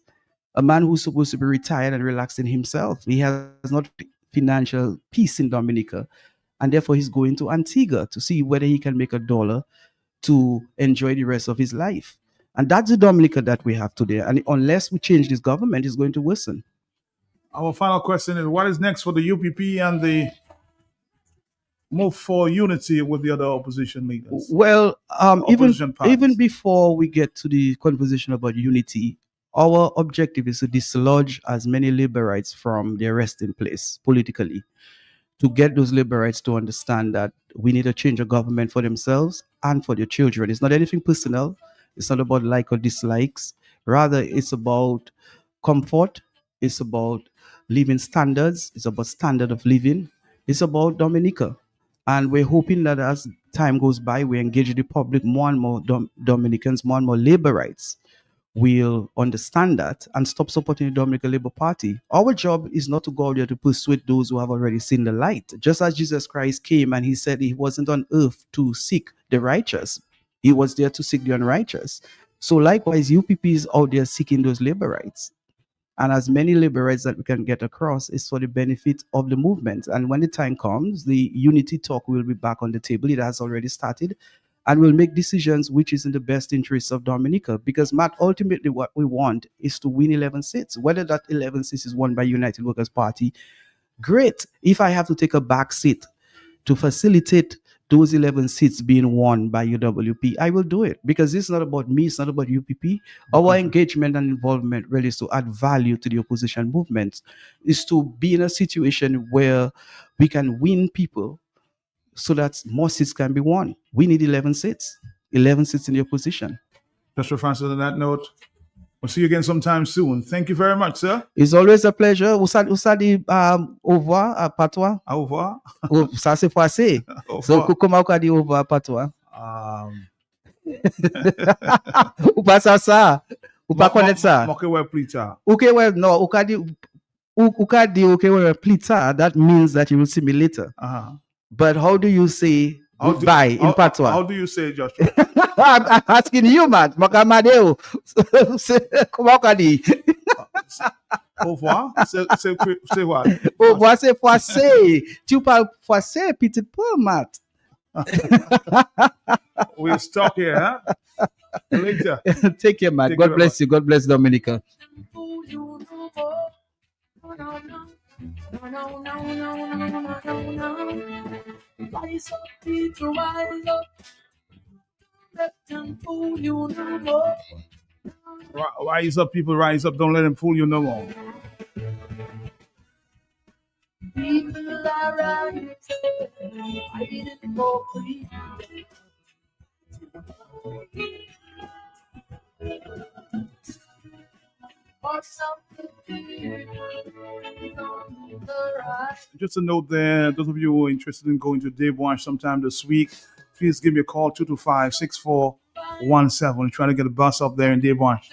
a man who's supposed to be retired and relaxing himself. He has not financial peace in Dominica, and therefore he's going to Antigua to see whether he can make a dollar to enjoy the rest of his life. And that's the Dominica that we have today. And unless we change this government, it's going to worsen. Our final question is: what is next for the UPP and the move for unity with the other opposition leaders, Well, opposition parties? even before we get to the conversation about unity, our objective is to dislodge as many liberites from their resting place politically, to get those liberites to understand that we need a change of government for themselves and for their children. It's not anything personal. It's not about like or dislikes. Rather, it's about comfort. It's about living standards. It's about standard of living. It's about Dominica. And we're hoping that as time goes by, we engage the public, more and more Dominicans, more and more laborites will understand that and stop supporting the Dominican Labour Party. Our job is not to go out there to persuade those who have already seen the light. Just as Jesus Christ came and he said he wasn't on earth to seek the righteous, he was there to seek the unrighteous. So likewise, UPP is out there seeking those laborites. And as many liberates that we can get across is for the benefit of the movement. And when the time comes, the unity talk will be back on the table. It has already started. And we'll make decisions which is in the best interest of Dominica. Because, Matt, ultimately what we want is to win 11 seats. Whether that 11 seats is won by United Workers' Party, great. If I have to take a back seat to facilitate those 11 seats being won by UWP, I will do it, because it's not about me, it's not about UPP. Our engagement and involvement really is to add value to the opposition movement, is to be in a situation where we can win people so that more seats can be won. We need 11 seats in the opposition. Mr. Francis, on that note, we'll see you again sometime soon. Thank you very much, sir. It's always a pleasure. Usa di au revoir à patois. Au revoir. Ça c'est français. So comment on dit au revoir à patois? Ou pas ça? Ou pas connaître ça? Ok, ouais, plus tard. Okay, well, no, okay, well, plus tard, that means that you will see me later. But how do you say goodbye in patois? How do you say, Joshua? I'm asking you, man. Makamadeo. Comment on dit? Au revoir. C'est what? Au revoir, c'est français. Tu parles français, petit peu, Matt. We'll stop here, huh? Later. Take care, man. God bless you. God bless Dominica. Rise up, people, rise up. Let them fool you no more. Rise up, people, rise up. Don't let them fool you no more. People are rising, fighting for freedom. Just a note there, those of you who are interested in going to Dave Wash sometime this week, please give me a call, 225-6417. Trying to get a bus up there in Dave Wash.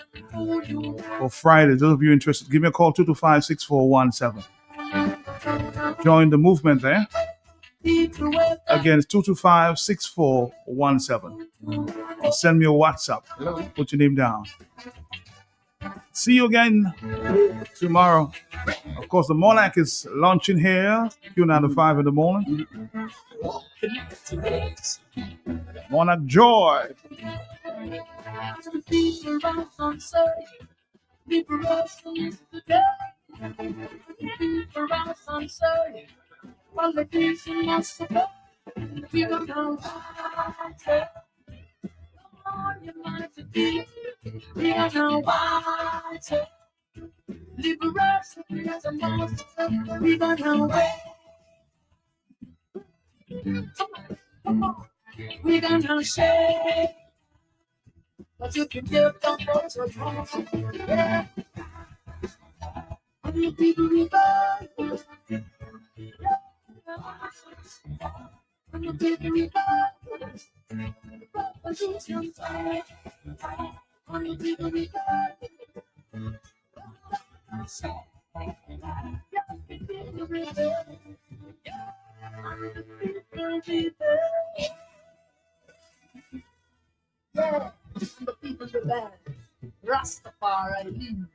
For Friday, those of you interested, give me a call, 225-6417. Join the movement there. Again, it's 225-6417. Or send me a WhatsApp. Put your name down. See you again tomorrow. Of course, the Monarch is launching here, Q9 to 5 in the morning. Monarch Joy. We are now white. Liberation as a monster. We are now white. Come on. We are now shade. But you can get the folks what's wrong. Yeah. And you people revive. And you people revive. Revolution time. And you people revive. Yeah, the people the band. Rastafari.